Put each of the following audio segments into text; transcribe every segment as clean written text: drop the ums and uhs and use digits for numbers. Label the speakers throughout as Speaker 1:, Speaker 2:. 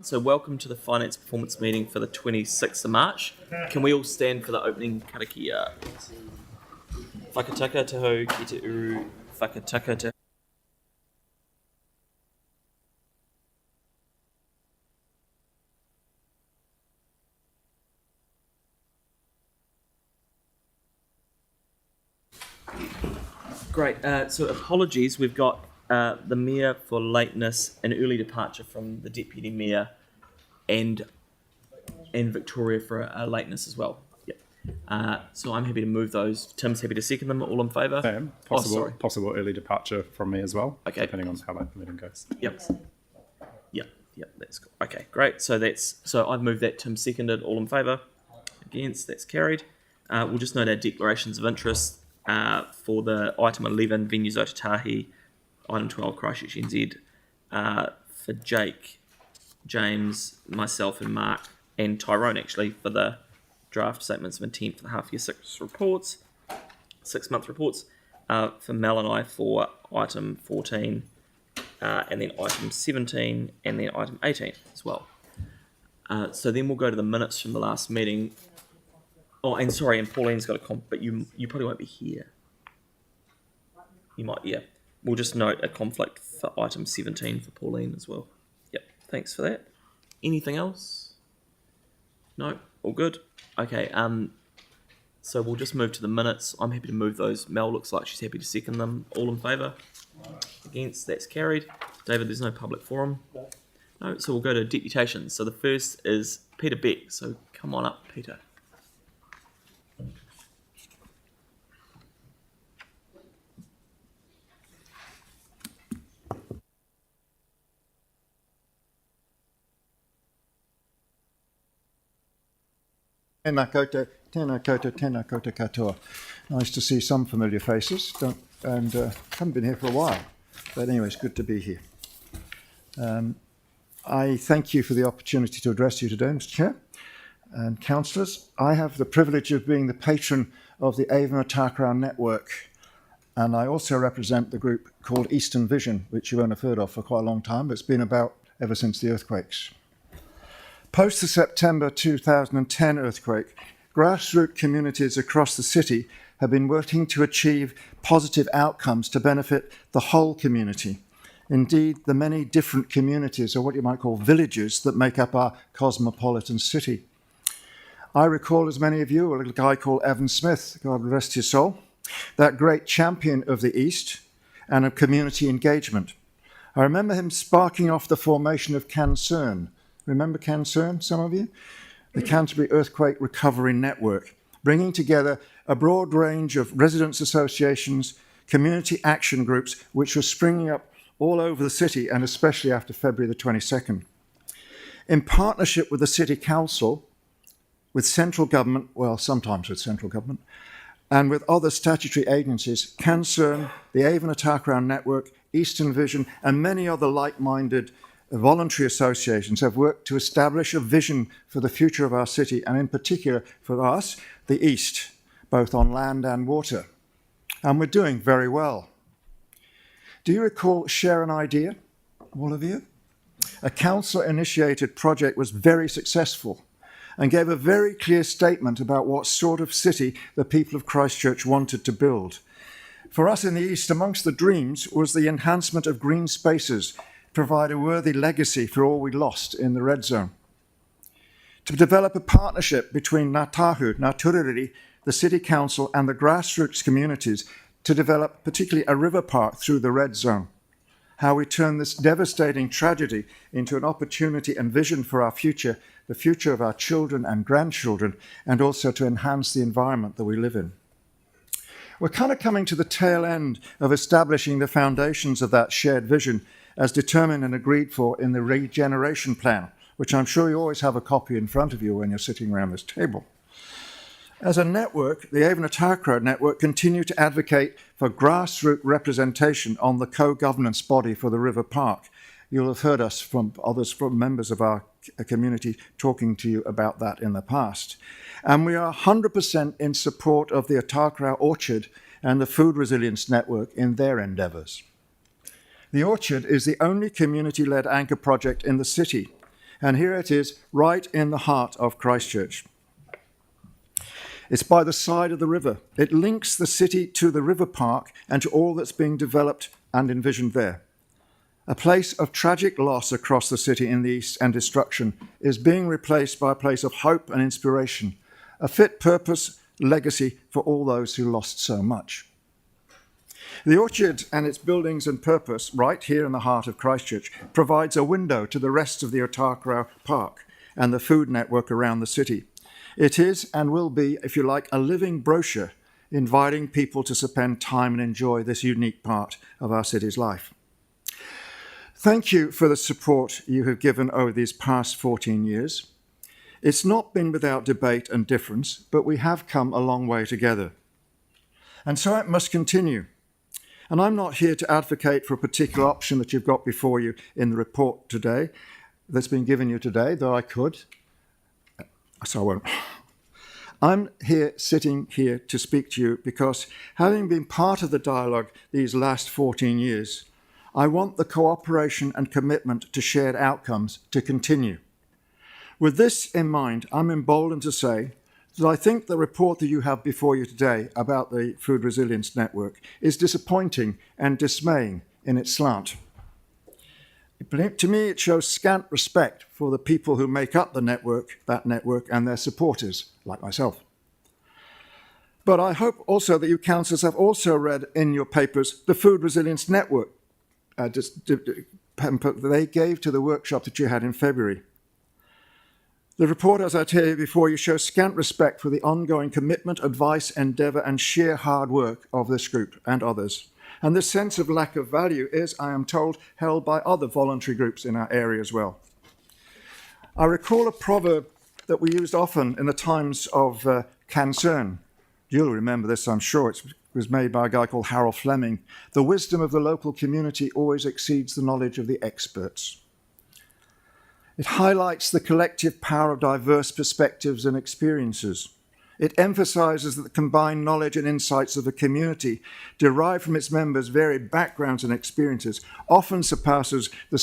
Speaker 1: So welcome to the Finance Performance Meeting for the 26th of March. Can we all stand for the opening karakia? Whakataka taho ki te uru, whakataka te... Great, so apologies, we've got the Mayor for lateness and early departure from the Deputy Mayor and Victoria for a lateness as well. Yep. So I'm happy to move those. Tim's happy to second them. All in favour?
Speaker 2: Sam, possible early departure from me as well. Okay. Depending on how that meeting goes.
Speaker 1: Yep. Yep. That's cool. Okay, great. So I've moved that. Tim seconded. All in favour? Against? That's carried. We'll just note our declarations of interest for the item 11 venues Otatahi, item 12 Christchurch NZ, for Jake, James, myself, and Mark, and Tyrone actually for the draft statements of intent for the half year 6 month reports, for Mel and I for item 14, and then item 17, and then item 18 as well. So then we'll go to the minutes from the last meeting. Oh, and sorry, and Pauline's got a comp, but you probably won't be here. You might, yeah. We'll just note a conflict for item 17 for Pauline as well. Yep, thanks for that. Anything else? No, all good. Okay, so we'll just move to the minutes. I'm happy to move those. Mel looks like she's happy to second them. All in favour? Against? That's carried. David, there's no public forum. No, so we'll go to deputations. So the first is Peter Beck. So come on up, Peter.
Speaker 3: Tēnā koutou katoa. Nice to see some familiar faces, and haven't been here for a while. But anyway, it's good to be here. I thank you for the opportunity to address you today, Mr. Chair and councillors. I have the privilege of being the patron of the Avon Aotearoa Network, and I also represent the group called Eastern Vision, which you won't have heard of for quite a long time, but it's been about ever since the earthquakes. Post the September 2010 earthquake, grassroots communities across the city have been working to achieve positive outcomes to benefit the whole community. Indeed, the many different communities, or what you might call villages, that make up our cosmopolitan city. I recall, as many of you, a little guy called Evan Smith, God rest his soul, that great champion of the East and of community engagement. I remember him sparking off the formation of CanCERN. Remember CanCERN, some of you? The Canterbury Earthquake Recovery Network, bringing together a broad range of residents' associations, community action groups, which were springing up all over the city, and especially after February the 22nd. In partnership with the City Council, with central government, well, sometimes with central government, and with other statutory agencies, CanCERN, the Avon Aotearoa Network, Eastern Vision, and many other like-minded voluntary associations have worked to establish a vision for the future of our city, and in particular for us, the East, both on land and water. And we're doing very well. Do you recall Share an Idea, all of you? A council-initiated project was very successful and gave a very clear statement about what sort of city the people of Christchurch wanted to build. For us in the East, amongst the dreams was the enhancement of green spaces, provide a worthy legacy for all we lost in the red zone. To develop a partnership between Ngā Tahu, Ngā Tururiri, the City Council and the grassroots communities to develop particularly a river park through the red zone. How we turn this devastating tragedy into an opportunity and vision for our future, the future of our children and grandchildren, and also to enhance the environment that we live in. We're kind of coming to the tail end of establishing the foundations of that shared vision as determined and agreed for in the regeneration plan, which I'm sure you always have a copy in front of you when you're sitting around this table. As a network, the Avon Aotearoa Network continue to advocate for grassroots representation on the co-governance body for the River Park. You'll have heard us from others, from members of our community talking to you about that in the past. And we are 100% in support of the Aotearoa Orchard and the Food Resilience Network in their endeavours. The Orchard is the only community-led anchor project in the city, And here it is, right in the heart of Christchurch. It's by the side of the river. It links the city to the river park and to all that's being developed and envisioned there. A place of tragic loss across the city in the east and destruction is being replaced by a place of hope and inspiration, a fit purpose, legacy for all those who lost so much. The orchard and its buildings and purpose, right here in the heart of Christchurch, provides a window to the rest of the Otakarau Park and the food network around the city. It is and will be, if you like, a living brochure inviting people to spend time and enjoy this unique part of our city's life. Thank you for the support you have given over these past 14 years. It's not been without debate and difference, but we have come a long way together. And so it must continue. And I'm not here to advocate for a particular option that you've got before you in the report today, that's been given you today, though I could. So I won't. I'm sitting here to speak to you because, having been part of the dialogue these last 14 years, I want the cooperation and commitment to shared outcomes to continue. With this in mind, I'm emboldened to say that I think the report that you have before you today about the Food Resilience Network is disappointing and dismaying in its slant. To me, it shows scant respect for the people who make up the network, that network, and their supporters, like myself. But I hope also that you councillors have also read in your papers the Food Resilience Network they gave to the workshop that you had in February. The report, as I tell you before, you shows scant respect for the ongoing commitment, advice, endeavour and sheer hard work of this group and others. And this sense of lack of value is, I am told, held by other voluntary groups in our area as well. I recall a proverb that we used often in the times of concern. You'll remember this, I'm sure. It was made by a guy called Harold Fleming. The wisdom of the local community always exceeds the knowledge of the experts. It highlights the collective power of diverse perspectives and experiences. It emphasises that the combined knowledge and insights of the community, derived from its members' varied backgrounds and experiences, often surpasses the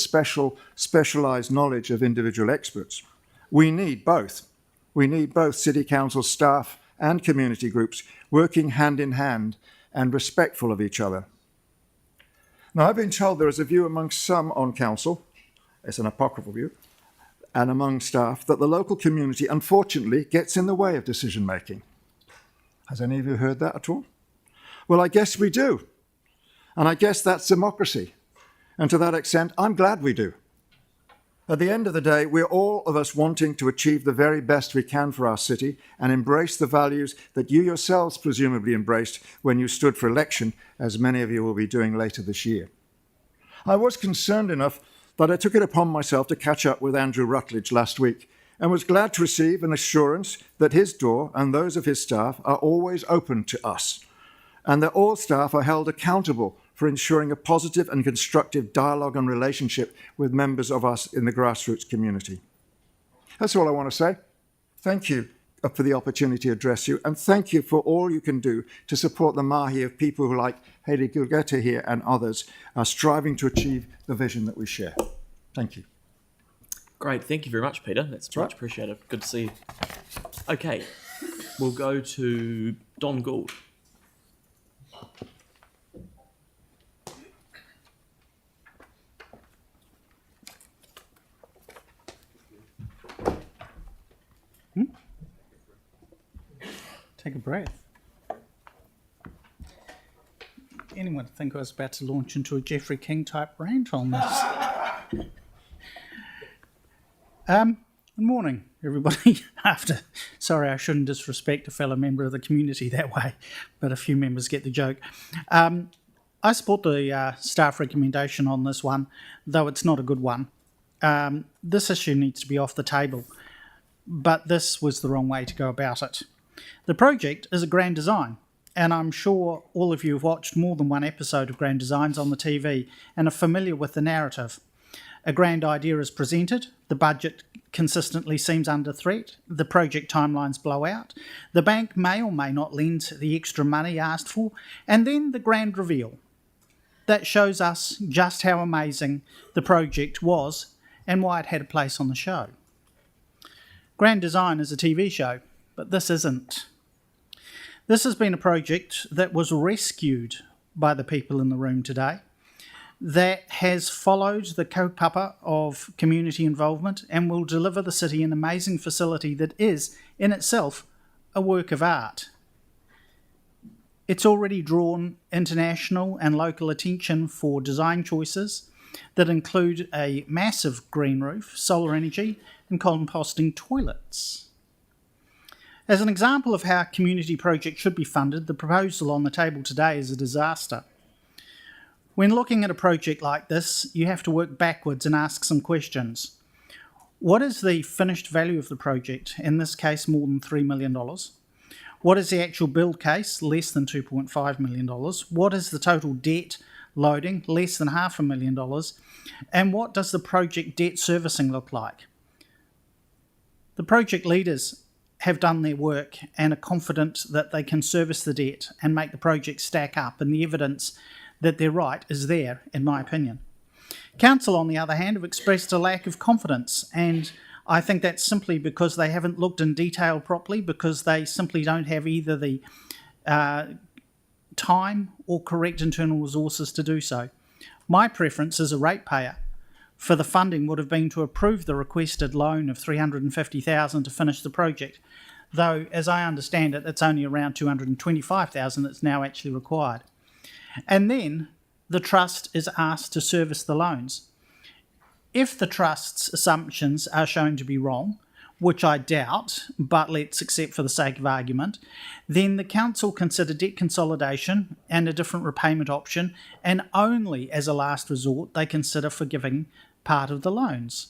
Speaker 3: specialised knowledge of individual experts. We need both. We need both City Council staff and community groups working hand in hand and respectful of each other. Now, I've been told there is a view amongst some on council, it's an apocryphal view, and among staff, that the local community, unfortunately, gets in the way of decision-making. Has any of you heard that at all? Well, I guess we do. And I guess that's democracy. And to that extent, I'm glad we do. At the end of the day, we're all of us wanting to achieve the very best we can for our city and embrace the values that you yourselves presumably embraced when you stood for election, as many of you will be doing later this year. I was concerned enough that I took it upon myself to catch up with Andrew Rutledge last week and was glad to receive an assurance that his door and those of his staff are always open to us, and that all staff are held accountable for ensuring a positive and constructive dialogue and relationship with members of us in the grassroots community. That's all I want to say. Thank you for the opportunity to address you, and thank you for all you can do to support the mahi of people who, like Heidi Gilgete here and others, are striving to achieve the vision that we share. Thank you.
Speaker 1: Great, thank you very much, Peter. That's much appreciated. Good to see you. Okay, we'll go to Don Gould.
Speaker 4: Take a breath. Anyone think I was about to launch into a Jeffrey King type rant on this? Good morning, everybody. Sorry, I shouldn't disrespect a fellow member of the community that way, but a few members get the joke. I support the staff recommendation on this one, though it's not a good one. This issue needs to be off the table, but this was the wrong way to go about it. The project is a grand design, and I'm sure all of you have watched more than one episode of Grand Designs on the TV and are familiar with the narrative. A grand idea is presented, the budget consistently seems under threat, the project timelines blow out, the bank may or may not lend the extra money asked for, and then the grand reveal. That shows us just how amazing the project was and why it had a place on the show. Grand Design is a TV show, but this isn't. This has been a project that was rescued by the people in the room today, that has followed the kaupapa of community involvement and will deliver the city an amazing facility that is, in itself, a work of art. It's already drawn international and local attention for design choices that include a massive green roof, solar energy, and composting toilets. As an example of how a community project should be funded, the proposal on the table today is a disaster. When looking at a project like this, you have to work backwards and ask some questions. What is the finished value of the project? In this case, more than $3 million. What is the actual build case? Less than $2.5 million. What is the total debt loading? Less than $500,000. And what does the project debt servicing look like? The project leaders have done their work and are confident that they can service the debt and make the project stack up, and the evidence that they're right is there, in my opinion. Council, on the other hand, have expressed a lack of confidence, and I think that's simply because they haven't looked in detail properly, because they simply don't have either the time or correct internal resources to do so. My preference as a ratepayer for the funding would have been to approve the requested loan of $350,000 to finish the project, though, as I understand it, it's only around $225,000 that's now actually required. And then the trust is asked to service the loans. If the trust's assumptions are shown to be wrong, which I doubt, but let's accept for the sake of argument, then the council consider debt consolidation and a different repayment option, and only as a last resort they consider forgiving part of the loans.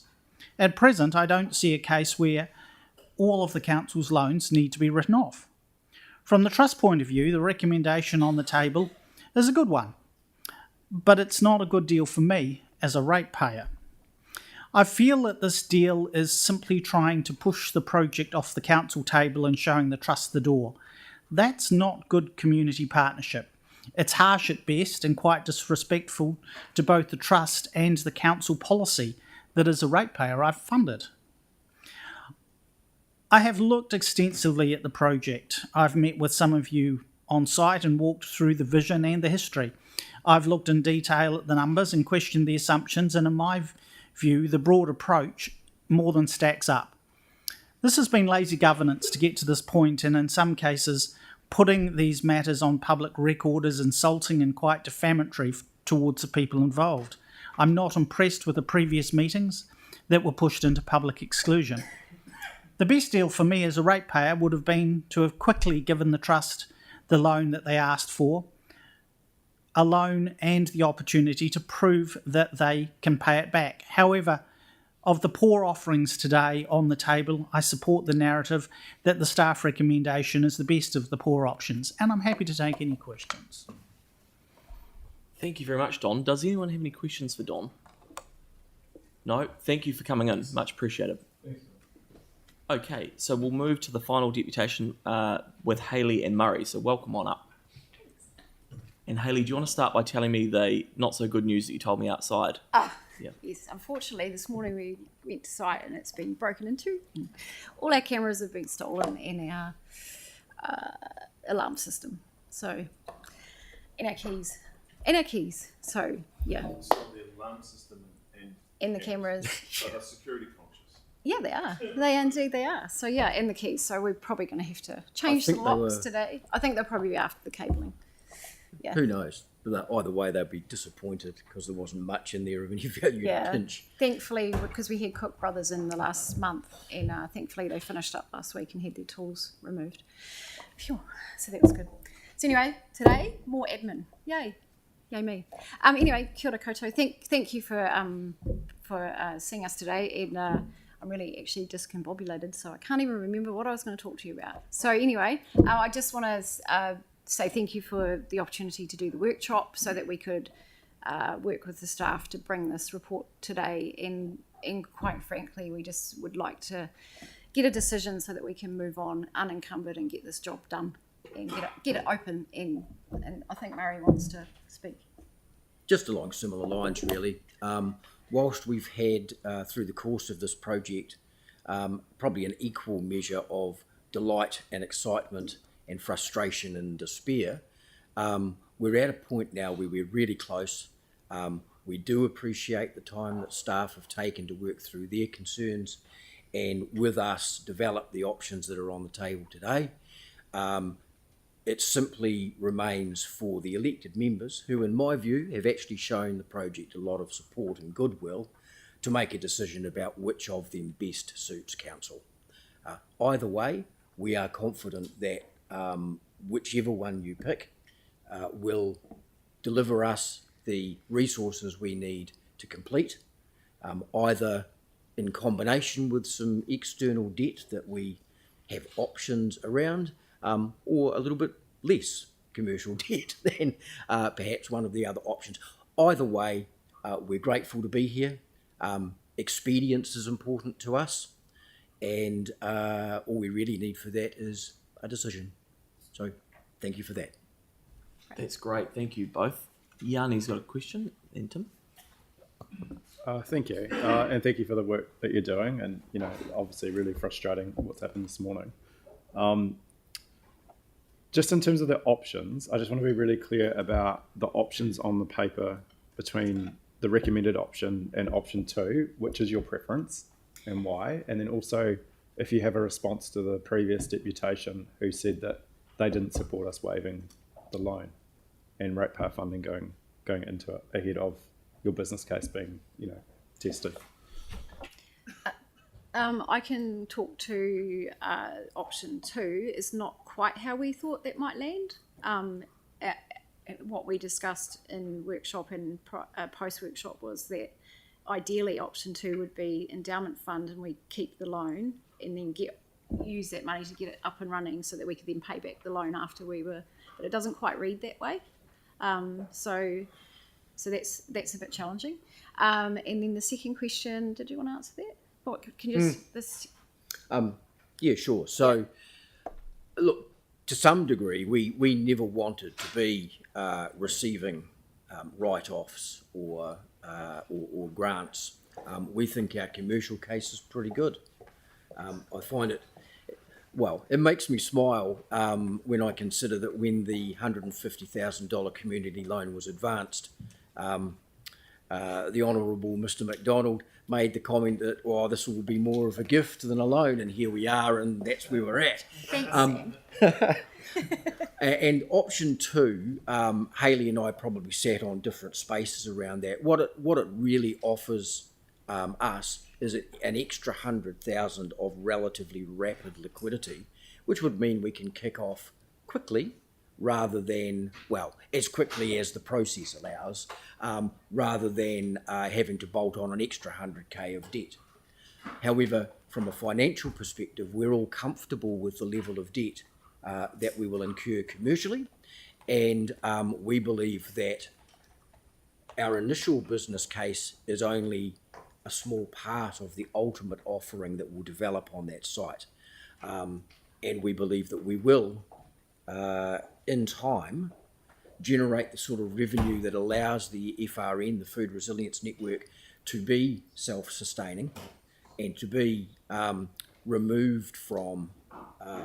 Speaker 4: At present, I don't see a case where all of the council's loans need to be written off. From the trust point of view, the recommendation on the table is a good one, but it's not a good deal for me as a ratepayer. I feel that this deal is simply trying to push the project off the council table and showing the trust the door. That's not good community partnership. It's harsh at best and quite disrespectful to both the trust and the council policy that as a ratepayer I've funded. I have looked extensively at the project. I've met with some of you on site and walked through the vision and the history. I've looked in detail at the numbers and questioned the assumptions, and in my view, the broad approach more than stacks up. This has been lazy governance to get to this point, and in some cases, putting these matters on public record is insulting and quite defamatory towards the people involved. I'm not impressed with the previous meetings that were pushed into public exclusion. The best deal for me as a ratepayer would have been to have quickly given the trust the loan that they asked for, a loan and the opportunity to prove that they can pay it back. However, of the poor offerings today on the table, I support the narrative that the staff recommendation is the best of the poor options, and I'm happy to take any questions.
Speaker 1: Thank you very much, Don. Does anyone have any questions for Don? No? Thank you for coming in. Much appreciated. Okay, so we'll move to the final deputation with Hayley and Murray, so welcome on up. And Hayley, do you want to start by telling me the not so good news that you told me outside? Yeah.
Speaker 5: Yes, unfortunately this morning we went to site and it's been broken into. All our cameras have been stolen and our alarm system. So, and our keys. So, yeah.
Speaker 6: So the alarm system
Speaker 5: And the cameras.
Speaker 6: So they're security conscious.
Speaker 5: Yeah, they are. They are. So, yeah, and the keys. So we're probably going to have to change the locks today. I think they'll probably be after the cabling. Yeah.
Speaker 7: Who knows? But either way, they'd be disappointed because there wasn't much in there of any value to pinch.
Speaker 5: Thankfully, because we had Cook Brothers in the last month, and thankfully they finished up last week and had their tools removed. Phew. So that was good. So anyway, today, more admin. Yay me. Anyway, kia ora koutou. Thank you for seeing us today, and I'm really actually discombobulated, so I can't even remember what I was going to talk to you about. So anyway, I just want to say thank you for the opportunity to do the workshop so that we could work with the staff to bring this report today, and quite frankly we just would like to get a decision so that we can move on unencumbered and get this job done and get it open, and I think Murray wants to speak.
Speaker 7: Just along similar lines, really. whilst we've had, through the course of this project, probably an equal measure of delight and excitement and frustration and despair, we're at a point now where we're really close. We do appreciate the time that staff have taken to work through their concerns and with us develop the options that are on the table today. It simply remains for the elected members, who in my view have actually shown the project a lot of support and goodwill, to make a decision about which of them best suits council. Either way, we are confident that whichever one you pick will deliver us the resources we need to complete, either in combination with some external debt that we have options around, or a little bit less commercial debt than perhaps one of the other options. Either way, we're grateful to be here. Expedience is important to us, and all we really need for that is a decision. So thank you for that.
Speaker 1: That's great. Thank you both. Yanni's got a question, and Tim.
Speaker 2: Thank you, and thank you for the work that you're doing. And obviously, really frustrating what's happened this morning. Just in terms of the options, I just want to be really clear about the options on the paper between the recommended option and option 2, which is your preference and why. And then also, if you have a response to the previous deputation who said that they didn't support us waiving the loan and ratepayer funding going into it ahead of your business case being, tested.
Speaker 5: I can talk to option 2. Is not quite how we thought that might land. What we discussed in workshop and post-workshop was that ideally option 2 would be endowment fund, and we keep the loan and then use that money to get it up and running so that we could then pay back the loan after we were, but it doesn't quite read that way. So that's a bit challenging. And then the second question, did you want to answer that? What can you just
Speaker 7: Yeah, sure. So, look, to some degree, we never wanted to be receiving write-offs or grants. We think our commercial case is pretty good. I find it, well, it makes me smile when I consider that when the $150,000 community loan was advanced, the Honourable Mr. McDonald made the comment that, well, this will be more of a gift than a loan, and here we are, and that's where we're at.
Speaker 5: Thanks,
Speaker 7: And option 2, Hayley and I probably sat on different spaces around that. What it really offers us is an extra 100,000 of relatively rapid liquidity, which would mean we can kick off quickly rather than, well, as quickly as the process allows, rather than having to bolt on an extra 100K of debt. However, from a financial perspective, we're all comfortable with the level of debt that we will incur commercially, and we believe that our initial business case is only a small part of the ultimate offering that will develop on that site. And we believe that we will, in time, generate the sort of revenue that allows the FRN, the Food Resilience Network, to be self-sustaining and to be removed from,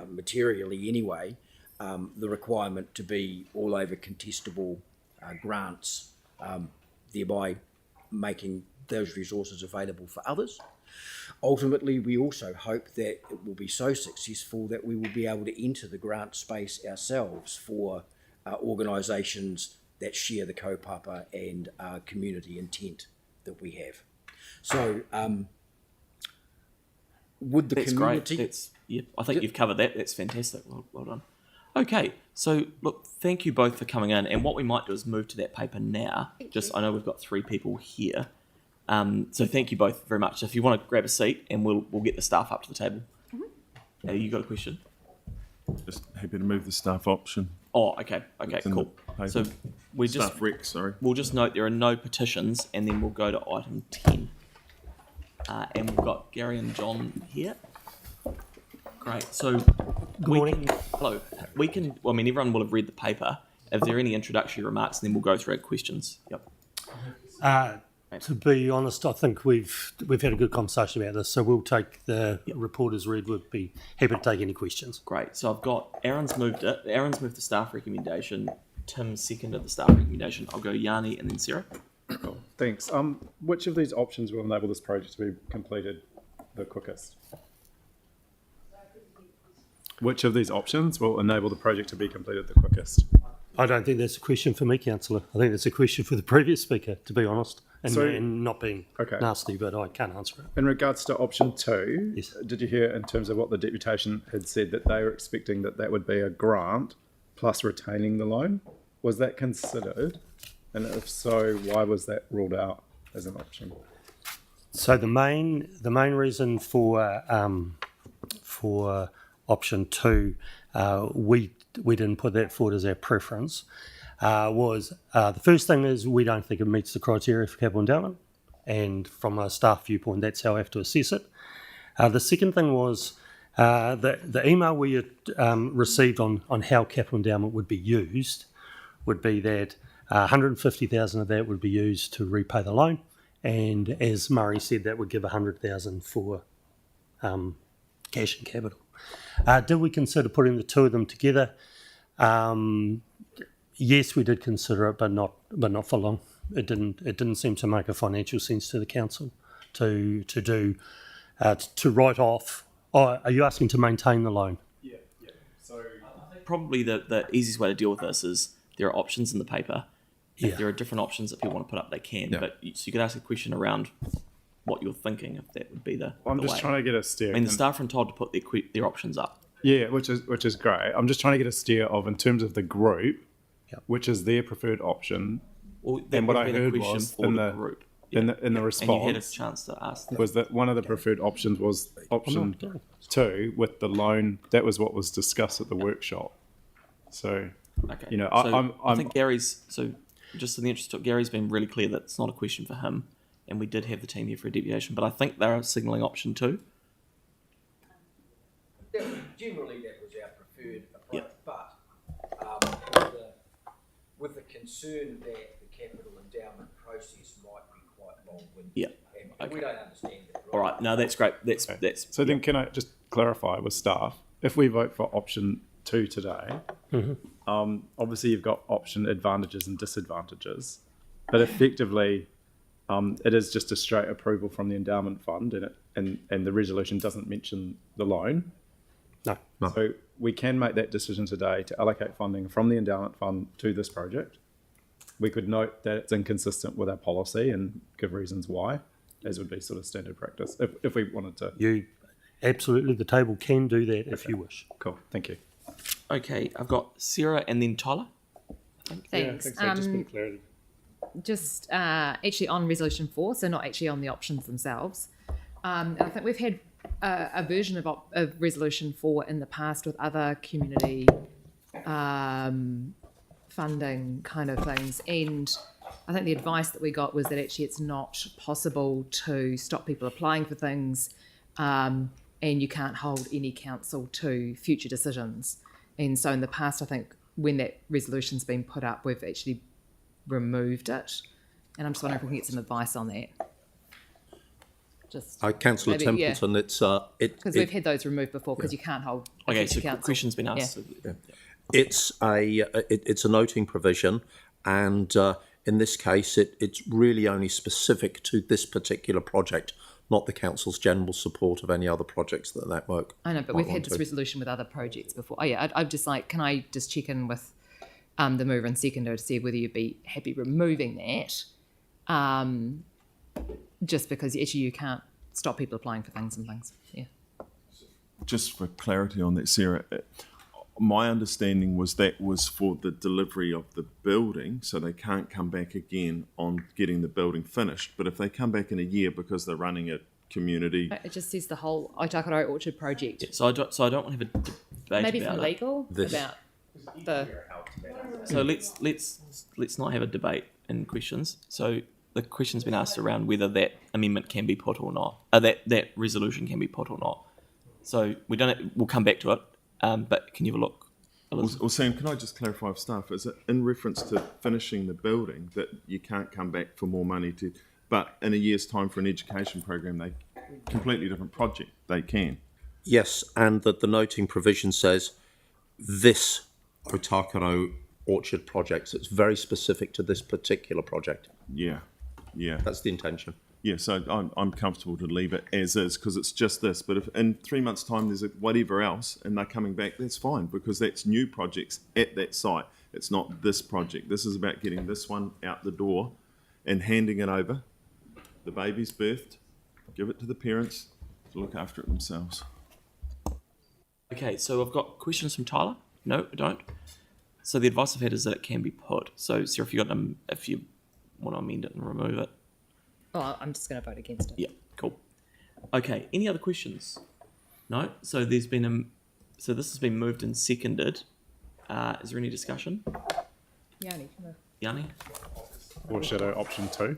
Speaker 7: materially anyway, the requirement to be all over contestable grants, thereby making those resources available for others. Ultimately, we also hope that it will be so successful that we will be able to enter the grant space ourselves for organisations that share the kaupapa and community intent that we have. So, would the
Speaker 1: That's
Speaker 7: community...
Speaker 1: great. I think you've covered that. That's fantastic. Well done. Okay, so look, thank you both for coming in. And what we might do is move to that paper now. I know we've got 3 people here. So thank you both very much. If you want to grab a seat, and we'll get the staff up to the table. Mm-hmm. You got a question?
Speaker 6: Just happy to move the staff option.
Speaker 1: Oh, okay, cool. So we'll just note there are no petitions, and then we'll go to item 10. And we've got Gary and John here. Great. So, hello. Everyone will have read the paper. If there are any introductory remarks, then we'll go through our questions. Yep.
Speaker 8: To be honest, I think we've had a good conversation about this, so we'll take the report as read. We'd be happy to take any questions.
Speaker 1: Great. So I've got Aaron's moved it. Aaron's moved the staff recommendation. Tim seconded the staff recommendation. I'll go Yanni and then Sarah.
Speaker 2: Cool. Thanks. Which of these options will enable this project to be completed the quickest? Which of these options will enable the project to be completed the quickest?
Speaker 8: I don't think that's a question for me, councillor. I think that's a question for the previous speaker, to be honest, and not being nasty, but I can't answer it.
Speaker 2: In regards to option 2,
Speaker 8: Yes.
Speaker 2: did you hear in terms of what the deputation had said that they were expecting that would be a grant plus retaining the loan? Was that considered? And if so, why was that ruled out as an option?
Speaker 8: So the main reason for option 2, we didn't put that forward as our preference. Was the first thing is we don't think it meets the criteria for capital endowment, and from a staff viewpoint, that's how we have to assess it. The second thing was the email we had received on how capital endowment would be used would be that 150,000 of that would be used to repay the loan, and as Murray said, that would give 100,000 for cash and capital. Did we consider putting the two of them together? Yes, we did consider it, but not for long. It didn't seem to make a financial sense to the council to write off. Oh, are you asking to maintain the loan?
Speaker 2: Yeah. So
Speaker 1: Probably the easiest way to deal with this is there are options in the paper. If
Speaker 8: Yeah.
Speaker 1: there are different options that people want to put up, they can.
Speaker 6: Yeah.
Speaker 1: But so you could ask a question around what you're thinking, if that would be
Speaker 2: I'm
Speaker 1: the
Speaker 2: just
Speaker 1: way.
Speaker 2: trying to get a steer.
Speaker 1: I mean, the staff are entitled to put their options up.
Speaker 2: Yeah, which is great. I'm just trying to get a steer of, in terms of the group, which is their preferred option.
Speaker 1: Well, that
Speaker 2: And what
Speaker 1: would
Speaker 2: I
Speaker 1: have been a
Speaker 2: heard
Speaker 1: question
Speaker 2: was
Speaker 1: for
Speaker 2: in
Speaker 1: the
Speaker 2: the
Speaker 1: group.
Speaker 2: in
Speaker 1: Yeah.
Speaker 2: the
Speaker 1: And you had a
Speaker 2: response
Speaker 1: chance to ask that.
Speaker 2: was that one of the preferred options was option
Speaker 8: not-
Speaker 2: 2 with the loan. That was what was discussed at the workshop. So
Speaker 1: Okay.
Speaker 2: you know,
Speaker 1: So I
Speaker 2: I'm
Speaker 1: think Gary's, so just in the interest of Gary's been really clear that it's not a question for him, and we did have the team here for a deputation, but I think they're signalling option 2.
Speaker 7: Generally, that was our preferred approach,
Speaker 1: Yep.
Speaker 7: but with the concern that the capital endowment process might be quite long-winded.
Speaker 1: Yeah.
Speaker 7: And we don't understand that.
Speaker 1: All right, no, that's great. That's
Speaker 2: so then can I just clarify with staff, if we vote for option 2 today, obviously you've got option advantages and disadvantages, but effectively it is just a straight approval from the endowment fund, and the resolution doesn't mention the loan.
Speaker 8: No.
Speaker 2: So we can make that decision today to allocate funding from the endowment fund to this project. We could note that it's inconsistent with our policy and give reasons why, as would be sort of standard practice, if we wanted to.
Speaker 8: You absolutely, the table can do that if you wish.
Speaker 2: Cool, thank you.
Speaker 1: okay. I've got Sarah and then Tyler.
Speaker 9: Thanks. Just actually on resolution 4, so not actually on the options themselves. I think we've had a version of resolution 4 in the past with other community funding kind of things, and I think the advice that we got was that actually it's not possible to stop people applying for things, and you can't hold any council to future decisions. And so in the past, I think when that resolution's been put up, we've actually removed it, and I'm just wondering if we can get some advice on that. Just
Speaker 10: Councillor
Speaker 9: maybe, yeah.
Speaker 10: Templeton, it's
Speaker 9: because we've had those removed before, because you can't hold a
Speaker 1: Okay,
Speaker 9: future
Speaker 1: so
Speaker 9: council.
Speaker 1: question's been asked.
Speaker 9: Yeah.
Speaker 1: So,
Speaker 10: it's a noting provision, and in this case, it's really only specific to this particular project, not the council's general support of any other projects that work.
Speaker 9: I know, but we've had this resolution with other projects before. Oh yeah, I'd just like, can I just check in with the mover and seconder to see whether you'd be happy removing that, just because actually you can't stop people applying for things and things. Yeah.
Speaker 6: Just for clarity on that, Sarah, my understanding was that was for the delivery of the building, so they can't come back again on getting the building finished. But if they come back in a year because they're running a community,
Speaker 9: It just says the whole Otakaro Orchard project.
Speaker 1: so I don't want to have a debate
Speaker 9: Maybe
Speaker 1: about
Speaker 9: from
Speaker 1: it.
Speaker 9: legal about the.
Speaker 1: So let's not have a debate in questions. So the question's been asked around whether that amendment can be put or not, that resolution can be put or not. So we'll come back to it. But can you have a look?
Speaker 6: or Sam, can I just clarify with staff? Is it in reference to finishing the building that you can't come back for more money to? But in a year's time for an education program, they completely different project. They can.
Speaker 10: Yes, and that the noting provision says this Otakaro orchard project. So it's very specific to this particular project.
Speaker 6: Yeah.
Speaker 10: That's the intention.
Speaker 6: Yeah, so I'm comfortable to leave it as is because it's just this. But if in 3 months' time there's whatever else and they're coming back, that's fine because that's new projects at that site. It's not this project. This is about getting this one out the door and handing it over. The baby's birthed, give it to the parents to look after it themselves.
Speaker 1: Okay, so I've got questions from Tyler. No, I don't. So the advice I've had is that it can be put. So Sarah, if you want to amend it and remove it.
Speaker 9: Oh, I'm just going to vote against it.
Speaker 1: Yeah, cool. Okay, any other questions? No. So this has been moved and seconded. Is there any discussion? Yanni?
Speaker 2: Foreshadow option 2.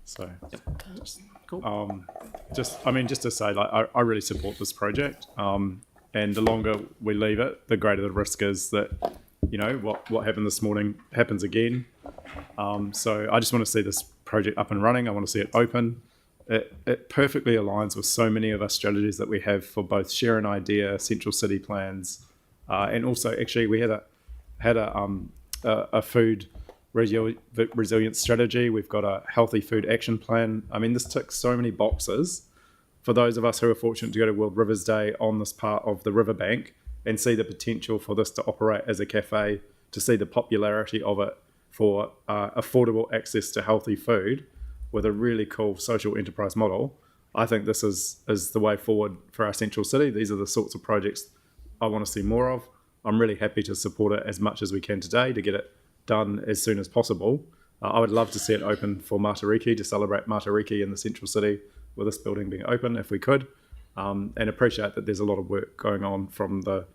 Speaker 2: So,
Speaker 1: Cool.
Speaker 2: just to say, like, I really support this project. And the longer we leave it, the greater the risk is that, you know, what happened this morning happens again. So I just want to see this project up and running. I want to see it open. It perfectly aligns with so many of our strategies that we have for both share an idea, central city plans, and also actually we had a food resilience strategy. We've got a healthy food action plan. I mean, this ticks so many boxes for those of us who are fortunate to go to World Rivers Day on this part of the riverbank and see the potential for this to operate as a cafe, to see the popularity of it for affordable access to healthy food with a really cool social enterprise model. I think this is the way forward for our central city. These are the sorts of projects I want to see more of. I'm really happy to support it as much as we can today to get it done as soon as possible. I would love to see it open for Matariki, to celebrate Matariki in the central city with this building being open if we could, and appreciate that there's a lot of work going on from the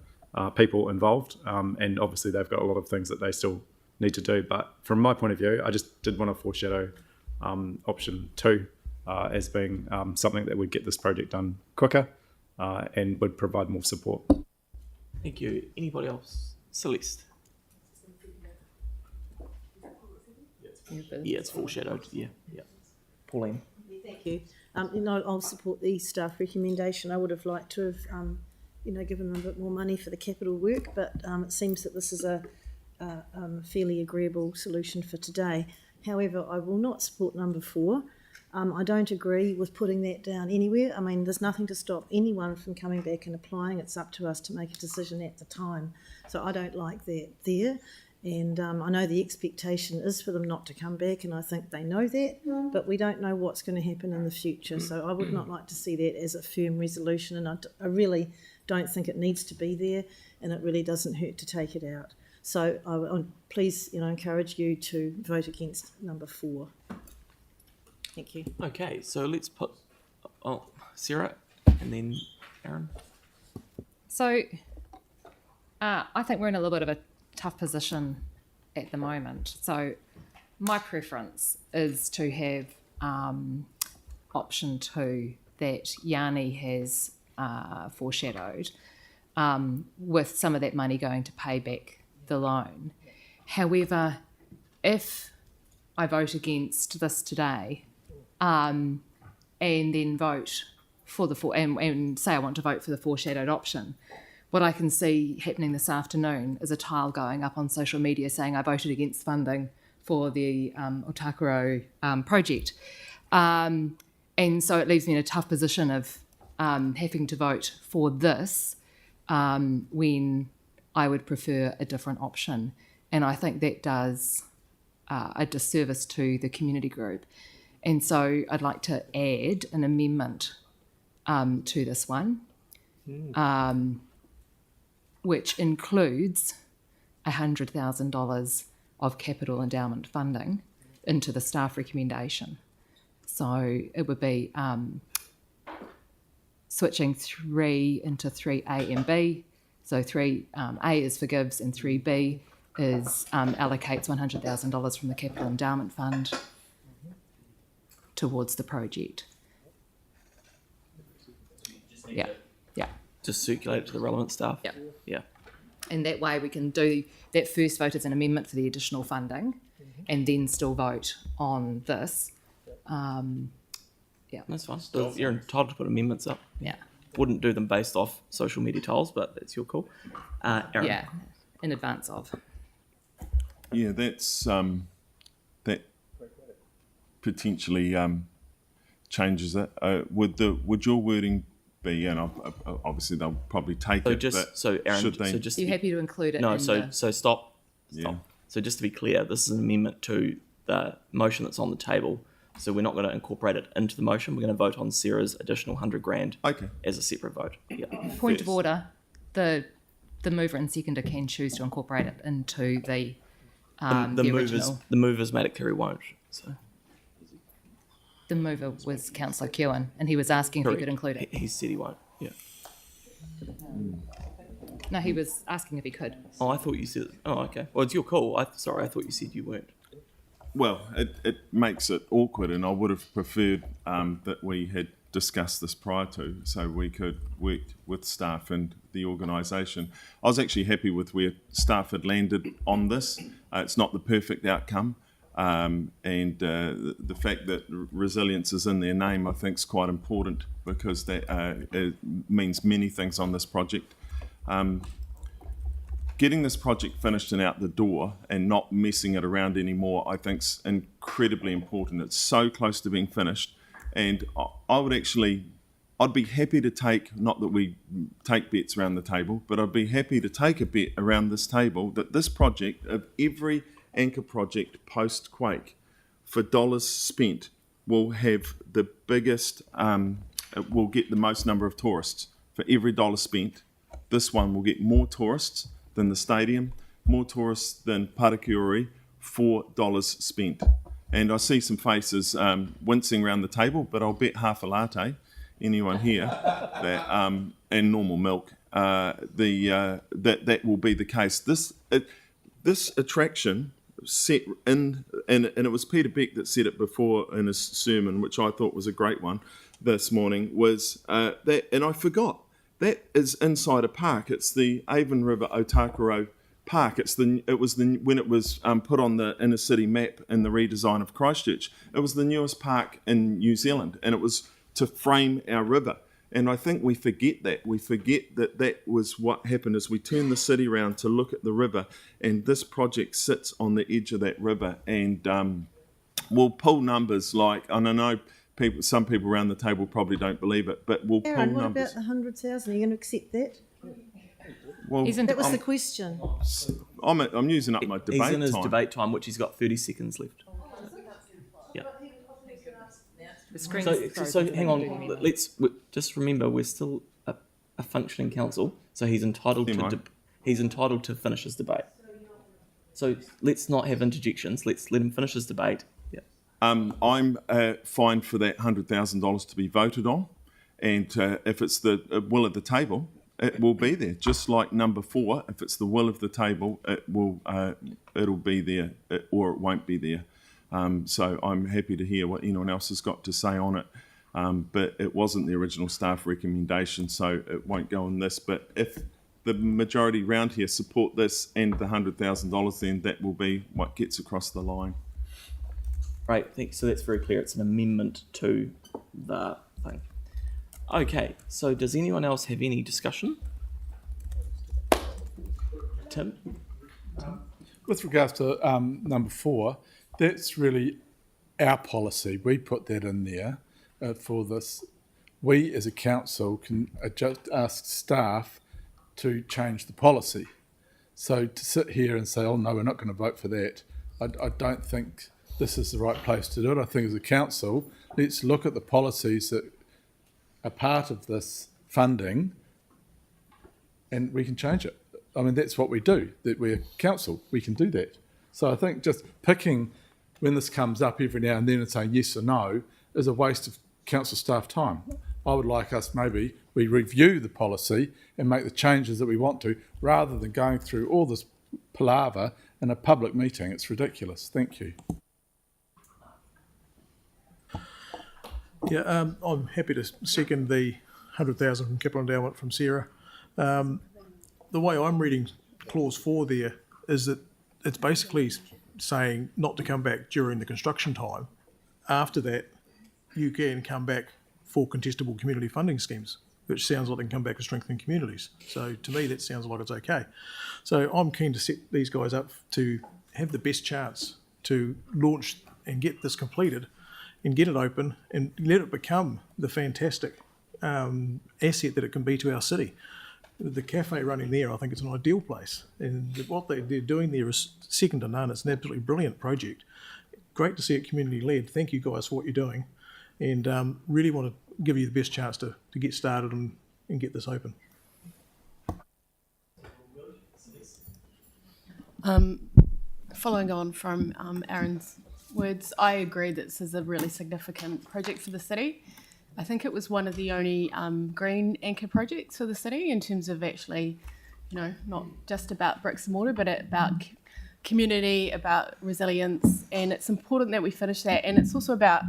Speaker 2: people involved, and obviously they've got a lot of things that they still need to do. But from my point of view, I just did want to foreshadow option 2 as being something that would get this project done quicker and would provide more support.
Speaker 1: Thank you. Anybody else? Celeste? Yeah, it's foreshadowed. Yeah. Pauline?
Speaker 11: Thank you. I'll support the staff recommendation. I would have liked to have, given them a bit more money for the capital work, but it seems that this is a fairly agreeable solution for today. However, I will not support number 4. I don't agree with putting that down anywhere. I mean, there's nothing to stop anyone from coming back and applying. It's up to us to make a decision at the time. So I don't like that there. And I know the expectation is for them not to come back, and I think they know that, but we don't know what's going to happen in the future. So I would not like to see that as a firm resolution, and I really don't think it needs to be there, and it really doesn't hurt to take it out. So I would please, encourage you to vote against number 4. Thank you.
Speaker 1: Okay, so let's put Sarah and then Aaron.
Speaker 9: So I think we're in a little bit of a tough position at the moment. So my preference is to have option 2 that Yanni has foreshadowed, with some of that money going to pay back the loan. However, if I vote against this today, and then vote for and say I want to vote for the foreshadowed option, what I can see happening this afternoon is a tile going up on social media saying I voted against funding for the Otakaro project. And so it leaves me in a tough position of having to vote for this when I would prefer a different option. And I think that does a disservice to the community group. And so I'd like to add an amendment to this one. Which includes $100,000 of capital endowment funding into the staff recommendation. So it would be switching 3 into 3A and B. So 3A is forgives and 3B is allocates $100,000 from the capital endowment fund towards the project. Yeah.
Speaker 1: Just circulate it to the relevant staff.
Speaker 9: Yeah. And that way we can do that first vote as an amendment for the additional funding, and then still vote on this
Speaker 1: That's fine. You're entitled to put amendments up.
Speaker 9: Yeah.
Speaker 1: Wouldn't do them based off social media tolls, but that's your call. Aaron.
Speaker 9: Yeah, in advance of.
Speaker 6: Yeah, that's that potentially changes it. Would your wording be? And obviously they'll probably take
Speaker 1: So
Speaker 6: it.
Speaker 1: just
Speaker 6: but
Speaker 1: so Aaron,
Speaker 6: should they?
Speaker 1: so just
Speaker 9: Are you happy to include it?
Speaker 1: no.
Speaker 9: in
Speaker 1: So
Speaker 9: the,
Speaker 1: so stop.
Speaker 6: Yeah.
Speaker 1: So just to be clear, this is an amendment to the motion that's on the table. So we're not going to incorporate it into the motion. We're going to vote on Sarah's additional $100,000
Speaker 6: Okay.
Speaker 1: as a separate vote. Yeah.
Speaker 9: point of
Speaker 1: First.
Speaker 9: order. The mover and seconder can choose to incorporate it into the original.
Speaker 1: The movers made it clear he won't. So
Speaker 9: The mover was Councillor Kewen, and he was asking if he could include it.
Speaker 1: He said he won't. Yeah.
Speaker 9: No, he was asking if he could.
Speaker 1: Oh, I thought you said. Oh, okay. Well, it's your call. Sorry, I thought you said you weren't.
Speaker 6: Well, it makes it awkward, and I would have preferred that we had discussed this prior to, so we could work with staff and the organisation. I was actually happy with where staff had landed on this. It's not the perfect outcome, and the fact that resilience is in their name, I think, is quite important, because that it means many things on this project. Getting this project finished and out the door and not messing it around anymore, I think, is incredibly important. It's so close to being finished, and I'd be happy to take, not that we take bets around the table, but I'd be happy to take a bet around this table that this project, of every anchor project post-quake, for dollars spent, will have the biggest, will get the most number of tourists. For every dollar spent, this one will get more tourists than the stadium, more tourists than Parakiori, $4 spent. And I see some faces wincing around the table, but I'll bet half a latte, anyone here, that and normal milk, that will be the case. This attraction set in, and it was Peter Beck that said it before in his sermon, which I thought was a great one this morning, was that, and I forgot, that is inside a park. It's the Avon River Otakaro Park. When it was put on the inner city map in the redesign of Christchurch, it was the newest park in New Zealand, and it was to frame our river. And I think we forget that. We forget that was what happened, is we turned the city around to look at the river, and this project sits on the edge of that river, and we'll pull numbers like, and I know some people around the table probably don't believe it, but we'll
Speaker 11: Aaron,
Speaker 6: pull
Speaker 11: what
Speaker 6: numbers.
Speaker 11: about the 100,000? Are you going to accept that?
Speaker 6: Well,
Speaker 11: That was the question.
Speaker 6: I'm using up my debate
Speaker 1: He's in his
Speaker 6: time.
Speaker 1: debate time, which he's got 30 seconds left. Yeah.
Speaker 9: The screen's
Speaker 1: So
Speaker 9: frozen.
Speaker 1: hang on. Just remember, we're still a functioning council, so he's entitled to finish his debate. So let's not have interjections. Let's let him finish his debate. Yeah.
Speaker 6: I'm fine for that $100,000 to be voted on, and if it's the will of the table, it will be there. Just like number 4, if it's the will of the table, it'll be there, or it won't be there. So I'm happy to hear what anyone else has got to say on it. But it wasn't the original staff recommendation, so it won't go on this. But if the majority round here support this and the $100,000, then that will be what gets across the line.
Speaker 1: Right, thanks. So that's very clear. It's an amendment to the thing. Okay, so does anyone else have any discussion? Tim?
Speaker 12: With regards to number 4, that's really our policy. We put that in there for this. We as a council can ask staff to change the policy. So to sit here and say, oh no, we're not going to vote for that, I don't think this is the right place to do it. I think as a council, let's look at the policies that are part of this funding and we can change it. I mean, that's what we do, that we're council, we can do that. So I think just picking when this comes up every now and then and saying yes or no is a waste of council staff time. I would like us, maybe we review the policy and make the changes that we want to, rather than going through all this palaver in a public meeting. It's ridiculous. Thank you.
Speaker 13: Yeah, I'm happy to second the 100,000 from capital endowment from Sarah. The way I'm reading clause 4 there is that it's basically saying not to come back during the construction time. After that, you can come back for contestable community funding schemes, which sounds like they can come back and strengthen communities. So to me, that sounds like it's okay. So I'm keen to set these guys up to have the best chance to launch and get this completed and get it open and let it become the fantastic asset that it can be to our city. The cafe running there, I think it's an ideal place. And what they're doing there is second to none. It's an absolutely brilliant project. Great to see it community-led. Thank you guys for what you're doing. And really want to give you the best chance to get started and get this open.
Speaker 14: Following on from Aaron's words, I agree that this is a really significant project for the city. I think it was one of the only green anchor projects for the city in terms of actually, not just about bricks and mortar, but about community, about resilience, and it's important that we finish that. And it's also about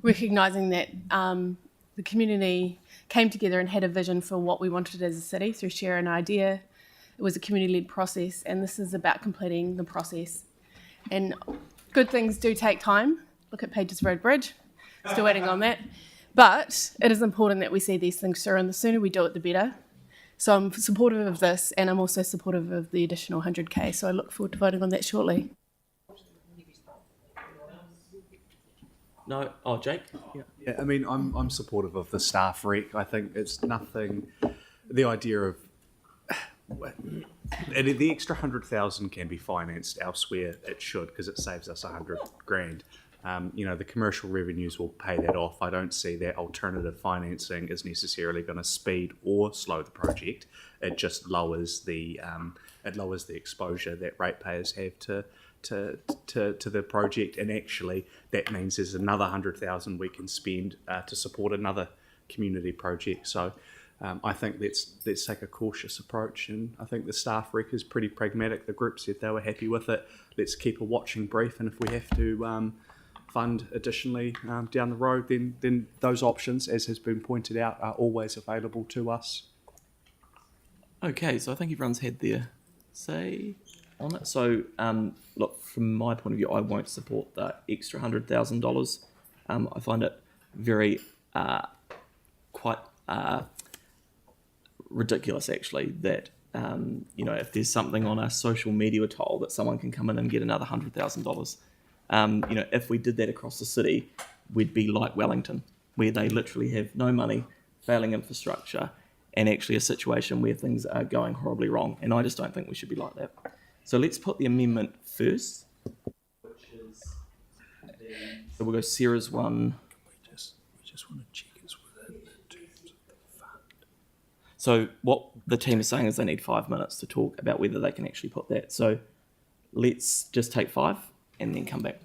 Speaker 14: recognising that the community came together and had a vision for what we wanted as a city through share an idea. It was a community-led process, and this is about completing the process. And good things do take time. Look at Pages Road Bridge, still waiting on that. But it is important that we see these things through, and the sooner we do it, the better. So I'm supportive of this, and I'm also supportive of the additional 100K. So I look forward to voting on that shortly.
Speaker 1: No, oh, Jake?
Speaker 15: Yeah, I mean, I'm supportive of the staff rec. I think it's nothing. The idea of and the extra 100,000 can be financed elsewhere. It should, because it saves us 100 grand. The commercial revenues will pay that off. I don't see that alternative financing is necessarily going to speed or slow the project. It just lowers the exposure that ratepayers have to the project, and actually that means there's another 100,000 we can spend to support another community project. So I think let's take a cautious approach, and I think the staff rec is pretty pragmatic. The group said they were happy with it. Let's keep a watching brief, and if we have to fund additionally down the road, then those options, as has been pointed out, are always available to us.
Speaker 1: Okay, so I think everyone's had their say on it. So, look, from my point of view, I won't support the extra $100,000. I find it very quite ridiculous, actually, that if there's something on a social media, we're told that someone can come in and get another $100,000. If we did that across the city, we'd be like Wellington, where they literally have no money, failing infrastructure, and actually a situation where things are going horribly wrong. And I just don't think we should be like that. So let's put the amendment first, which is so we'll go Sarah's one.
Speaker 12: We just want to check it's within the terms of the fund.
Speaker 1: So what the team is saying is they need 5 minutes to talk about whether they can actually put that. So let's just take 5 and then come back.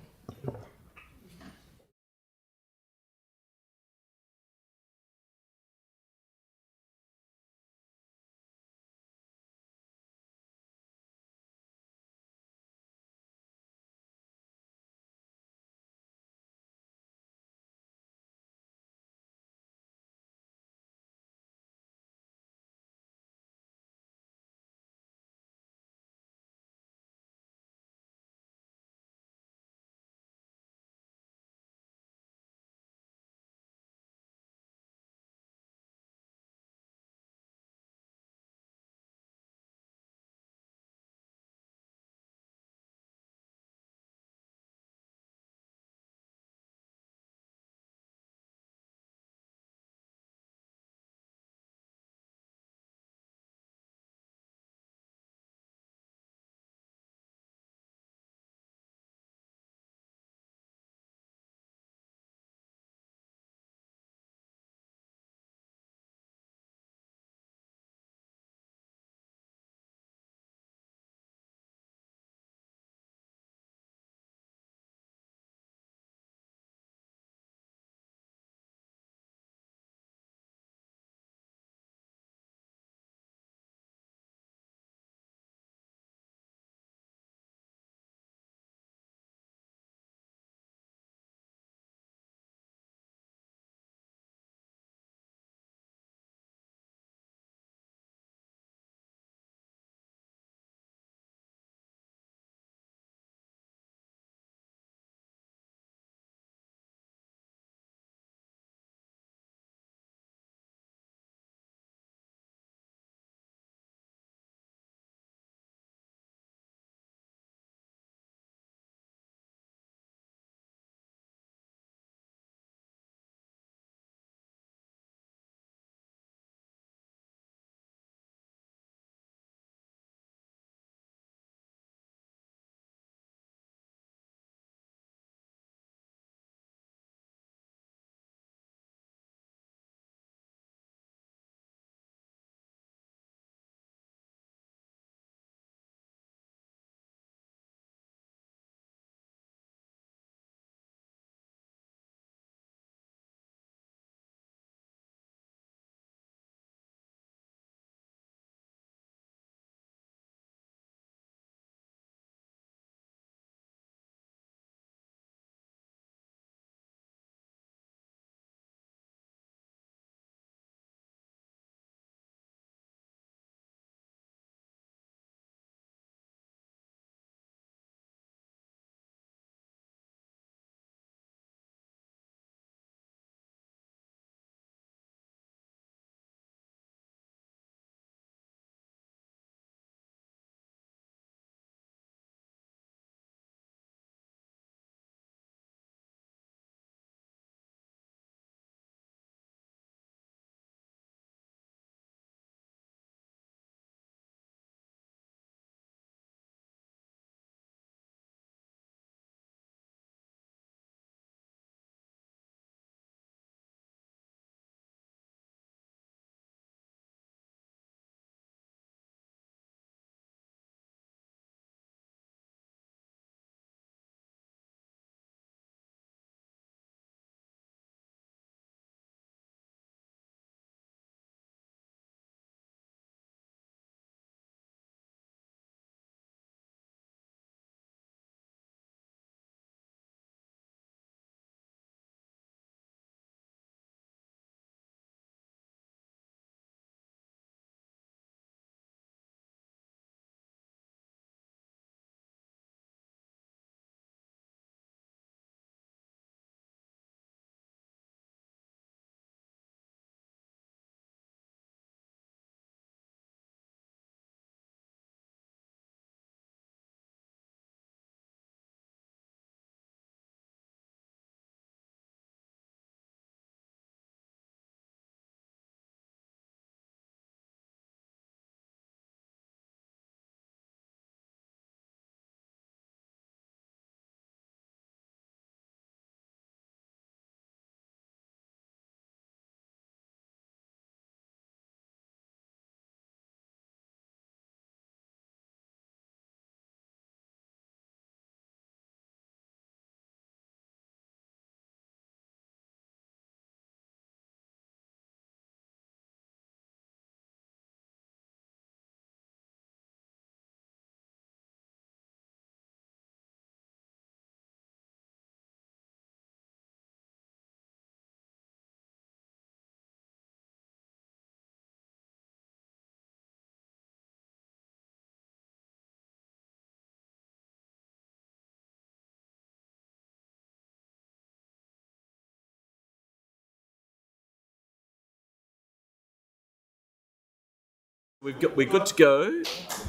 Speaker 1: We're good to go.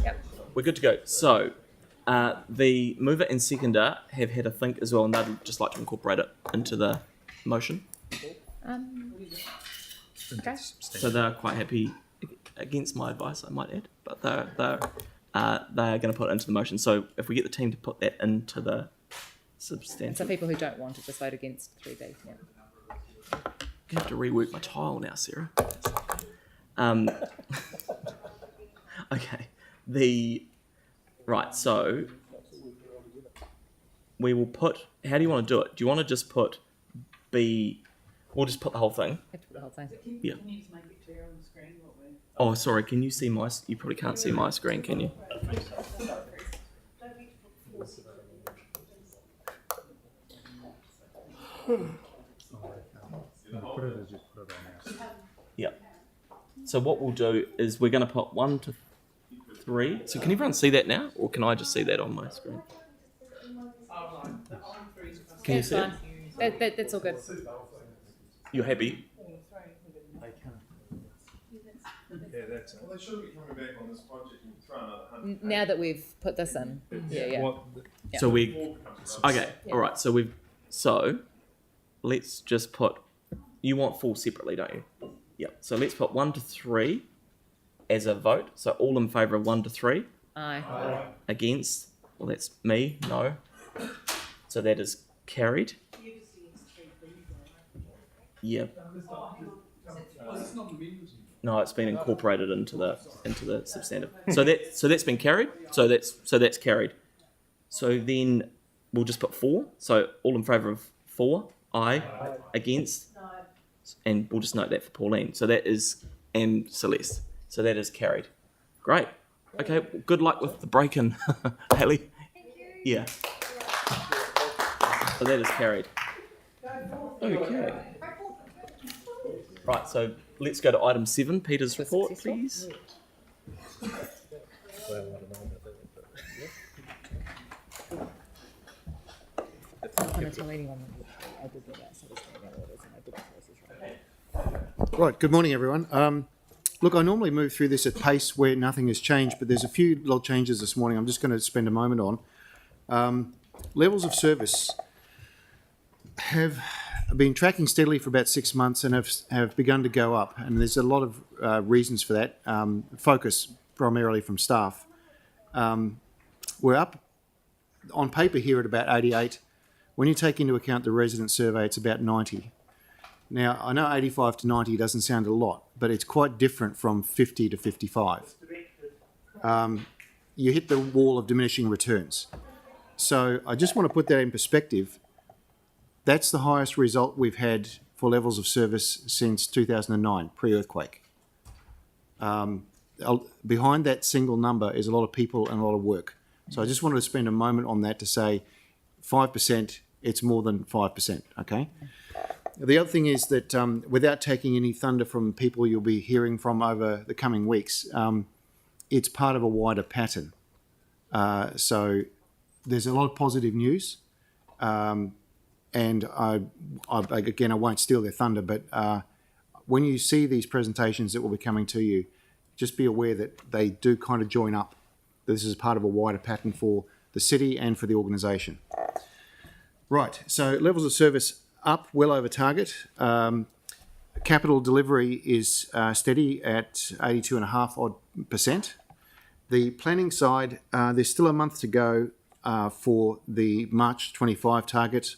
Speaker 5: Yep.
Speaker 1: We're good to go. So, the mover and seconder have had a think as well, and they'd just like to incorporate it into the motion.
Speaker 5: Okay.
Speaker 1: So they're quite happy, against my advice, I might add, but they're going to put it into the motion. So if we get the team to put that into the substantive,
Speaker 9: So people who don't want it just vote against 3B. Yeah.
Speaker 1: I have to rework my tile now, Sarah. Okay. Right, so we will put, how do you want to do it? Do you want to just put B, we'll just put the whole thing?
Speaker 9: Have to put the whole thing.
Speaker 1: Yeah. Oh, sorry, can you see my, you probably can't see my screen, can you? Yeah. So what we'll do is we're going to put 1 to 3. So can everyone see that now, or can I just see that on my screen? Can you see it?
Speaker 9: That's all good.
Speaker 1: You're happy?
Speaker 6: Yeah, that's. Well, they shouldn't be coming back on this project and throwing another 100.
Speaker 9: Now that we've put this in. Yeah.
Speaker 1: So okay, all right. So let's just put. You want 4 separately, don't you? Yep. So let's put 1 to 3 as a vote. So all in favour of 1 to 3.
Speaker 9: Aye.
Speaker 1: Against? Well, that's me. No. So that is carried. Yeah. No, it's been incorporated into the substantive. So that's been carried. So that's carried. So then we'll just put 4. So all in favour of 4. Aye. Against. And we'll just note that for Pauline. So that is, and Celeste. So that is carried. Great. Okay. Well, good luck with the break-in, Haley. Yeah. So that is carried. Okay. Right. So let's go to item 7, Peter's report, please.
Speaker 9: I'm going to tell anyone I did that. So
Speaker 16: Right, good morning everyone. Look, I normally move through this at pace where nothing has changed, but there's a few little changes this morning I'm just going to spend a moment on. Levels of service have been tracking steadily for about 6 months and have begun to go up, and there's a lot of reasons for that, focus primarily from staff. We're up on paper here at about 88. When you take into account the resident survey, it's about 90. Now, I know 85 to 90 doesn't sound a lot, but it's quite different from 50 to 55. You hit the wall of diminishing returns. So I just want to put that in perspective. That's the highest result we've had for levels of service since 2009, pre-earthquake. Behind that single number is a lot of people and a lot of work. So I just wanted to spend a moment on that to say 5%, it's more than 5%, okay? The other thing is that without taking any thunder from people you'll be hearing from over the coming weeks, it's part of a wider pattern. So there's a lot of positive news. And again, I won't steal their thunder, but when you see these presentations that will be coming to you, just be aware that they do kind of join up. This is part of a wider pattern for the city and for the organisation. Right, so levels of service up well over target. Capital delivery is steady at 82.5% odd. The planning side, there's still a month to go for the March 25 target.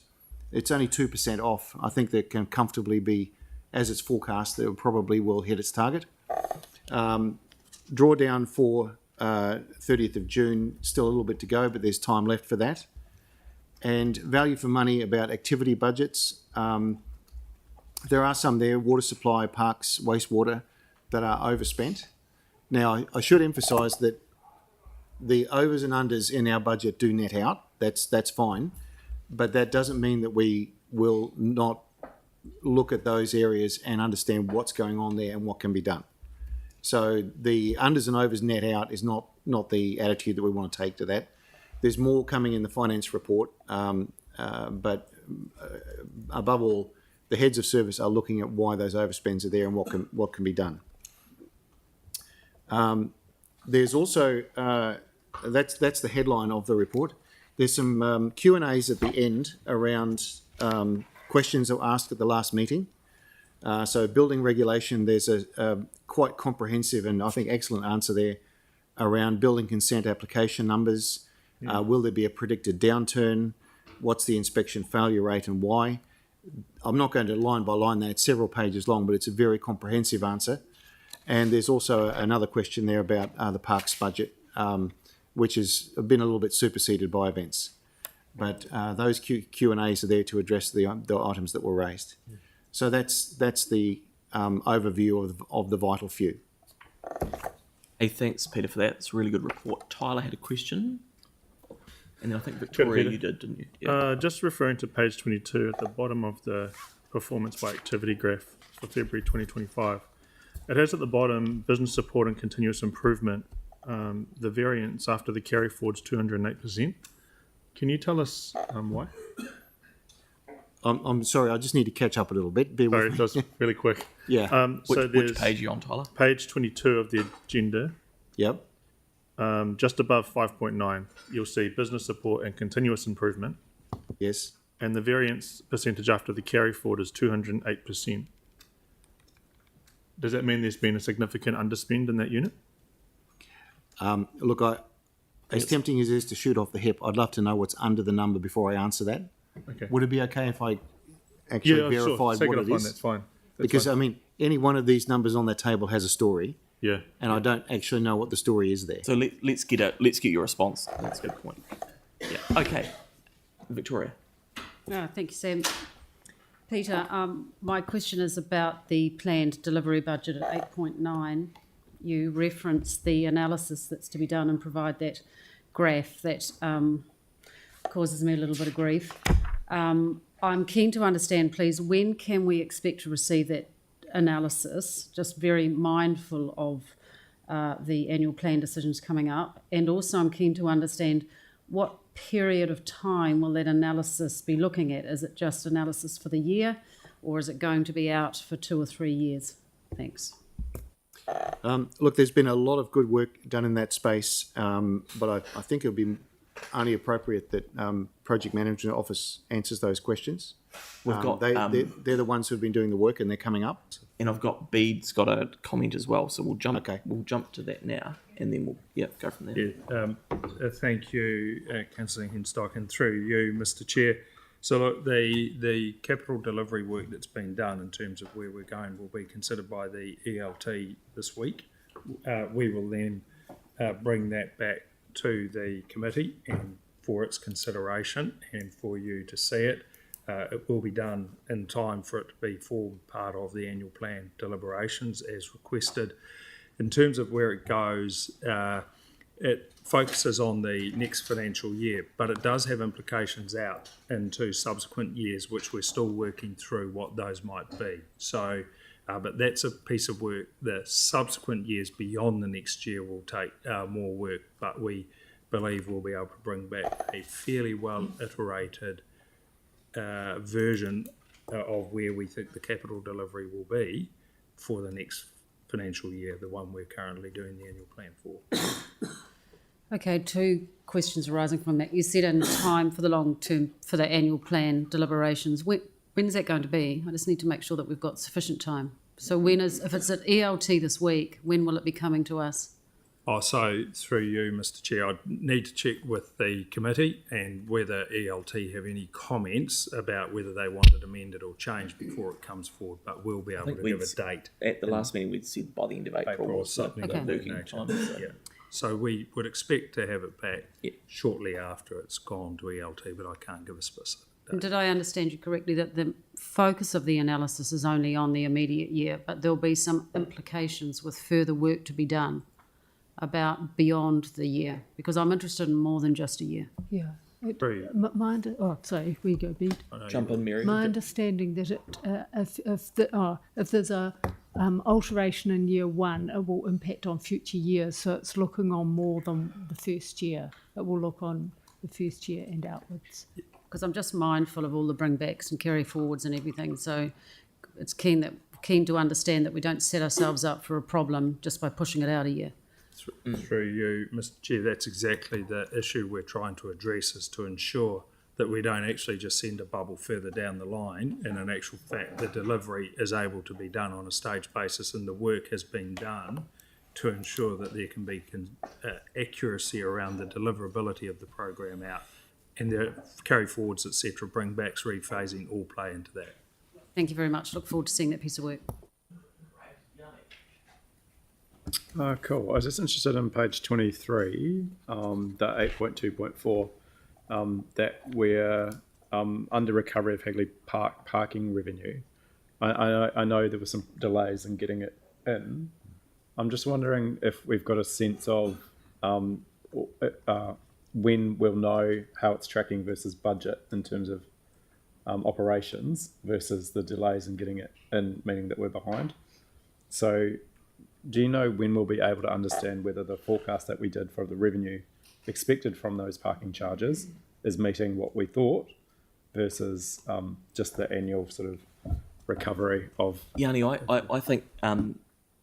Speaker 16: It's only 2% off. I think that can comfortably be, as it's forecast, that it probably will hit its target. Drawdown for 30th of June, still a little bit to go, but there's time left for that. And value for money about activity budgets. There are some there, water supply, parks, wastewater, that are overspent. Now, I should emphasise that the overs and unders in our budget do net out. That's fine. But that doesn't mean that we will not look at those areas and understand what's going on there and what can be done. So the unders and overs net out is not the attitude that we want to take to that. There's more coming in the finance report, but above all, the heads of service are looking at why those overspends are there and what can be done. There's also, that's the headline of the report. There's some Q&As at the end around questions that were asked at the last meeting. So building regulation, there's a quite comprehensive and I think excellent answer there around building consent application numbers. Will there be a predicted downturn? What's the inspection failure rate and why? I'm not going to line by line that, it's several pages long, but it's a very comprehensive answer. And there's also another question there about the parks budget, which has been a little bit superseded by events. But those Q&As are there to address the items that were raised. So that's the overview of the vital few.
Speaker 1: Hey, thanks, Peter, for that. It's a really good report. Tyler had a question. And then I think Victoria, you did, didn't you? Yeah.
Speaker 17: Just referring to page 22 at the bottom of the performance by activity graph for February 2025. It has at the bottom business support and continuous improvement. The variance after the carry forward is 208%. Can you tell us why?
Speaker 16: I'm sorry, I just need to catch up a little bit.
Speaker 17: Sorry, just really quick.
Speaker 16: Yeah.
Speaker 1: Which page are you on, Tyler?
Speaker 17: Page 22 of the agenda.
Speaker 16: Yep.
Speaker 17: Just above 5.9, you'll see business support and continuous improvement.
Speaker 16: Yes.
Speaker 17: And the variance percentage after the carry forward is 208%. Does that mean there's been a significant underspend in that unit?
Speaker 16: Look, as tempting as it is to shoot off the hip, I'd love to know what's under the number before I answer that.
Speaker 17: Okay.
Speaker 16: Would it be okay if I actually verified what it is?
Speaker 17: That's fine.
Speaker 16: Because, I mean, any one of these numbers on that table has a story.
Speaker 17: Yeah.
Speaker 16: And I don't actually know what the story is there.
Speaker 1: So let's get your response. That's a good point. Yeah. Okay. Victoria.
Speaker 18: Thank you, Sam. Peter, my question is about the planned delivery budget at 8.9. You referenced the analysis that's to be done and provide that graph that causes me a little bit of grief. I'm keen to understand, please, when can we expect to receive that analysis? Just very mindful of the annual plan decisions coming up. And also I'm keen to understand what period of time will that analysis be looking at? Is it just analysis for the year, or is it going to be out for 2 or 3 years? Thanks.
Speaker 16: Look, there's been a lot of good work done in that space, but I think it would be only appropriate that Project Management Office answers those questions.
Speaker 1: We've got
Speaker 16: they're the ones who've been doing the work, and they're coming up.
Speaker 1: And I've got Bede's got a comment as well, so we'll jump. Okay. We'll jump to that now, and then we'll go from there.
Speaker 17: Yeah. Thank you, Councillor Henstock, and through you, Mr. Chair. So look, the capital delivery work that's been done in terms of where we're going will be considered by the ELT this week. We will then bring that back to the committee and for its consideration and for you to see it. It will be done in time for it to be formed part of the annual plan deliberations as requested. In terms of where it goes, it focuses on the next financial year, but it does have implications out into subsequent years, which we're still working through what those might be. So, but that's a piece of work. The subsequent years beyond the next year will take more work, but we believe we'll be able to bring back a fairly well iterated version of where we think the capital delivery will be for the next financial year, the one we're currently doing the annual plan for.
Speaker 18: Okay, 2 questions arising from that. You said in time for the long term for the annual plan deliberations. When is that going to be? I just need to make sure that we've got sufficient time. So if it's at ELT this week, when will it be coming to us?
Speaker 17: So through you, Mr. Chair, I'd need to check with the committee and whether ELT have any comments about whether they want it amended or changed before it comes forward, but we'll be able to give a date.
Speaker 1: At the last meeting, we'd said by the end of April or something.
Speaker 17: So we would expect to have it back shortly after it's gone to ELT, but I can't give a specific date.
Speaker 18: Did I understand you correctly that the focus of the analysis is only on the immediate year, but there'll be some implications with further work to be done about beyond the year? Because I'm interested in more than just a year.
Speaker 19: Yeah. Sorry, we go, Bede.
Speaker 1: Jump in, Mary.
Speaker 19: My understanding that if there's a alteration in year 1, it will impact on future years. So it's looking on more than the first year. It will look on the first year and outwards.
Speaker 18: Because I'm just mindful of all the bringbacks and carry forwards and everything. So it's keen to understand that we don't set ourselves up for a problem just by pushing it out a year.
Speaker 17: through you, Mr. Chair, that's exactly the issue we're trying to address, is to ensure that we don't actually just send a bubble further down the line, and in actual fact the delivery is able to be done on a stage basis and the work has been done to ensure that there can be accuracy around the deliverability of the program out, and the carry forwards, etc., bring backs, rephasing, all play into that.
Speaker 18: Thank you very much. Look forward to seeing that piece of work.
Speaker 2: Cool. I was just interested in page 23, the 8.2.4, that we're under recovery of Hagley Park parking revenue. I know there were some delays in getting it in. I'm just wondering if we've got a sense of when we'll know how it's tracking versus budget in terms of operations versus the delays in getting it in, meaning that we're behind. So do you know when we'll be able to understand whether the forecast that we did for the revenue expected from those parking charges is meeting what we thought versus just the annual sort of recovery of...
Speaker 1: Yanni, I think,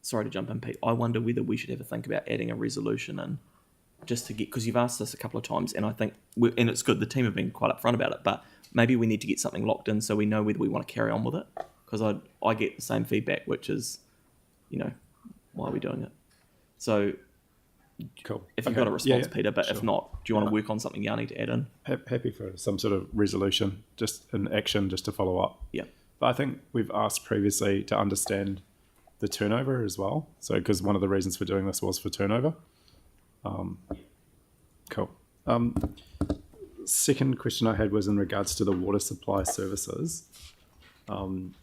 Speaker 1: sorry to jump in, Pete, I wonder whether we should have a think about adding a resolution in, just to get, because you've asked us a couple of times, and I think, and it's good, the team have been quite upfront about it, but maybe we need to get something locked in so we know whether we want to carry on with it, because I get the same feedback, which is, you know, why are we doing it? So,
Speaker 2: cool.
Speaker 1: If you've got a response,
Speaker 2: Yeah,
Speaker 1: Peter, but
Speaker 2: sure.
Speaker 1: if not, do you want to work on something Yanni to add in?
Speaker 2: Happy for some sort of resolution, just in action, just to follow up.
Speaker 1: Yeah.
Speaker 2: But I think we've asked previously to understand the turnover as well. So, because one of the reasons for doing this was for turnover. Cool. Second question I had was in regards to the water supply services. And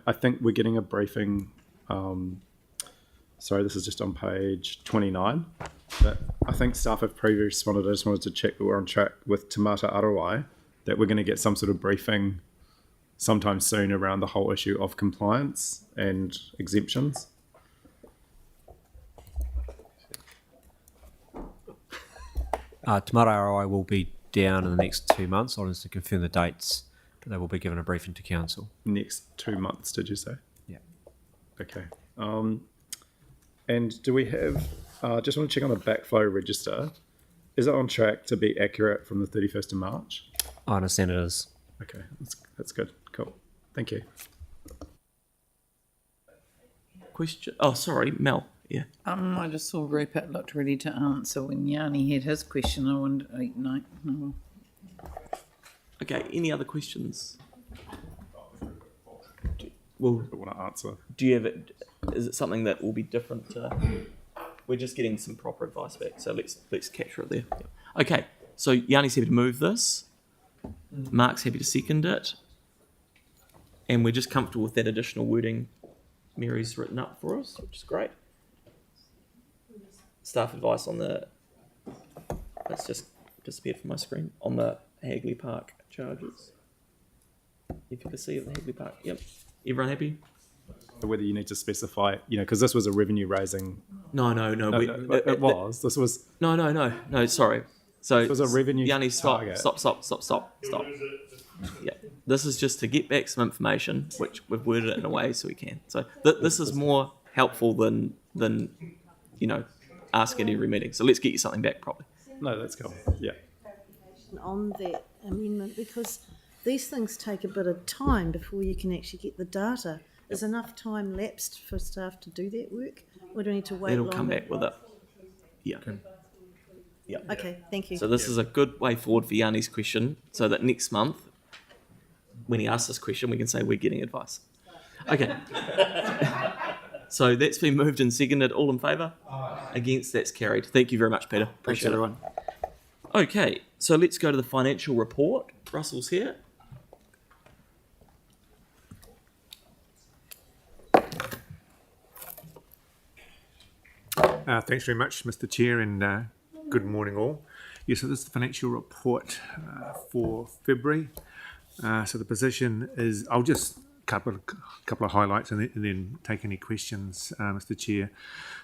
Speaker 2: I think we're getting a briefing. Sorry, this is just on page 29. But I think staff have previously responded. I just wanted to check that we're on track with Te Mata Arawai, that we're going to get some sort of briefing sometime soon around the whole issue of compliance and exemptions.
Speaker 20: Te Mata Arawai will be down in the next 2 months. I'll just confirm the dates, but they will be given a briefing to council.
Speaker 2: Next 2 months, did you say?
Speaker 20: Yeah.
Speaker 2: Okay. And do we have, just want to check on the backflow register. Is it on track to be accurate from the 31st of March?
Speaker 20: I understand it is.
Speaker 2: Okay, that's good. Cool. Thank you.
Speaker 1: Question? Oh, sorry, Mel. Yeah.
Speaker 21: I just saw Rupert looked ready to answer when Yanni had his question. I wondered, no.
Speaker 1: Okay, any other questions? Well,
Speaker 2: I want to answer.
Speaker 1: Do you have it? Is it something that will be different to? We're just getting some proper advice back, so let's capture it there. Yeah. Okay, so Yanni's happy to move this. Mark's happy to second it, and we're just comfortable with that additional wording Mary's written up for us, which is great. Staff advice on the. That's just disappeared from my screen on the Hagley Park charges. Efficacy of the Hagley Park. Yep. Everyone happy?
Speaker 2: Whether you need to specify, because this was a revenue raising.
Speaker 1: No.
Speaker 2: It was. This was.
Speaker 1: No. Sorry. So
Speaker 2: it was a revenue
Speaker 1: Yanni, stop.
Speaker 2: target.
Speaker 1: Stop. Yeah. This is just to get back some information, which we've worded it in a way so we can. So this is more helpful than ask at every meeting. So let's get you something back properly.
Speaker 2: No, that's cool. Yeah.
Speaker 11: On that amendment, because these things take a bit of time before you can actually get the data. Is enough time lapsed for staff to do that work? Or do we need to wait
Speaker 1: It'll
Speaker 11: longer?
Speaker 1: come back with it. Yeah. Yeah.
Speaker 11: Okay, thank you.
Speaker 1: So this is a good way forward for Yanni's question, so that next month, when he asks this question, we can say we're getting advice. Okay. So that's been moved and seconded. All in favour? Against? That's carried. Thank you very much, Peter. Appreciate it.
Speaker 16: everyone.
Speaker 1: Okay, so let's go to the financial report. Russell's here.
Speaker 22: Thanks very much, Mr. Chair, and good morning all. Yes, so this is the financial report for February. So the position is, I'll just couple of highlights and then take any questions, Mr. Chair.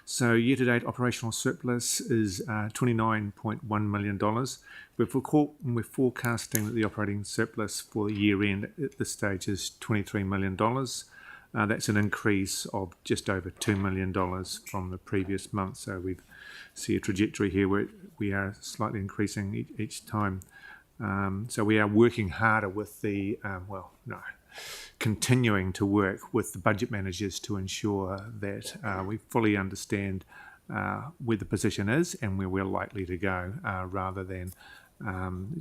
Speaker 22: So year-to-date operational surplus is $29.1 million. We're forecasting that the operating surplus for the year-end at this stage is $23 million. That's an increase of just over $2 million from the previous month. So we see a trajectory here where we are slightly increasing each time. So we are working harder with continuing to work with the budget managers to ensure that we fully understand where the position is and where we're likely to go, rather than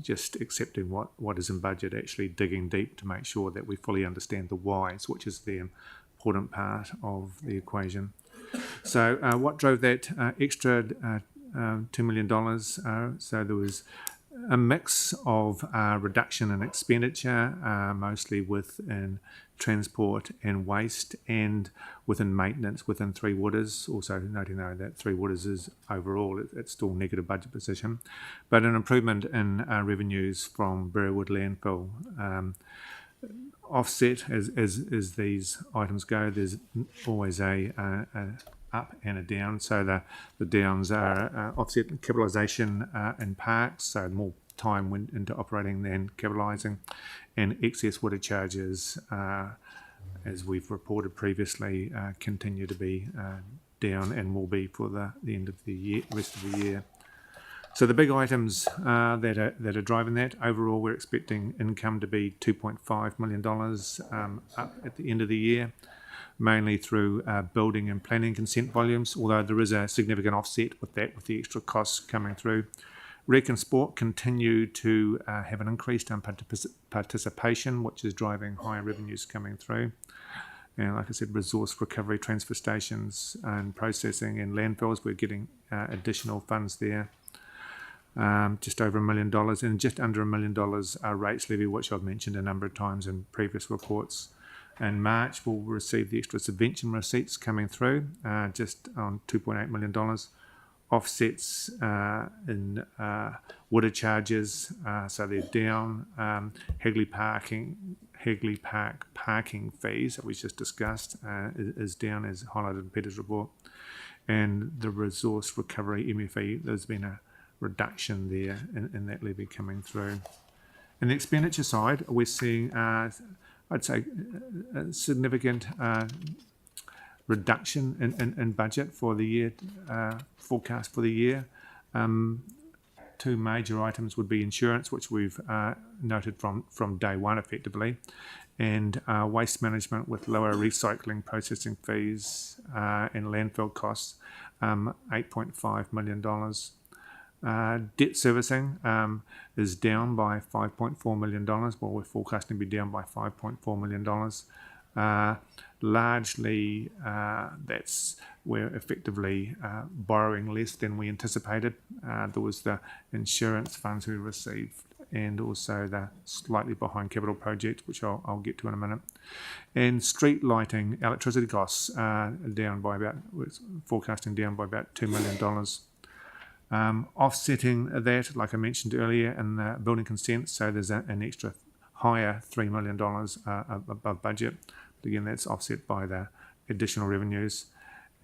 Speaker 22: just accepting what is in budget, actually digging deep to make sure that we fully understand the whys, which is the important part of the equation. So what drove that extra $2 million? So there was a mix of reduction in expenditure, mostly within transport and waste, and within maintenance within Three Waters. Also noting though that Three Waters is overall it's still negative budget position, but an improvement in revenues from Burwood landfill. Offset as these items go, there's always a up and a down. So the downs are offset capitalisation in parks, so more time went into operating than capitalising, and excess water charges, as we've reported previously, continue to be down and will be for the end of the year, rest of the year. So the big items that are driving that, overall we're expecting income to be $2.5 million up at the end of the year, mainly through building and planning consent volumes, although there is a significant offset with that, with the extra costs coming through. Rec and sport continue to have an increased participation, which is driving higher revenues coming through. And like I said, resource recovery, transfer stations and processing and landfills, we're getting additional funds there. Just over $1 million, and just under $1 million rates levy, which I've mentioned a number of times in previous reports. In March, we'll receive the extra subvention receipts coming through, just on $2.8 million. Offsets in water charges, so they're down. Hagley Park parking fees that we just discussed is down, as highlighted in Peter's report. And the resource recovery MFE, there's been a reduction there in that levy coming through. In the expenditure side, we're seeing I'd say a significant reduction in budget for the year, forecast for the year. Two major items would be insurance, which we've noted from day one effectively, and waste management with lower recycling processing fees and landfill costs, $8.5 million. Debt servicing is down by $5.4 million. Well, we're forecasting to be down by $5.4 million. Largely, that's we're effectively borrowing less than we anticipated. There was the insurance funds we received, and also the slightly behind capital projects, which I'll get to in a minute. And street lighting, electricity costs down by about, we're forecasting down by about $2 million. Offsetting that, like I mentioned earlier, in the building consent, so there's an extra higher $3 million above budget. But again, that's offset by the additional revenues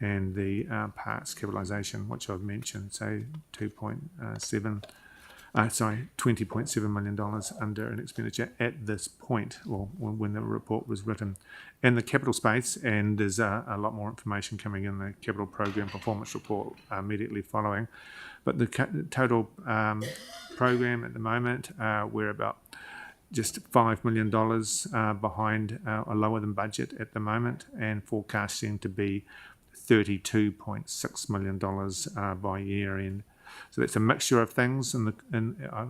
Speaker 22: and the parts capitalisation, which I've mentioned, so $20.7 million under an expenditure at this point, or when the report was written. In the capital space, and there's a lot more information coming in the capital program performance report immediately following, but the total program at the moment, we're about just $5 million behind, or lower than budget at the moment, and forecasting to be $32.6 million by year end. So that's a mixture of things, and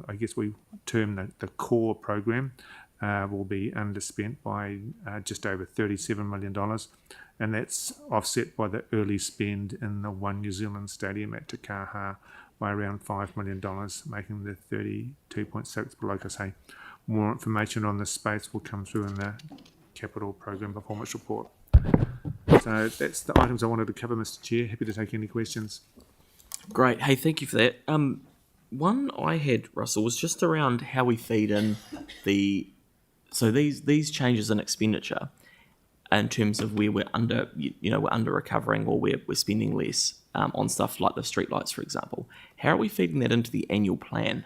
Speaker 22: I guess we term the core program will be underspent by just over $37 million, and that's offset by the early spend in the One New Zealand Stadium at Te Kaha by around $5 million, making the 32.6. But like I say, more information on this space will come through in the capital program performance report. So that's the items I wanted to cover, Mr. Chair. Happy to take any questions.
Speaker 1: Great. Hey, thank you for that. One I had, Russell, was just around how we feed in these changes in expenditure in terms of where we're under recovering, or where we're spending less on stuff like the streetlights, for example. How are we feeding that into the annual plan?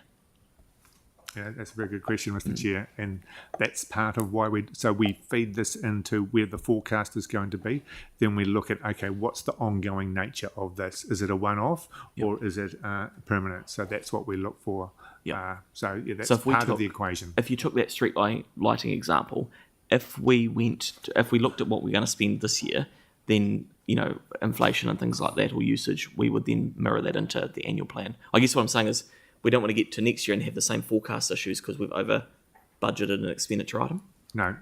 Speaker 22: Yeah, that's a very good question, Mr. Chair, and that's part of why we feed this into where the forecast is going to be. Then we look at, okay, what's the ongoing nature of this? Is it a one-off or is it permanent? So that's what we look for. That's
Speaker 1: So if
Speaker 22: part of the equation.
Speaker 1: If you took that street lighting example, if we looked at what we're going to spend this year, then inflation and things like that or usage, we would then mirror that into the annual plan. I guess what I'm saying is, we don't want to get to next year and have the same forecast issues because we've over budgeted an expenditure item.
Speaker 22: No,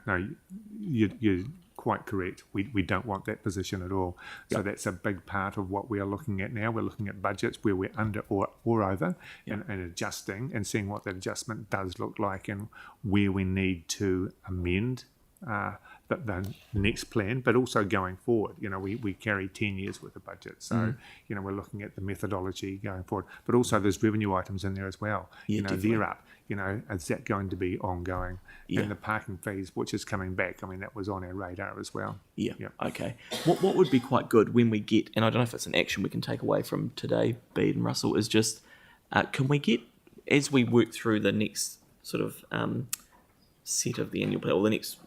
Speaker 22: you're quite correct. We don't want that position at all. So that's a big part of what we are looking at now. We're looking at budgets where we're under or over and adjusting and seeing what that adjustment does look like and where we need to amend the next plan, but also going forward. We carry 10 years worth of budget. So, we're looking at the methodology going forward, but also there's revenue items in there as well. They're up. Is that going to be ongoing? And the parking fees, which is coming back, that was on our radar as well.
Speaker 1: Okay. What would be quite good when we get, and I don't know if it's an action we can take away from today, Bede and Russell, is just, can we get, as we work through the next sort of set of the annual plan, or the next,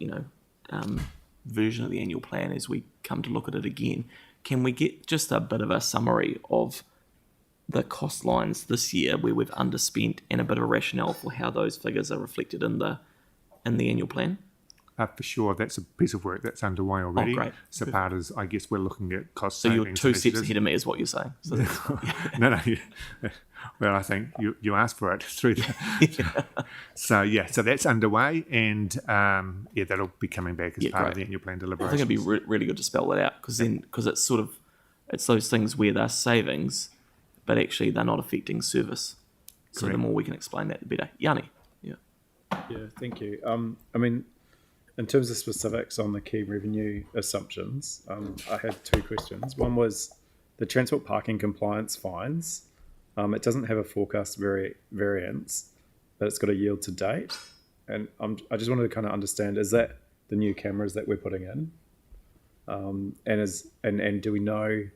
Speaker 1: version of the annual plan as we come to look at it again, can we get just a bit of a summary of the cost lines this year where we've underspent and a bit of a rationale for how those figures are reflected in the annual plan?
Speaker 22: For sure, that's a piece of work that's underway already.
Speaker 1: Oh, great.
Speaker 22: So part is, I guess, we're looking at cost
Speaker 1: So
Speaker 22: savings.
Speaker 1: you're 2 steps ahead of me is what you're saying. So
Speaker 22: No. Well, I think you asked for it through the... So that's underway, and that'll be coming back as part of the annual plan deliberations.
Speaker 1: I think it'd be really good to spell that out because it's sort of, it's those things where they're savings, but actually they're not affecting service. So
Speaker 22: Correct.
Speaker 1: the more we can explain that, the better. Yanni.
Speaker 2: Yeah, thank you. In terms of specifics on the key revenue assumptions, I had 2 questions. One was the transport parking compliance fines. It doesn't have a forecast variance, but it's got a yield to date. And I just wanted to kind of understand, is that the new cameras that we're putting in? And do we know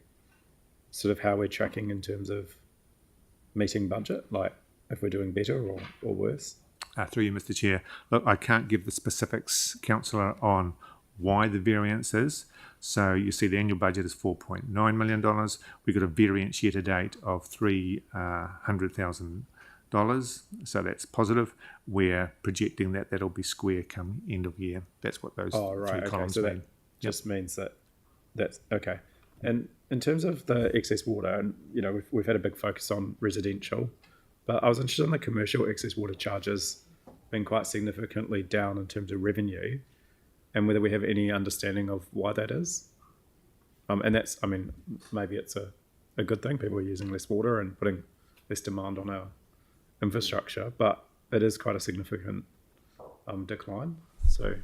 Speaker 2: sort of how we're tracking in terms of meeting budget, like if we're doing better or worse?
Speaker 22: Through you, Mr. Chair. Look, I can't give the specifics, Councillor, on why the variance is. So you see the annual budget is $4.9 million. We've got a variance year to date of $300,000. So that's positive. We're projecting that that'll be square come end of year. That's what those 3 columns
Speaker 2: so
Speaker 22: mean.
Speaker 2: That just means that's okay. And in terms of the excess water, and we've had a big focus on residential, but I was interested in the commercial excess water charges being quite significantly down in terms of revenue, and whether we have any understanding of why that is. And that's, maybe it's a good thing. People are using less water and putting less demand on our infrastructure, but it is quite a significant decline. So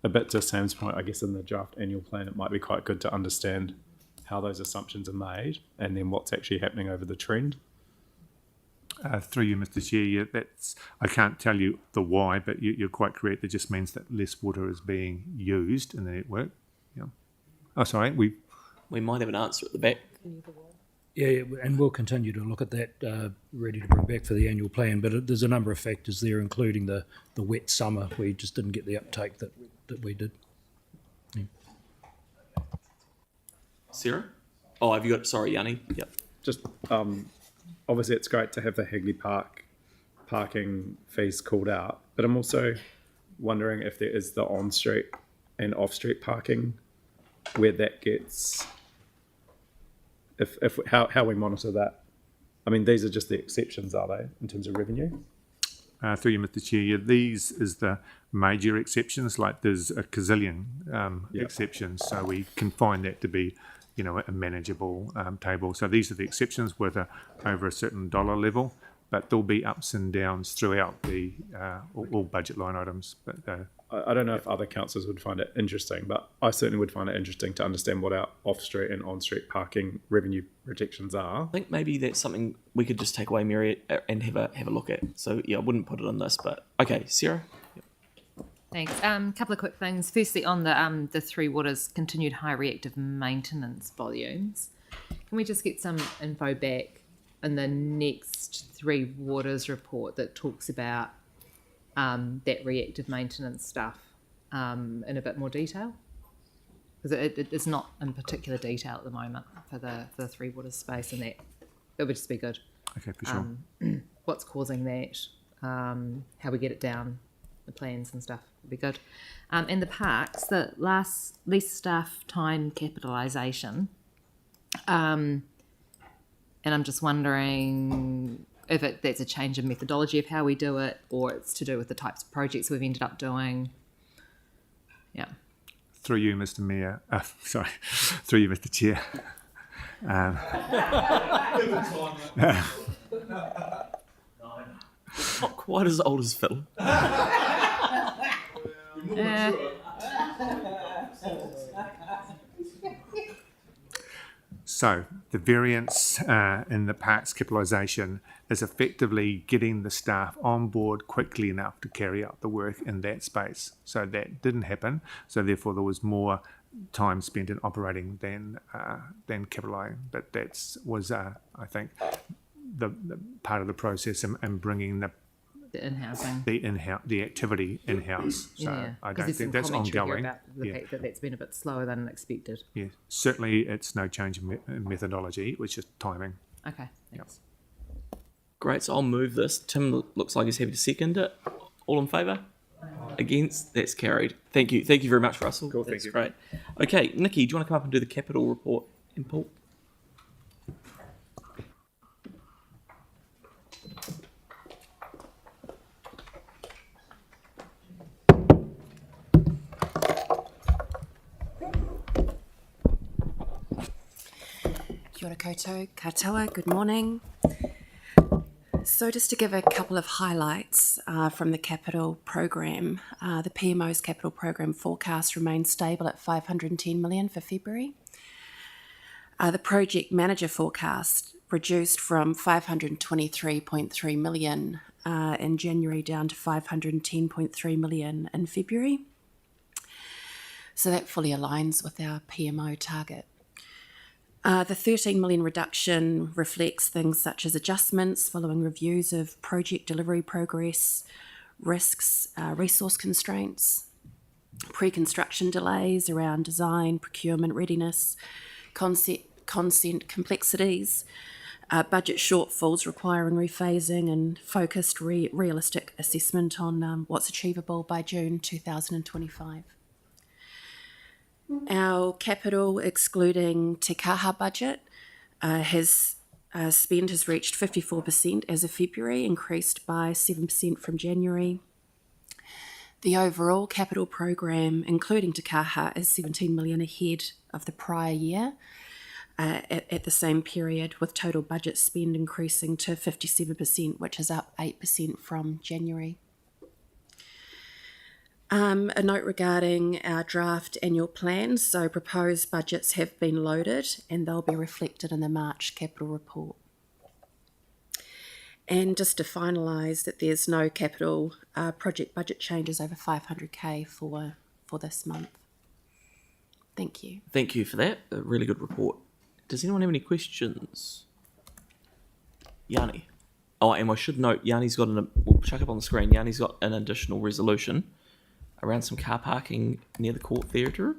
Speaker 2: a bit to Sam's point, I guess in the draft annual plan, it might be quite good to understand how those assumptions are made and then what's actually happening over the trend.
Speaker 22: Through you, Mr. Chair, I can't tell you the why, but you're quite correct. It just means that less water is being used in the network. Oh, sorry, we
Speaker 1: might have an answer at the back.
Speaker 3: Yeah, and we'll continue to look at that, ready to bring back for the annual plan. But there's a number of factors there, including the wet summer. We just didn't get the uptake that we did. Yeah.
Speaker 1: Sarah? Oh, have you got? Sorry, Yanni. Yep.
Speaker 2: Just obviously, it's great to have the Hagley Park parking fees called out, but I'm also wondering if there is the on-street and off-street parking where that gets. How we monitor that. These are just the exceptions, are they, in terms of revenue?
Speaker 22: Through you, Mr. Chair, these is the major exceptions. Like there's a gazillion exceptions, so we can find that to be, a manageable table. So these are the exceptions with over a certain dollar level, but there'll be ups and downs throughout the all budget line items. But
Speaker 2: I don't know if other councillors would find it interesting, but I certainly would find it interesting to understand what our off-street and on-street parking revenue protections are.
Speaker 1: I think maybe that's something we could just take away, Mary, and have a look at. So I wouldn't put it on this, but okay, Sarah.
Speaker 9: Thanks. Couple of quick things. Firstly, on the Three Waters continued high reactive maintenance volumes, can we just get some info back in the next Three Waters report that talks about that reactive maintenance stuff in a bit more detail? Because it's not in particular detail at the moment for the Three Waters space, and that it would just be good.
Speaker 22: Okay, for sure.
Speaker 9: What's causing that? How we get it down, the plans and stuff would be good. And the parks, the least staff time capitalisation. And I'm just wondering if that's a change in methodology of how we do it, or it's to do with the types of projects we've ended up doing. Yeah.
Speaker 22: Through you, Mr. Mayor. Sorry, through you, Mr. Chair.
Speaker 1: Not quite as old as Phil.
Speaker 22: So the variance in the parks capitalisation is effectively getting the staff on board quickly enough to carry out the work in that space. So that didn't happen. So therefore there was more time spent in operating than capitalising. But that was, I think, the part of the process in bringing the
Speaker 9: in-housing,
Speaker 22: the activity in-house. So
Speaker 9: yeah,
Speaker 22: I don't think that's ongoing.
Speaker 9: About the fact that that's been a bit slower than expected.
Speaker 22: Yeah, certainly it's no change in methodology. It was just timing.
Speaker 9: Okay, thanks.
Speaker 22: Yep.
Speaker 1: Great, so I'll move this. Tim looks like he's happy to second it. All in favour? Against? That's carried. Thank you very much, Russell.
Speaker 22: Cool,
Speaker 1: that's
Speaker 22: thank you.
Speaker 1: Great. Okay, Nikki, do you want to come up and do the capital report in Paul?
Speaker 4: Kia ora koutou, katoa, good morning. So just to give a couple of highlights from the capital program, the PMO's capital program forecast remains stable at 510 million for February. The project manager forecast reduced from 523.3 million in January down to 510.3 million in February. So that fully aligns with our PMO target. The 13 million reduction reflects things such as adjustments following reviews of project delivery progress, risks, resource constraints, pre-construction delays around design, procurement readiness, consent complexities, budget shortfalls requiring rephasing and focused realistic assessment on what's achievable by June 2025. Our capital, excluding Te Kaha budget, spend has reached 54% as of February, increased by 7% from January. The overall capital program, including Te Kaha, is 17 million ahead of the prior year at the same period, with total budget spend increasing to 57%, which is up 8% from January. A note regarding our draft annual plans. So proposed budgets have been loaded and they'll be reflected in the March capital report. And just to finalise that there's no capital project budget changes over 500k for this month. Thank you.
Speaker 1: Thank you for that. A really good report. Does anyone have any questions? Yanni. Oh, and I should note, Yanni's got we'll chuck up on the screen, Yanni's got an additional resolution around some car parking near the court theatre.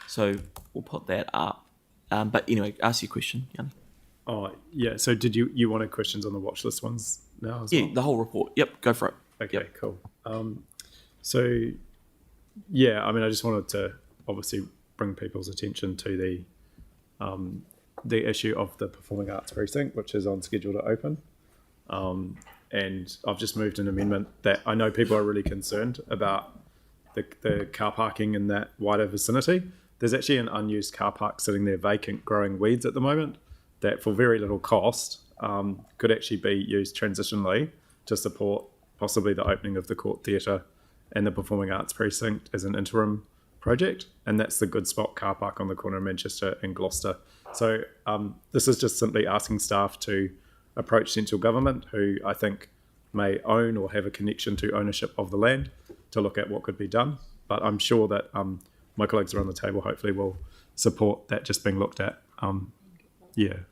Speaker 1: So we'll put that up. But anyway, ask your question, Yanni.
Speaker 2: Oh, yeah. So did you wanted questions on the watch list ones now as well?
Speaker 1: Yeah, the whole report. Yep, go for it.
Speaker 2: Okay, yep. Cool. So, yeah, I mean, I just wanted to obviously bring people's attention to the issue of the Performing Arts Precinct, which is on schedule to open. And I've just moved an amendment that I know people are really concerned about the car parking in that wider vicinity. There's actually an unused car park sitting there vacant, growing weeds at the moment, that for very little cost could actually be used transitionally to support possibly the opening of the Court Theatre and the Performing Arts Precinct as an interim project. And that's the Good Spot car park on the corner of Manchester and Gloucester. So this is just simply asking staff to approach central government, who I think may own or have a connection to ownership of the land, to look at what could be done. But I'm sure that my colleagues around the table hopefully will support that just being looked at.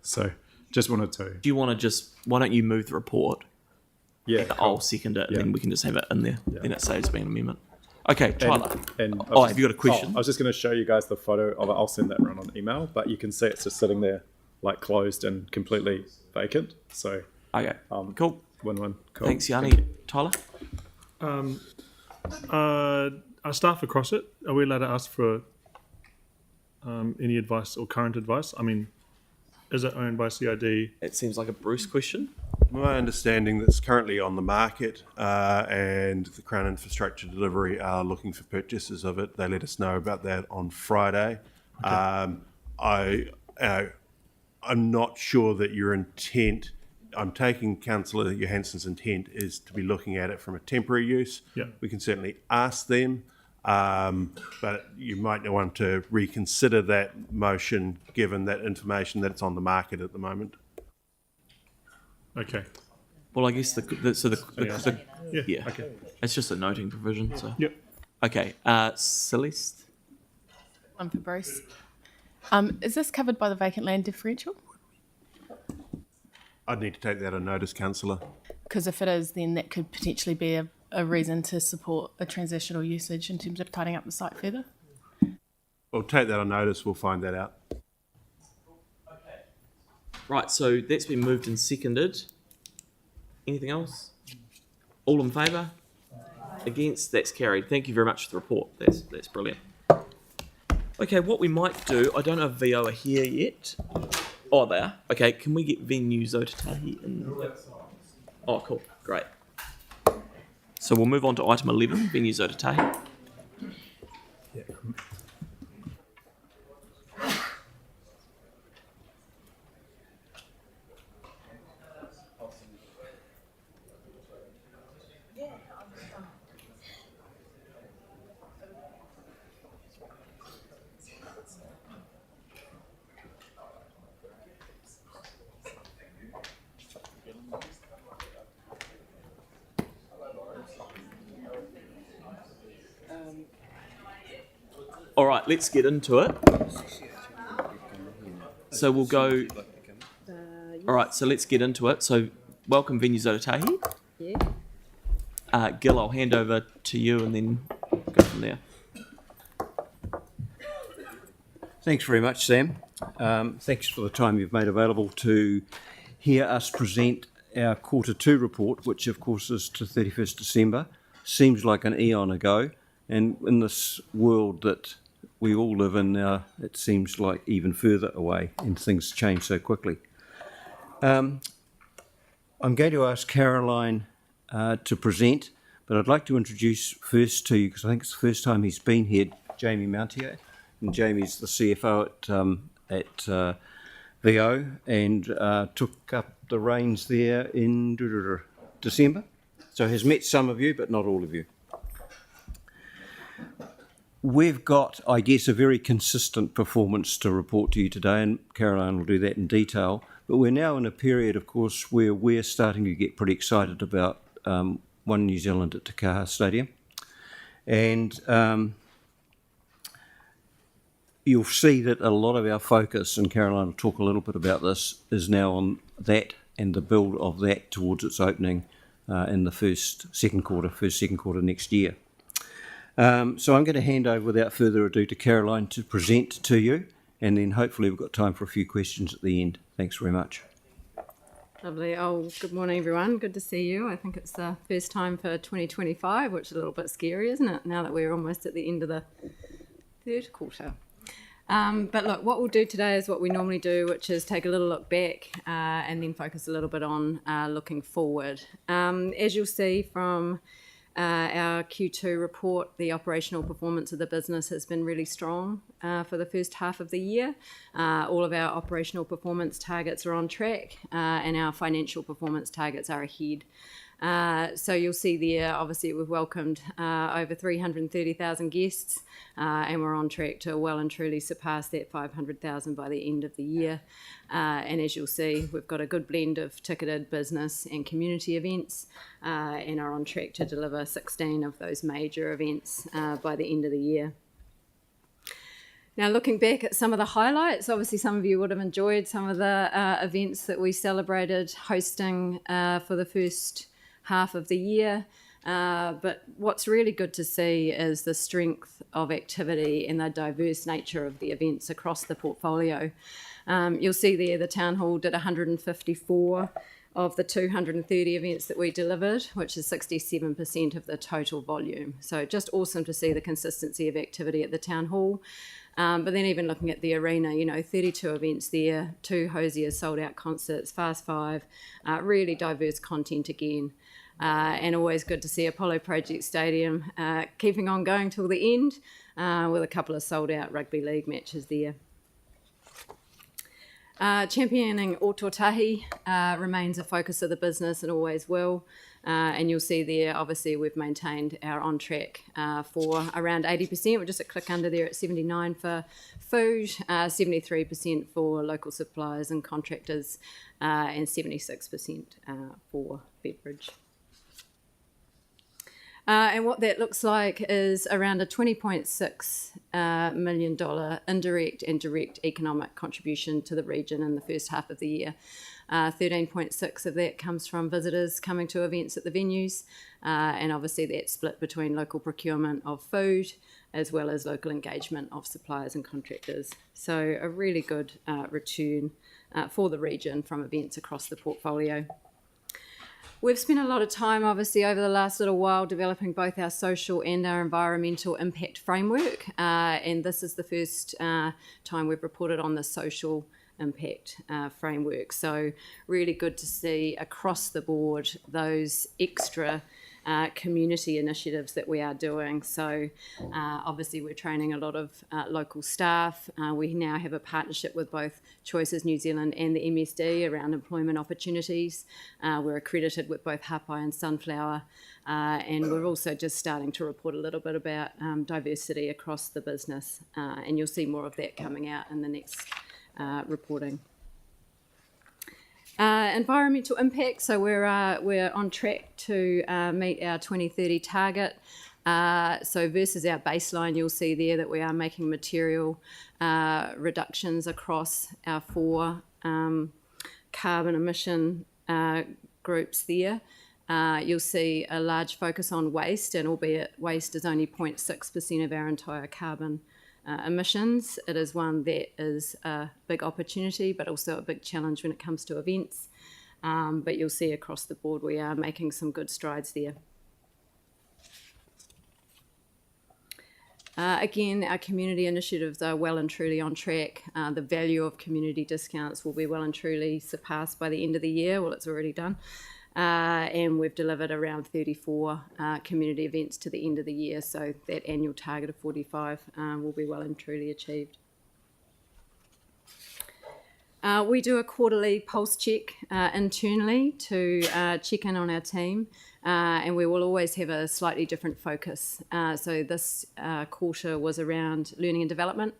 Speaker 2: So just wanted to...
Speaker 1: Do you want to why don't you move the report
Speaker 2: Yeah,
Speaker 1: and
Speaker 2: cool.
Speaker 1: I'll second it, and
Speaker 2: Yeah.
Speaker 1: then we can just have it in there.
Speaker 2: Yeah.
Speaker 1: Then it saves being an amendment. Okay, Tyler.
Speaker 2: And
Speaker 1: Have you got a question?
Speaker 2: I was just going to show you guys the photo of it. I'll send that around on email, but you can see it's just sitting there, like closed and completely vacant. So,
Speaker 1: okay, cool.
Speaker 2: Win-win. Cool.
Speaker 1: Thanks, Yanni. Tyler?
Speaker 13: Our staff across it, are we allowed to ask for any advice or current advice? I mean, is it owned by CID?
Speaker 1: It seems like a Bruce question.
Speaker 7: My understanding that it's currently on the market and the Crown Infrastructure Delivery are looking for purchasers of it. They let us know about that on Friday. Okay. I'm not sure that your intent, I'm taking Councillor Johansson's intent is to be looking at it from a temporary use.
Speaker 13: Yeah.
Speaker 7: We can certainly ask them, but you might want to reconsider that motion given that information that it's on the market at the moment.
Speaker 13: Okay.
Speaker 1: Well, I guess
Speaker 13: yeah. Okay.
Speaker 1: It's just a noting provision. So.
Speaker 13: Yep.
Speaker 1: Okay. Celeste.
Speaker 14: One for Bruce. Is this covered by the vacant land differential?
Speaker 7: I'd need to take that on notice, Councillor.
Speaker 14: Because if it is, then that could potentially be a reason to support a transitional usage in terms of tidying up the site further.
Speaker 7: We'll take that on notice. We'll find that out.
Speaker 1: Right, so that's been moved and seconded. Anything else? All in favour? Against? That's carried. Thank you very much for the report. That's brilliant. Okay, what we might do, I don't know if VO are here yet. Oh, they are. Okay, can we get Venue Zotatahi in? Oh, cool. Great. So we'll move on to item 11, Venue Zotatahi. All right, let's get into it. So we'll go. All right, so let's get into it. So welcome, Venue Zotatahi.
Speaker 8: Yeah.
Speaker 1: Gil, I'll hand over to you and then go from there.
Speaker 8: Thanks very much, Sam. Thanks for the time you've made available to hear us present our Q2 report, which of course is to 31st December. Seems like an eon ago, and in this world that we all live in now, it seems like even further away, and things change so quickly. I'm going to ask Caroline to present, but I'd like to introduce first to you, because I think it's the first time he's been here, Jamie Mountier. And Jamie's the CFO at VO and took up the reins there in December. So has met some of you, but not all of you. We've got, I guess, a very consistent performance to report to you today, and Caroline will do that in detail. But we're now in a period, of course, where we're starting to get pretty excited about One New Zealand at Te Kaha Stadium. And you'll see that a lot of our focus, and Caroline will talk a little bit about this, is now on that and the build of that towards its opening in the second quarter next year. So I'm going to hand over without further ado to Caroline to present to you, and then hopefully we've got time for a few questions at the end. Thanks very much.
Speaker 23: Lovely. Oh, good morning, everyone. Good to see you. I think it's the first time for 2025, which is a little bit scary, isn't it, now that we're almost at the end of the third quarter. But look, what we'll do today is what we normally do, which is take a little look back and then focus a little bit on looking forward. As you'll see from our Q2 report, the operational performance of the business has been really strong for the first half of the year. All of our operational performance targets are on track and our financial performance targets are ahead. So you'll see there, obviously we've welcomed over 330,000 guests and we're on track to well and truly surpass that 500,000 by the end of the year. And as you'll see, we've got a good blend of ticketed business and community events and are on track to deliver 16 of those major events by the end of the year. Now, looking back at some of the highlights, obviously some of you would have enjoyed some of the events that we celebrated hosting for the first half of the year. But what's really good to see is the strength of activity and the diverse nature of the events across the portfolio. You'll see there the Town Hall did 154 of the 230 events that we delivered, which is 67% of the total volume. So just awesome to see the consistency of activity at the Town Hall. But then even looking at the arena, 32 events there, 2 Hosier sold out concerts, Fast Five, really diverse content again. And always good to see Apollo Project Stadium keeping on going till the end with a couple of sold out rugby league matches there. Championing Ōtautahi remains a focus of the business and always will. And you'll see there, obviously, we've maintained our on track for around 80%. We're just a click under there at 79 for food, 73% for local suppliers and contractors, and 76% for beverage. And what that looks like is around a $20.6 million indirect and direct economic contribution to the region in the first half of the year. 13.6 of that comes from visitors coming to events at the venues, and obviously that's split between local procurement of food as well as local engagement of suppliers and contractors. So a really good return for the region from events across the portfolio. We've spent a lot of time, obviously, over the last little while developing both our social and our environmental impact framework, and this is the first time we've reported on the social impact framework. So really good to see across the board those extra community initiatives that we are doing. So obviously we're training a lot of local staff. We now have a partnership with both Choices New Zealand and the MSD around employment opportunities. We're accredited with both Hapai and Sunflower, and we're also just starting to report a little bit about diversity across the business, and you'll see more of that coming out in the next reporting. Environmental impact, so we're on track to meet our 2030 target. So versus our baseline, you'll see there that we are making material reductions across our 4 carbon emission groups there. You'll see a large focus on waste, and albeit waste is only 0.6% of our entire carbon emissions, it is one that is a big opportunity but also a big challenge when it comes to events. But you'll see across the board we are making some good strides there. Again, our community initiatives are well and truly on track. The value of community discounts will be well and truly surpassed by the end of the year. Well, it's already done. And we've delivered around 34 community events to the end of the year, so that annual target of 45 will be well and truly achieved. We do a quarterly pulse check internally to check in on our team, and we will always have a slightly different focus. So this quarter was around learning and development.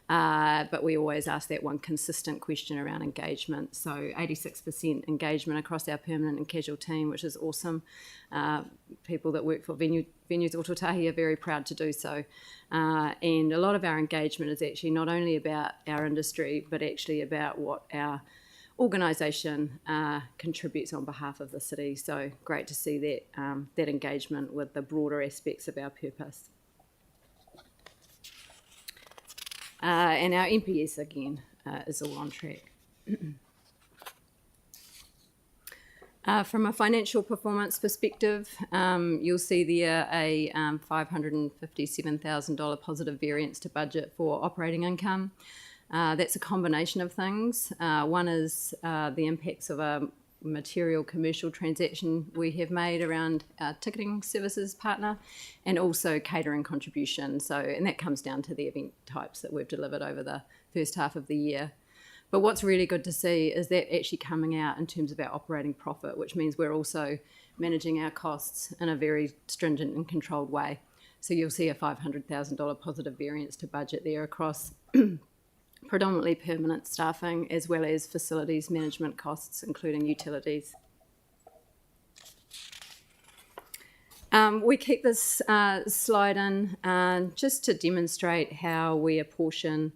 Speaker 23: But we always ask that one consistent question around engagement. So 86% engagement across our permanent and casual team, which is awesome. People that work for Venues Ōtautahi are very proud to do so. And a lot of our engagement is actually not only about our industry, but actually about what our organisation contributes on behalf of the city. So great to see that, that engagement with the broader aspects of our purpose. And our NPS, again, is all on track. From a financial performance perspective, you'll see there a $557,000 positive variance to budget for operating income. That's a combination of things. One is the impacts of a material commercial transaction we have made around our ticketing services partner, and also catering contribution. So, and that comes down to the event types that we've delivered over the first half of the year. But what's really good to see is that actually coming out in terms of our operating profit, which means we're also managing our costs in a very stringent and controlled way. So you'll see a $500,000 positive variance to budget there across predominantly permanent staffing as well as facilities management costs, including utilities. We keep this slide in just to demonstrate how we apportion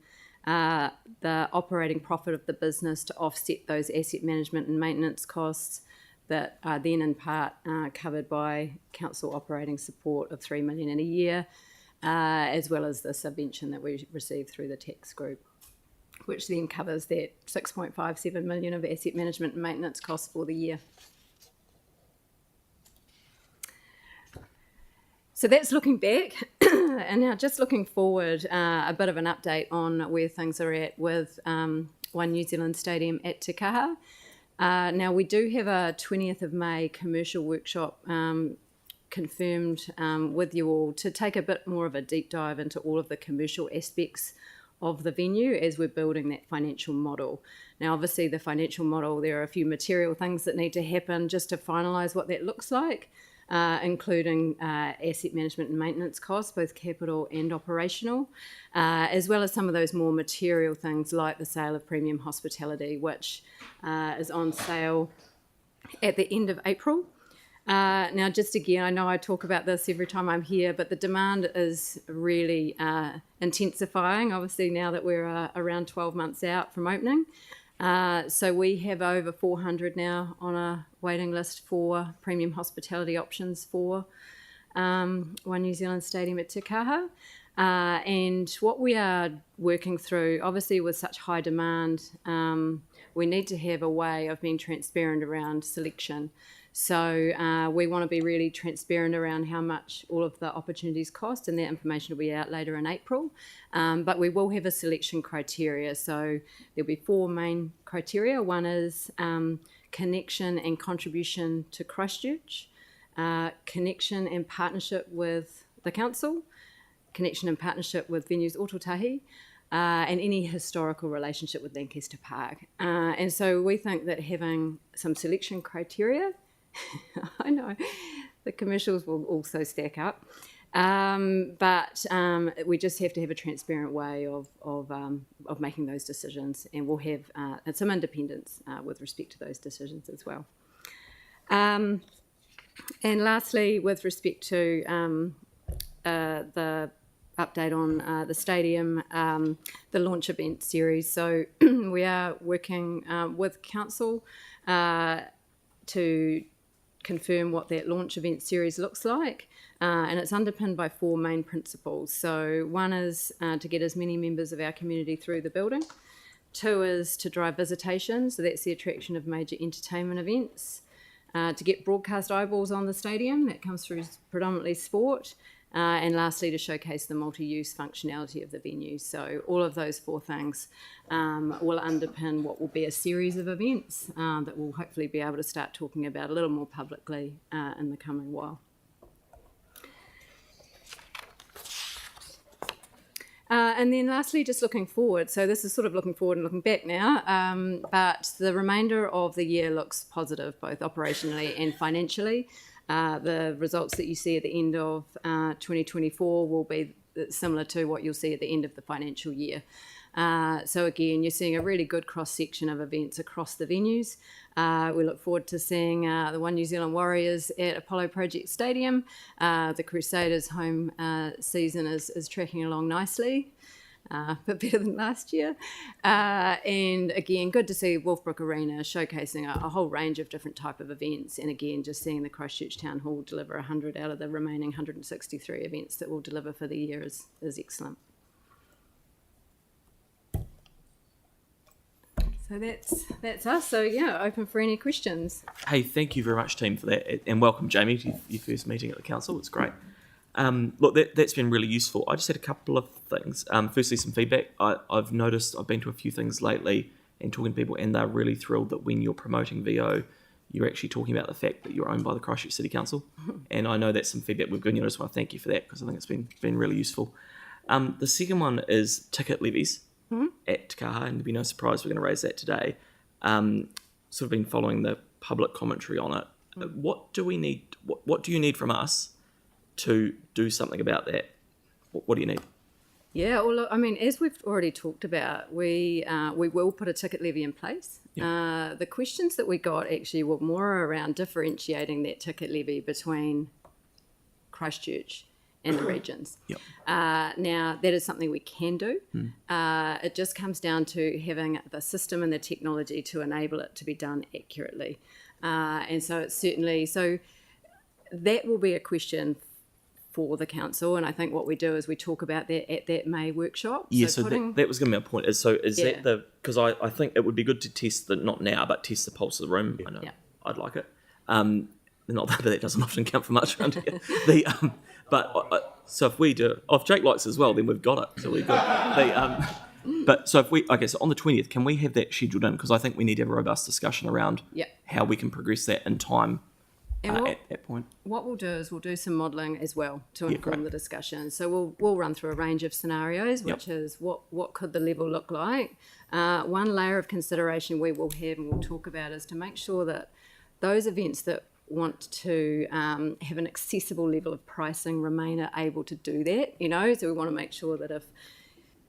Speaker 23: the operating profit of the business to offset those asset management and maintenance costs, that are then in part covered by council operating support of $3 million in a year, as well as the subvention that we receive through the tax group, which then covers that $6.57 million of asset management and maintenance costs for the year. So that's looking back, and now just looking forward, a bit of an update on where things are at with One New Zealand Stadium at Te Kaha. Now, we do have a 20th of May commercial workshop confirmed with you all to take a bit more of a deep dive into all of the commercial aspects of the venue as we're building that financial model. Now, obviously, the financial model, there are a few material things that need to happen just to finalise what that looks like, including asset management and maintenance costs, both capital and operational, as well as some of those more material things like the sale of premium hospitality, which is on sale at the end of April. Now, just again, I know I talk about this every time I'm here, but the demand is really intensifying, obviously, now that we're around 12 months out from opening. So we have over 400 now on a waiting list for premium hospitality options for One New Zealand Stadium at Te Kaha. And what we are working through, obviously with such high demand, we need to have a way of being transparent around selection. So we want to be really transparent around how much all of the opportunities cost, and that information will be out later in April. But we will have a selection criteria. So there'll be 4 main criteria. One is connection and contribution to Christchurch, connection and partnership with the council, connection and partnership with Venues Ōtautahi, and any historical relationship with Lancaster Park. And so we think that having some selection criteria, I know the commercials will also stack up, but we just have to have a transparent way of making those decisions, and we'll have some independence with respect to those decisions as well. And lastly, with respect to the update on the stadium, the launch event series. So we are working with council to confirm what that launch event series looks like, and it's underpinned by 4 main principles. So one is to get as many members of our community through the building. 2 is to drive visitation, so that's the attraction of major entertainment events. To get broadcast eyeballs on the stadium, that comes through predominantly sport. And lastly, to showcase the multi-use functionality of the venue. So all of those 4 things will underpin what will be a series of events that we'll hopefully be able to start talking about a little more publicly in the coming while. And then lastly, just looking forward. So this is sort of looking forward and looking back now, but the remainder of the year looks positive, both operationally and financially. The results that you see at the end of 2024 will be similar to what you'll see at the end of the financial year. So again, you're seeing a really good cross-section of events across the venues. We look forward to seeing the One New Zealand Warriors at Apollo Project Stadium. The Crusaders' home season is tracking along nicely. But better than last year. And again, good to see Wolfbrook Arena showcasing a whole range of different type of events. And again, just seeing the Christchurch Town Hall deliver 100 out of the remaining 163 events that we'll deliver for the year is excellent. So that's us. So yeah, open for any questions.
Speaker 1: Hey, thank you very much, team, for that. And welcome, Jamie, to your first meeting at the council. It's great. Look, that's been really useful. I just had a couple of things. Firstly, some feedback. I've noticed, I've been to a few things lately and talking to people, and they're really thrilled that when you're promoting VO, you're actually talking about the fact that you're owned by the Christchurch City Council. And I know that's some feedback we've given you. I just want to thank you for that, because I think it's been really useful. The second one is ticket levies at Te Kaha, and there'll be no surprise we're going to raise that today. Sort of been following the public commentary on it. What do we need? What do you need from us to do something about that? What do you need?
Speaker 23: Yeah, well, look, I mean, as we've already talked about, we will put a ticket levy in place. Yep. The questions that we got actually were more around differentiating that ticket levy between Christchurch and the regions. Yep. Now, that is something we can do. It just comes down to having the system and the technology to enable it to be done accurately. And so it's certainly, so that will be a question for the council, and I think what we do is we talk about that at that May workshop.
Speaker 1: Yeah, so that was going to be my point. Is
Speaker 23: Yeah.
Speaker 1: that because I think it would be good to test not now, but test the pulse of the room. I know I'd like it. Not that doesn't often count for much around here. So if we do, if Jake likes it as well, then we've got it. So we're good. But so if so on the 20th, can we have that scheduled in? Because I think we need to have a robust discussion around how we can progress that in time. At that point,
Speaker 23: what we'll do is we'll do some modelling as well to inform the discussion. So we'll run through a range of scenarios, which is what could the level look like. One layer of consideration we will have and we'll talk about is to make sure that those events that want to have an accessible level of pricing remain able to do that. So we want to make sure that if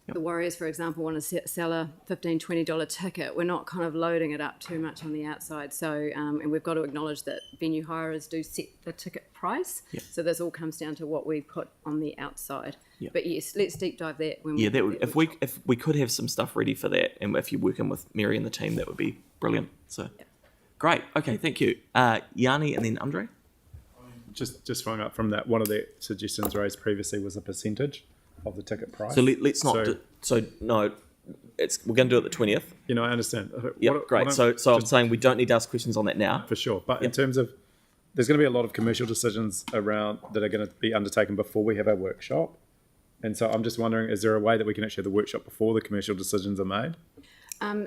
Speaker 23: the Warriors, for example, want to sell a $15, $20 ticket, we're not kind of loading it up too much on the outside. So, and we've got to acknowledge that venue hirers do set the ticket price. So this all comes down to what we put on the outside. But yes, let's deep dive that when
Speaker 1: if we could have some stuff ready for that, and if you're working with Mary and the team, that would be brilliant. So great. Okay, thank you, Yanni, and then Andre.
Speaker 2: Just following up from that, one of the suggestions raised previously was a percentage of the ticket price.
Speaker 1: So let's not. No, we're going to do it the 20th.
Speaker 2: I understand.
Speaker 1: Great. So I'm saying we don't need to ask questions on that now.
Speaker 2: For sure. But in terms of, there's going to be a lot of commercial decisions around that are going to be undertaken before we have our workshop. And so I'm just wondering, is there a way that we can actually have the workshop before the commercial decisions are made?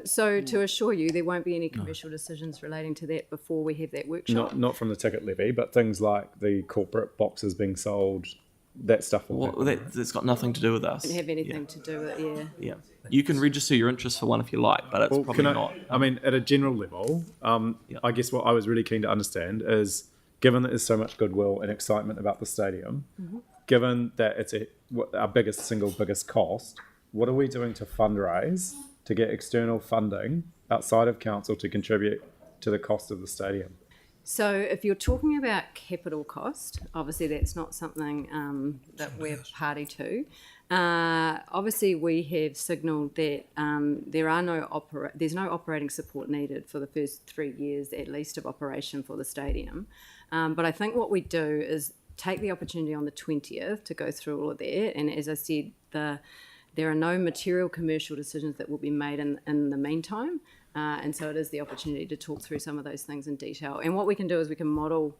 Speaker 23: So to assure you, there won't be any commercial decisions relating to that before we have that workshop.
Speaker 2: Not from the ticket levy, but things like the corporate boxes being sold, that stuff.
Speaker 1: That's got nothing to do with us.
Speaker 23: Didn't have anything to do with it,
Speaker 1: Yeah. You can register your interest for one if you like, but it's probably not.
Speaker 2: I mean, at a general level, I guess what I was really keen to understand is, given that there's so much goodwill and excitement about the stadium, given that it's our single biggest cost, what are we doing to fundraise to get external funding outside of council to contribute to the cost of the stadium?
Speaker 23: So if you're talking about capital cost, obviously that's not something that we're party to. Obviously we have signalled that there's no operating support needed for the first 3 years at least of operation for the stadium. But I think what we do is take the opportunity on the 20th to go through all of that. And as I said, there are no material commercial decisions that will be made in the meantime. And so it is the opportunity to talk through some of those things in detail. And what we can do is we can model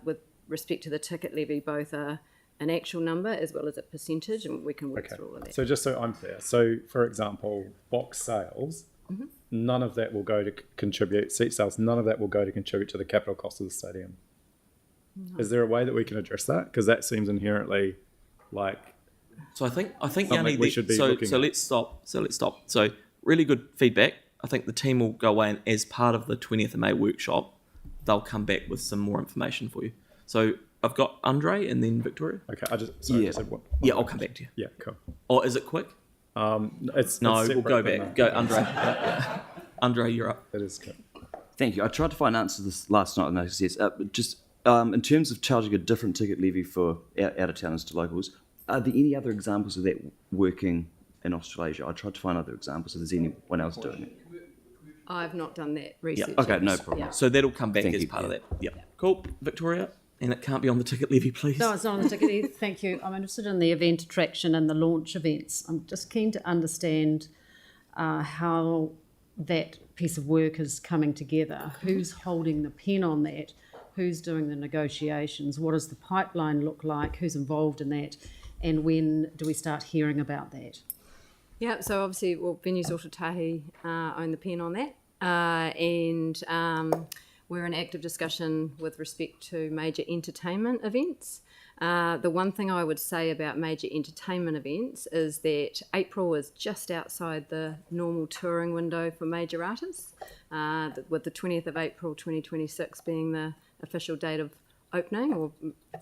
Speaker 23: with respect to the ticket levy both an actual number as well as a percentage, and we can work through all of that.
Speaker 2: So just so I'm clear, so for example, box sales, none of that will go to contribute, seat sales, none of that will go to contribute to the capital cost of the stadium. No. Is there a way that we can address that? Because that seems inherently like...
Speaker 1: So I think
Speaker 2: Yanni, we should be looking at.
Speaker 1: let's stop. So really good feedback. I think the team will go away and as part of the 20th of May workshop, they'll come back with some more information for you. So I've got Andre and then Victoria.
Speaker 2: Okay,
Speaker 1: I'll come back to you.
Speaker 2: Yeah, cool.
Speaker 1: Or is it quick?
Speaker 2: We'll
Speaker 1: go back. Go, Andre. Andre, you're up.
Speaker 2: It is good.
Speaker 10: Thank you. I tried to find answers to this last night, and I said, in terms of charging a different ticket levy for out-of-towners to locals, are there any other examples of that working in Australasia? I tried to find other examples if there's anyone else doing it.
Speaker 23: I've not done that research.
Speaker 10: Yeah. Okay, no problem.
Speaker 23: Yeah.
Speaker 1: So that'll come back as part of that. Yeah. Cool. Victoria? And it can't be on the ticket levy, please.
Speaker 18: No, it's not on the ticket levy. Thank you. I'm interested in the event attraction and the launch events. I'm just keen to understand how that piece of work is coming together. Who's holding the pen on that? Who's doing the negotiations? What does the pipeline look like? Who's involved in that? And when do we start hearing about that?
Speaker 23: Yeah, so obviously, Venues Ōtautahi own the pen on that. And we're in active discussion with respect to major entertainment events. The one thing I would say about major entertainment events is that April is just outside the normal touring window for major artists, with the 20th of April 2026 being the official date of opening or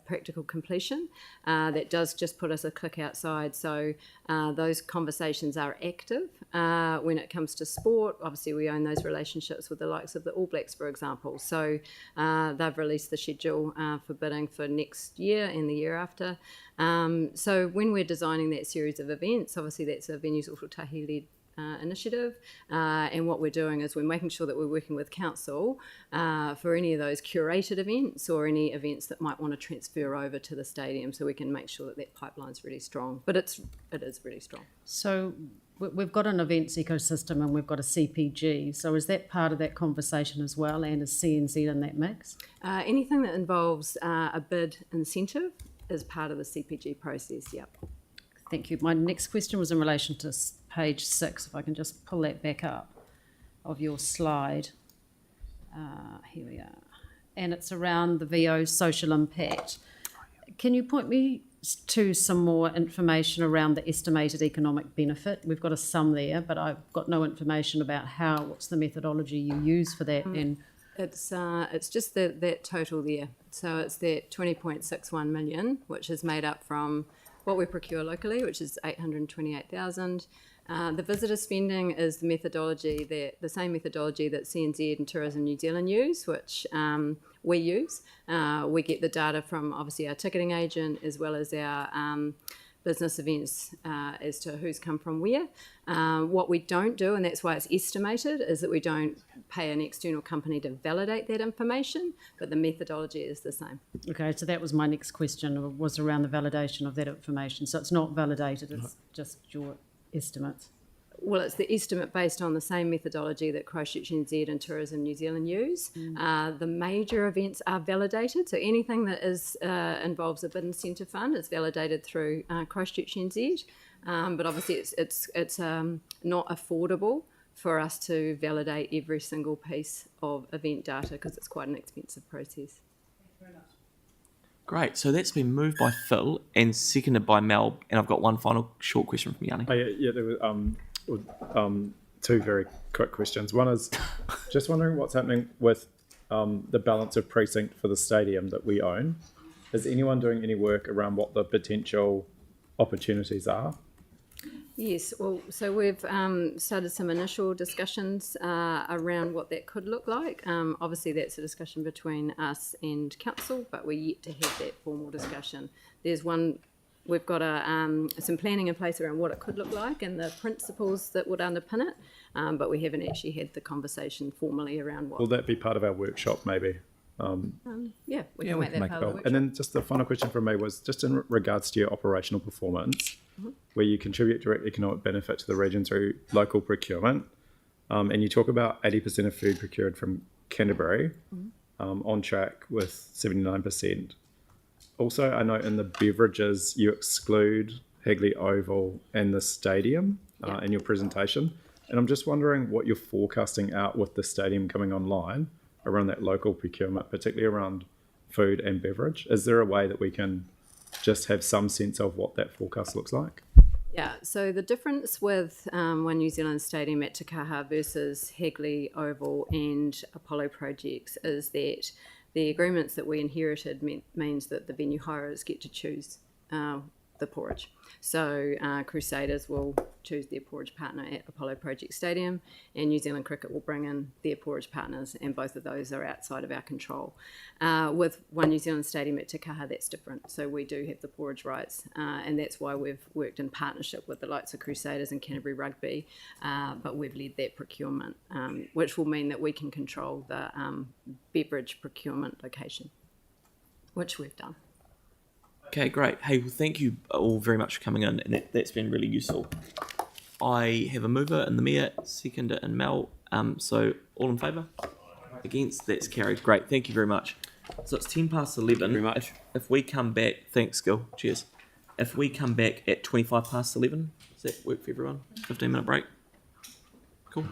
Speaker 23: practical completion. That does just put us a click outside. So those conversations are active. When it comes to sport, obviously we own those relationships with the likes of the All Blacks, for example. So they've released the schedule for bidding for next year and the year after. So when we're designing that series of events, obviously that's a Venues Ōtautahi-led initiative. And what we're doing is we're making sure that we're working with council for any of those curated events or any events that might want to transfer over to the stadium, so we can make sure that pipeline's really strong. But it is really strong.
Speaker 18: So we've got an events ecosystem and we've got a CPG. So is that part of that conversation as well, and is CNZ in that mix?
Speaker 23: Anything that involves a bid incentive is part of the CPG process, yep.
Speaker 18: Thank you. My next question was in relation to page 6, if I can just pull that back up, of your slide. Here we are. And it's around the VO social impact. Can you point me to some more information around the estimated economic benefit? We've got a sum there, but I've got no information about what's the methodology you use for that. And
Speaker 23: it's just that total there. So it's that 20.61 million, which is made up from what we procure locally, which is 828,000. The visitor spending is the same methodology that CNZ and Tourism New Zealand use, which we use. We get the data from obviously our ticketing agent as well as our business events as to who's come from where. What we don't do, and that's why it's estimated, is that we don't pay an external company to validate that information, but the methodology is the same.
Speaker 18: Okay, so that was my next question, was around the validation of that information. So it's not validated, it's just your estimates.
Speaker 23: Well, it's the estimate based on the same methodology that Christchurch NZ and Tourism New Zealand use. The major events are validated, so anything that involves a bid incentive fund is validated through Christchurch NZ. But obviously, it's not affordable for us to validate every single piece of event data because it's quite an expensive process.
Speaker 1: Great. So that's been moved by Phil and seconded by Mel. And I've got one final short question from Yanni.
Speaker 2: Oh, yeah, there was two very quick questions. One is just wondering what's happening with the balance of precinct for the stadium that we own. Is anyone doing any work around what the potential opportunities are?
Speaker 23: Yes, well, so we've started some initial discussions around what that could look like. Obviously, that's a discussion between us and council, but we're yet to have that formal discussion. We've got some planning in place around what it could look like and the principles that would underpin it, but we haven't actually had the conversation formally around what.
Speaker 2: Will that be part of our workshop, maybe?
Speaker 23: Yeah, we can make that part of the workshop.
Speaker 2: And then just the final question from me was just in regards to your operational performance, where you contribute direct economic benefit to the region through local procurement, and you talk about 80% of food procured from Canterbury, on track with 79%. Also, I note in the beverages you exclude Hagley Oval and the stadium in your presentation, and I'm just wondering what you're forecasting out with the stadium coming online around that local procurement, particularly around food and beverage. Is there a way that we can just have some sense of what that forecast looks like?
Speaker 23: Yeah, so the difference with One New Zealand Stadium at Te Kaha versus Hagley Oval and Apollo projects is that the agreements that we inherited means that the venue hirers get to choose the porridge. So Crusaders will choose their porridge partner at Apollo Project Stadium, and New Zealand Cricket will bring in their porridge partners, and both of those are outside of our control. With One New Zealand Stadium at Te Kaha, that's different. So we do have the porridge rights, and that's why we've worked in partnership with the likes of Crusaders and Canterbury Rugby, but we've led that procurement, which will mean that we can control the beverage procurement location, which we've done.
Speaker 1: Okay, great. Hey, well, thank you all very much for coming in, and that's been really useful. I have a mover in the mayor, seconder in Mel. So all in favour? Against? That's carried. Great. Thank you very much. So it's 11:10.
Speaker 8: Thank you very much.
Speaker 1: If we come back, thanks, Gil. Cheers. If we come back at 11:25, does that work for everyone? 15-minute break. Cool.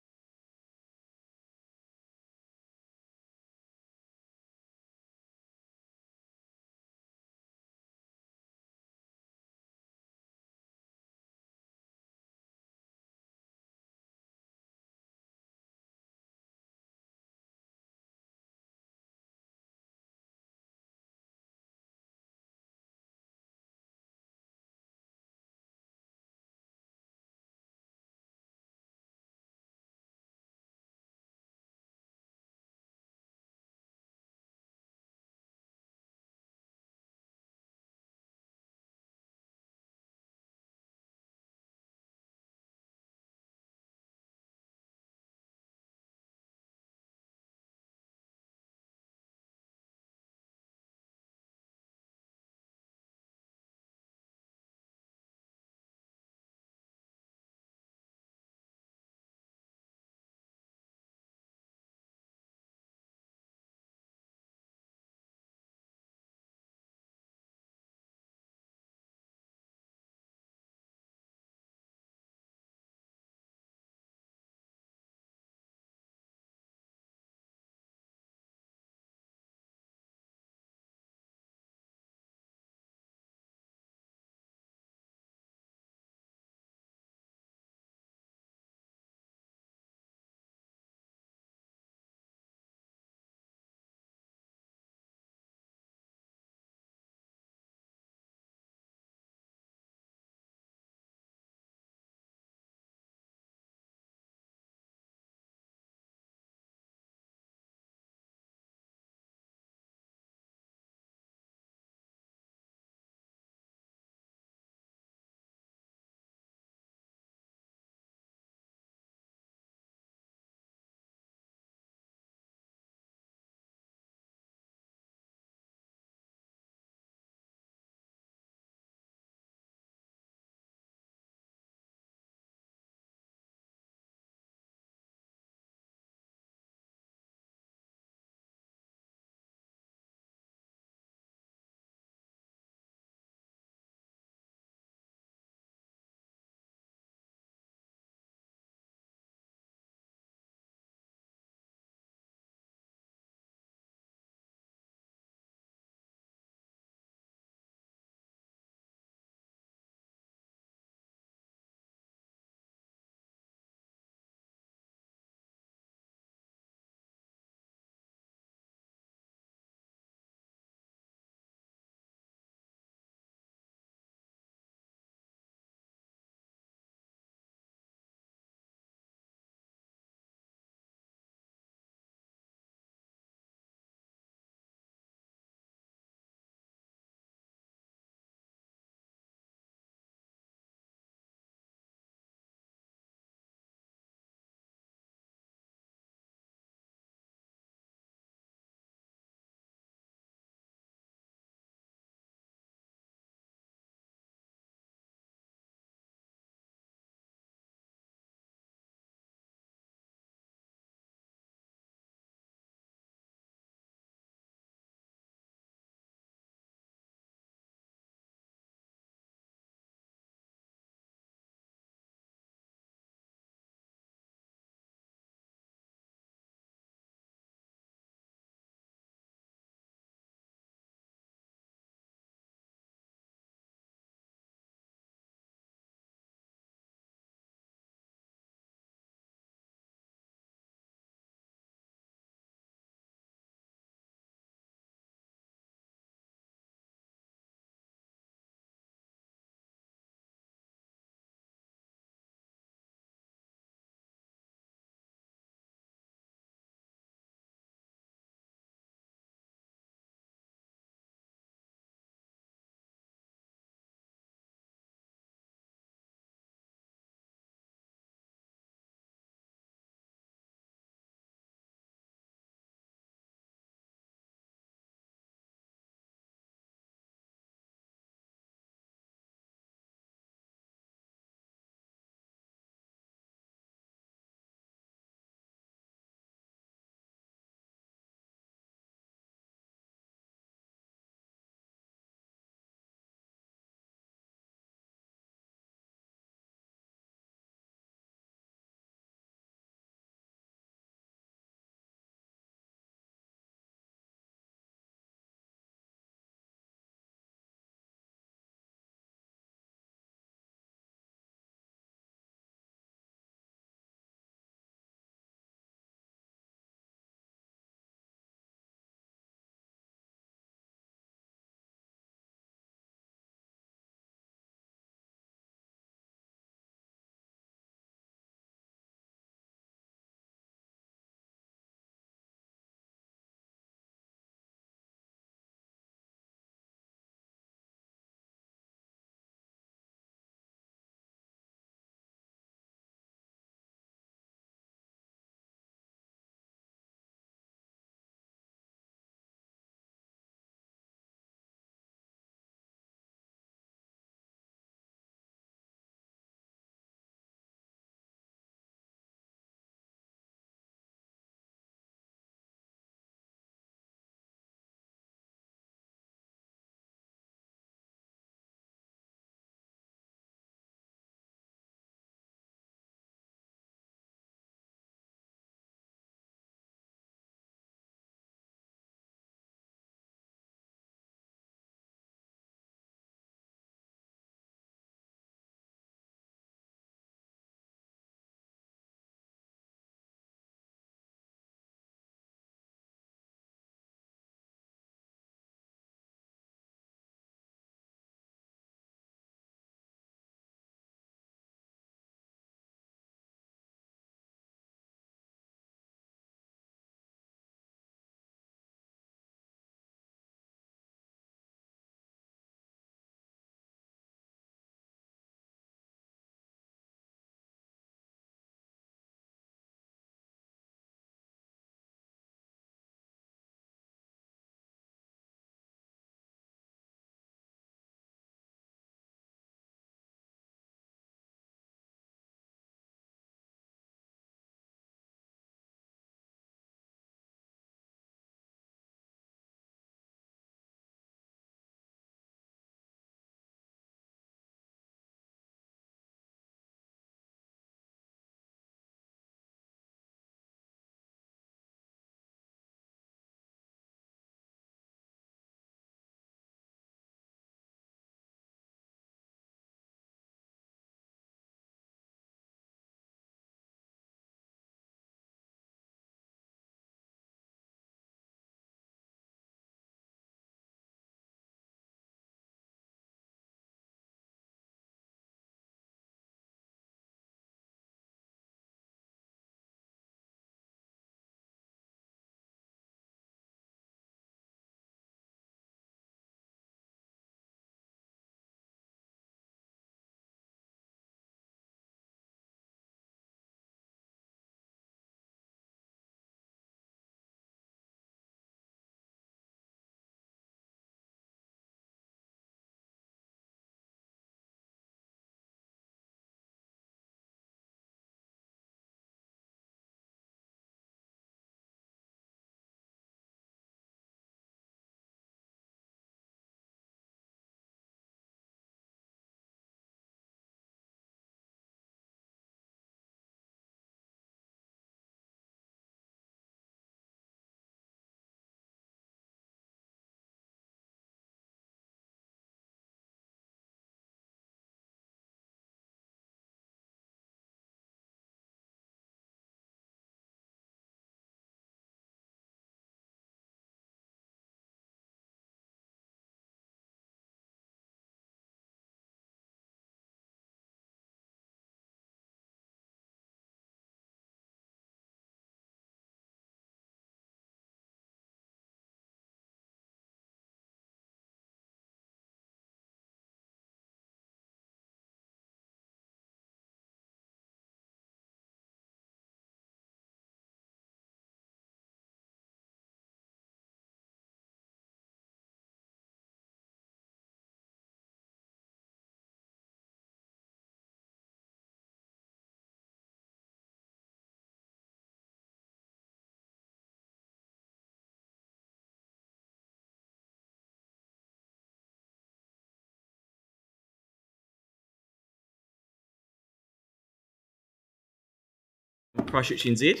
Speaker 1: Christchurch NZ.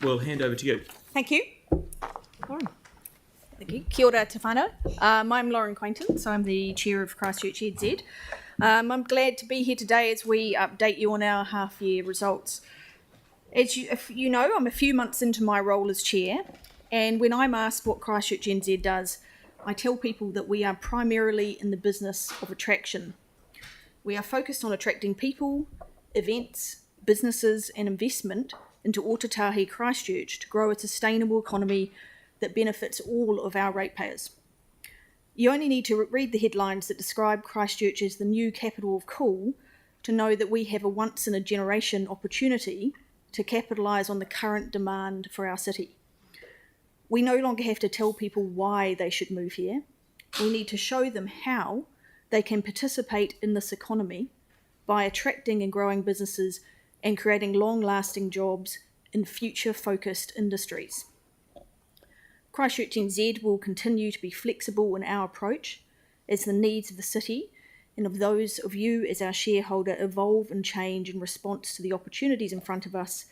Speaker 1: We'll hand over to you.
Speaker 5: Thank you. Lauren. Thank you. Kia ora te whānau. I'm Lauren Quainton, so I'm the Chair of Christchurch NZ. I'm glad to be here today as we update you on our half-year results. If you know, I'm a few months into my role as Chair, and when I'm asked what Christchurch NZ does, I tell people that we are primarily in the business of attraction. We are focused on attracting people, events, businesses and investment into Ōtautahi Christchurch to grow a sustainable economy that benefits all of our ratepayers. You only need to read the headlines that describe Christchurch as the new capital of cool to know that we have a once-in-a-generation opportunity to capitalise on the current demand for our city. We no longer have to tell people why they should move here. We need to show them how they can participate in this economy by attracting and growing businesses and creating long-lasting jobs in future-focused industries. Christchurch NZ will continue to be flexible in our approach as the needs of the city and of those of you as our shareholder evolve and change in response to the opportunities in front of us,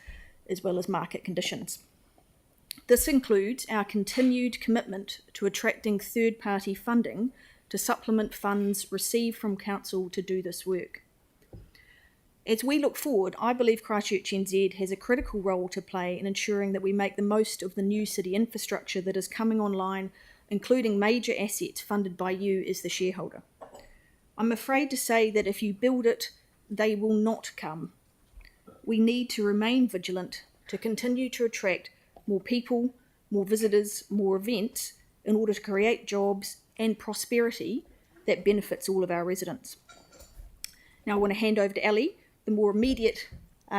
Speaker 5: as well as market conditions. This includes our continued commitment to attracting third-party funding to supplement funds received from Council to do this work. As we look forward, I believe Christchurch NZ has a critical role to play in ensuring that we make the most of the new city infrastructure that is coming online, including major assets funded by you as the shareholder. I'm afraid to say that if you build it, they will not come. We need to remain vigilant to continue to attract more people, more visitors, more events in order to create jobs and prosperity that benefits all of our residents. Now I want to hand over to Ali, the more immediate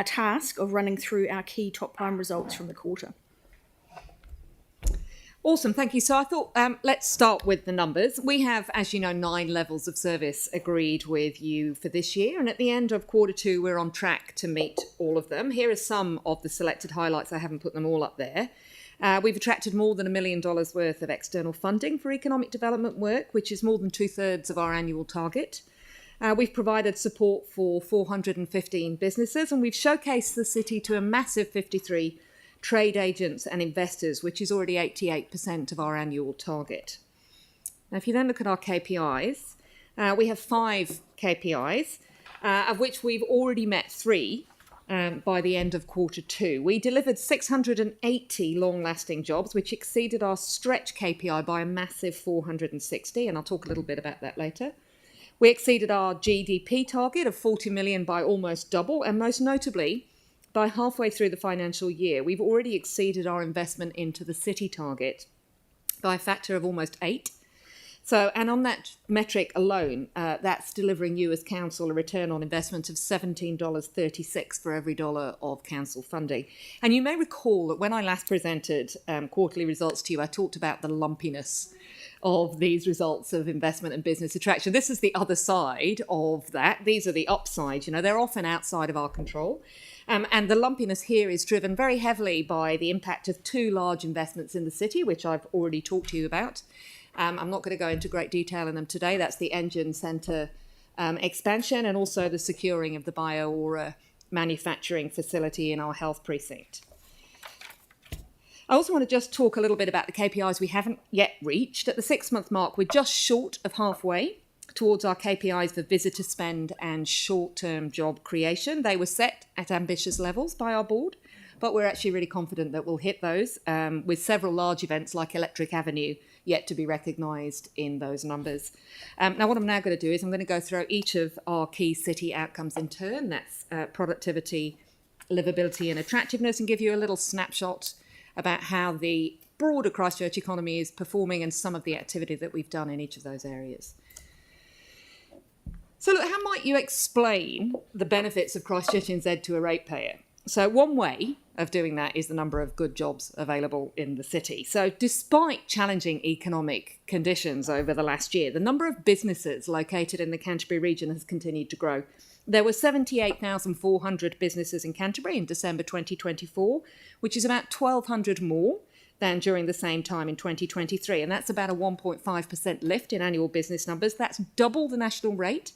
Speaker 5: task of running through our key top-line results from the quarter.
Speaker 9: Awesome, thank you. So I thought let's start with the numbers. We have, as you know, 9 levels of service agreed with you for this year, and at the end of quarter 2, we're on track to meet all of them. Here are some of the selected highlights. I haven't put them all up there. We've attracted more than $1 million worth of external funding for economic development work, which is more than 2/3 of our annual target. We've provided support for 415 businesses, and we've showcased the city to a massive 53 trade agents and investors, which is already 88% of our annual target. Now, if you then look at our KPIs, we have 5 KPIs, of which we've already met 3 by the end of quarter 2. We delivered 680 long-lasting jobs, which exceeded our stretch KPI by a massive 460, and I'll talk a little bit about that later. We exceeded our GDP target of 40 million by almost double, and most notably, by halfway through the financial year, we've already exceeded our investment into the city target by a factor of almost 8. So, and on that metric alone, that's delivering you as council a return on investment of $17.36 for every dollar of council funding. And you may recall that when I last presented quarterly results to you, I talked about the lumpiness of these results of investment and business attraction. This is the other side of that. These are the upsides. You know, they're often outside of our control. And the lumpiness here is driven very heavily by the impact of 2 large investments in the city, which I've already talked to you about. I'm not going to go into great detail in them today. That's the Engine Centre expansion and also the securing of the Bio-Aura manufacturing facility in our health precinct. I also want to just talk a little bit about the KPIs we haven't yet reached. At the 6-month mark, we're just short of halfway towards our KPIs for visitor spend and short-term job creation. They were set at ambitious levels by our board, but we're actually really confident that we'll hit those, with several large events like Electric Avenue yet to be recognised in those numbers. Now, what I'm now going to do is I'm going to go through each of our key city outcomes in turn. That's productivity, livability and attractiveness, and give you a little snapshot about how the broader Christchurch economy is performing and some of the activity that we've done in each of those areas. So look, how might you explain the benefits of Christchurch NZ to a ratepayer? So one way of doing that is the number of good jobs available in the city. So despite challenging economic conditions over the last year, the number of businesses located in the Canterbury region has continued to grow. There were 78,400 businesses in Canterbury in December 2024, which is about 1,200 more than during the same time in 2023. And that's about a 1.5% lift in annual business numbers. That's double the national rate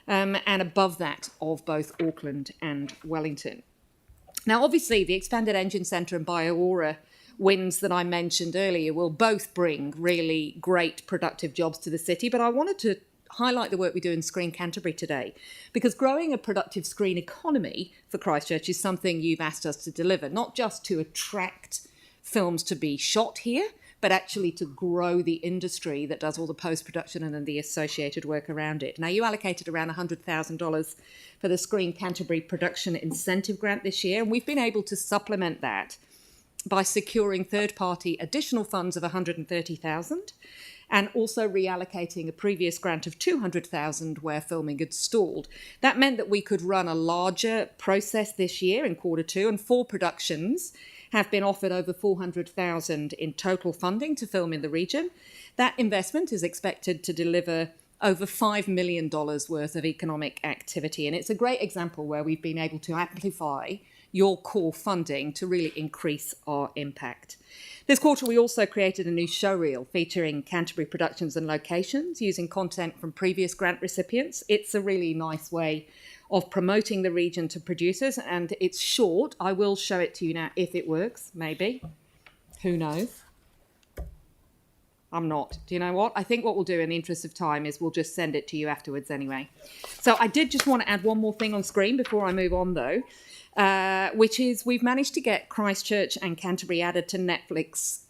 Speaker 9: and above that of both Auckland and Wellington.
Speaker 6: Now, obviously, the Expanded Engine Centre and Bioaura wins that I mentioned earlier will both bring really great productive jobs to the city, but I wanted to highlight the work we do in Screen Canterbury today, because growing a productive screen economy for Christchurch is something you've asked us to deliver, not just to attract films to be shot here, but actually to grow the industry that does all the post-production and then the associated work around it. Now, you allocated around $100,000 for the Screen Canterbury Production Incentive Grant this year, and we've been able to supplement that by securing third-party additional funds of $130,000 and also reallocating a previous grant of $200,000 where filming had stalled. That meant that we could run a larger process this year in Q2, and 4 productions have been offered over $400,000 in total funding to film in the region. That investment is expected to deliver over $5 million worth of economic activity, and it's a great example where we've been able to amplify your core funding to really increase our impact. This quarter, we also created a new showreel featuring Canterbury productions and locations using content from previous grant recipients. It's a really nice way of promoting the region to producers, and it's short. I will show it to you now if it works, maybe. Who knows? I'm not. Do you know what? I think what we'll do in the interest of time is we'll just send it to you afterwards anyway. So I did just want to add one more thing on screen before I move on, though, which is we've managed to get Christchurch and Canterbury added to Netflix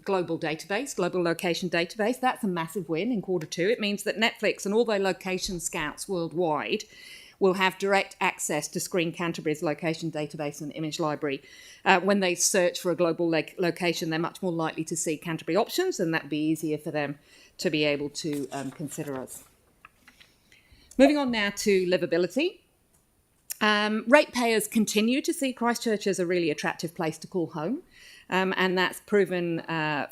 Speaker 6: global database, global location database. That's a massive win in Q2. It means that Netflix and all their location scouts worldwide will have direct access to Screen Canterbury's location database and image library. When they search for a global location, they're much more likely to see Canterbury options, and that'd be easier for them to be able to consider us. Moving on now to livability. Ratepayers continue to see Christchurch as a really attractive place to call home. And that's proven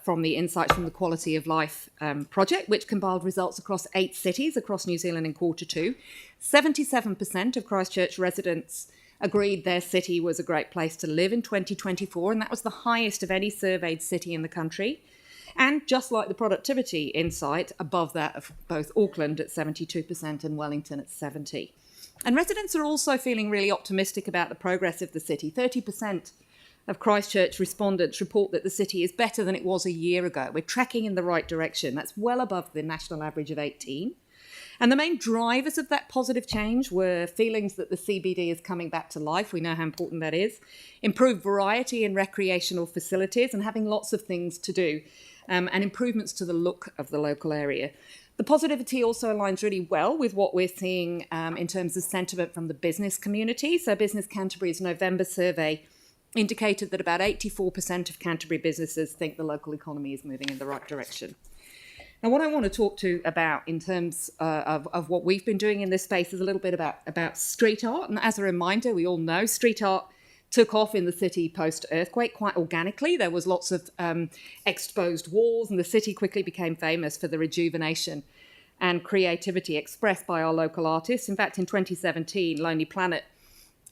Speaker 6: from the insights from the Quality of Life project, which compiled results across 8 cities across New Zealand in Q2. 77% of Christchurch residents agreed their city was a great place to live in 2024, and that was the highest of any surveyed city in the country. And just like the productivity insight, above that of both Auckland at 72% and Wellington at 70%. And residents are also feeling really optimistic about the progress of the city. 30% of Christchurch respondents report that the city is better than it was a year ago. We're tracking in the right direction. That's well above the national average of 18. And the main drivers of that positive change were feelings that the CBD is coming back to life. We know how important that is. Improved variety in recreational facilities and having lots of things to do. And improvements to the look of the local area. The positivity also aligns really well with what we're seeing in terms of sentiment from the business community. So Business Canterbury's November survey indicated that about 84% of Canterbury businesses think the local economy is moving in the right direction. Now, what I want to talk to about in terms of what we've been doing in this space is a little bit about street art. And as a reminder, we all know street art took off in the city post-earthquake quite organically. There was lots of exposed walls, and the city quickly became famous for the rejuvenation and creativity expressed by our local artists. In fact, in 2017, Lonely Planet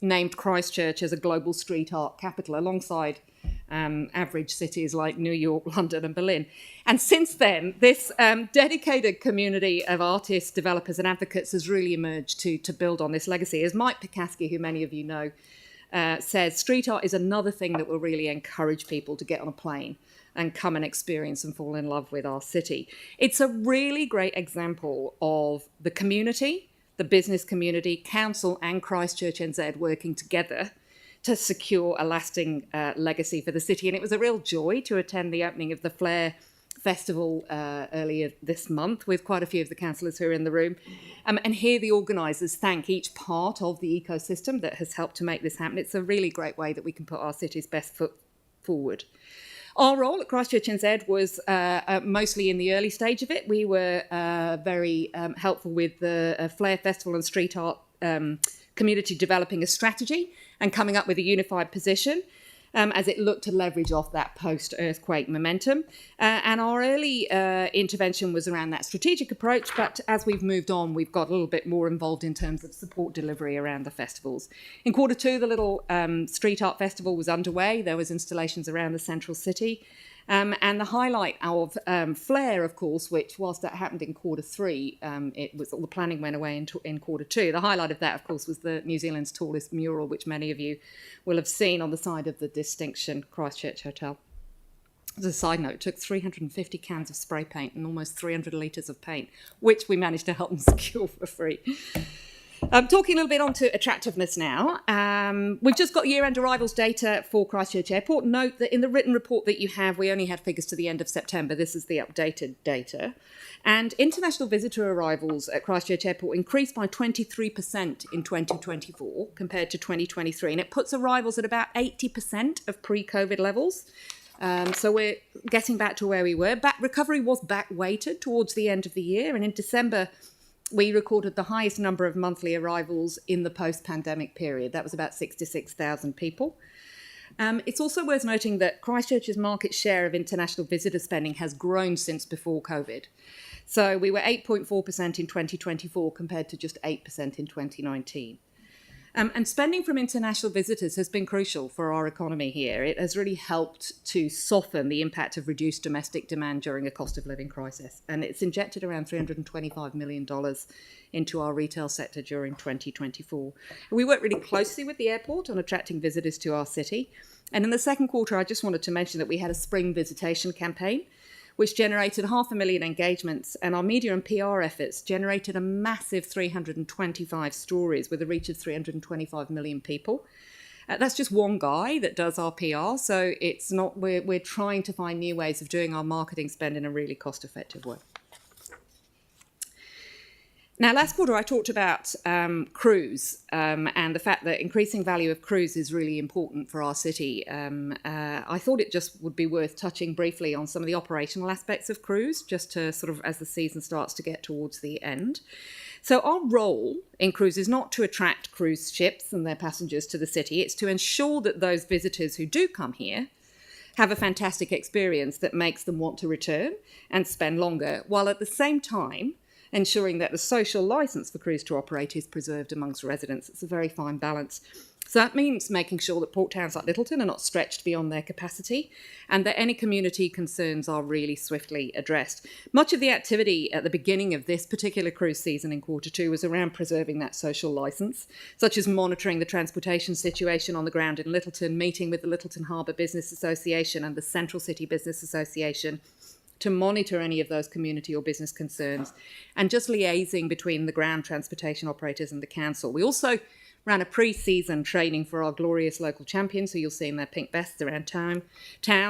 Speaker 6: named Christchurch as a global street art capital alongside average cities like New York, London and Berlin. And since then, this dedicated community of artists, developers and advocates has really emerged to build on this legacy. As Mike Pekaski, who many of you know, says, street art is another thing that will really encourage people to get on a plane and come and experience and fall in love with our city. It's a really great example of the community, the business community, council and Christchurch NZ working together to secure a lasting legacy for the city. And it was a real joy to attend the opening of the Flare Festival earlier this month with quite a few of the councillors who are in the room and hear the organisers thank each part of the ecosystem that has helped to make this happen. It's a really great way that we can put our city's best foot forward. Our role at Christchurch NZ was mostly in the early stage of it. We were very helpful with the Flare Festival and street art community developing a strategy and coming up with a unified position as it looked to leverage off that post-earthquake momentum. And our early intervention was around that strategic approach, but as we've moved on, we've got a little bit more involved in terms of support delivery around the festivals. In Q2, the little street art festival was underway. There was installations around the central city. And the highlight of Flare, of course, which whilst that happened in Q3, it was all the planning went away in Q2. The highlight of that, of course, was the New Zealand's tallest mural, which many of you will have seen on the side of the Distinction Christchurch Hotel. As a side note, it took 350 cans of spray paint and almost 300 litres of paint, which we managed to help them secure for free. Talking a little bit on to attractiveness now. We've just got year-end arrivals data for Christchurch Airport. Note that in the written report that you have, we only had figures to the end of September. This is the updated data. And international visitor arrivals at Christchurch Airport increased by 23% in 2024 compared to 2023. And it puts arrivals at about 80% of pre-COVID levels. So we're getting back to where we were. Recovery was back-weighted towards the end of the year. And in December, we recorded the highest number of monthly arrivals in the post-pandemic period. That was about 66,000 people. It's also worth noting that Christchurch's market share of international visitor spending has grown since before COVID. So we were 8.4% in 2024 compared to just 8% in 2019. And spending from international visitors has been crucial for our economy here. It has really helped to soften the impact of reduced domestic demand during a cost of living crisis. And it's injected around $325 million into our retail sector during 2024. We work really closely with the airport on attracting visitors to our city. And in the second quarter, I just wanted to mention that we had a spring visitation campaign, which generated 500,000 engagements, and our media and PR efforts generated a massive 325 stories with a reach of 325 million people. That's just one guy that does our PR, so it's not we're trying to find new ways of doing our marketing spend in a really cost-effective way. Now, last quarter I talked about cruise and the fact that increasing value of cruise is really important for our city. I thought it just would be worth touching briefly on some of the operational aspects of cruise, just to sort of as the season starts to get towards the end. So our role in cruise is not to attract cruise ships and their passengers to the city. It's to ensure that those visitors who do come here have a fantastic experience that makes them want to return and spend longer, while at the same time ensuring that the social licence for cruise to operate is preserved amongst residents. It's a very fine balance. So that means making sure that port towns like Littleton are not stretched beyond their capacity and that any community concerns are really swiftly addressed. Much of the activity at the beginning of this particular cruise season in Q2 was around preserving that social licence, such as monitoring the transportation situation on the ground in Littleton, meeting with the Littleton Harbour Business Association and the Central City Business Association to monitor any of those community or business concerns, and just liaising between the ground transportation operators and the council. We also ran a pre-season training for our glorious local champions, who you'll see in their pink vests around town,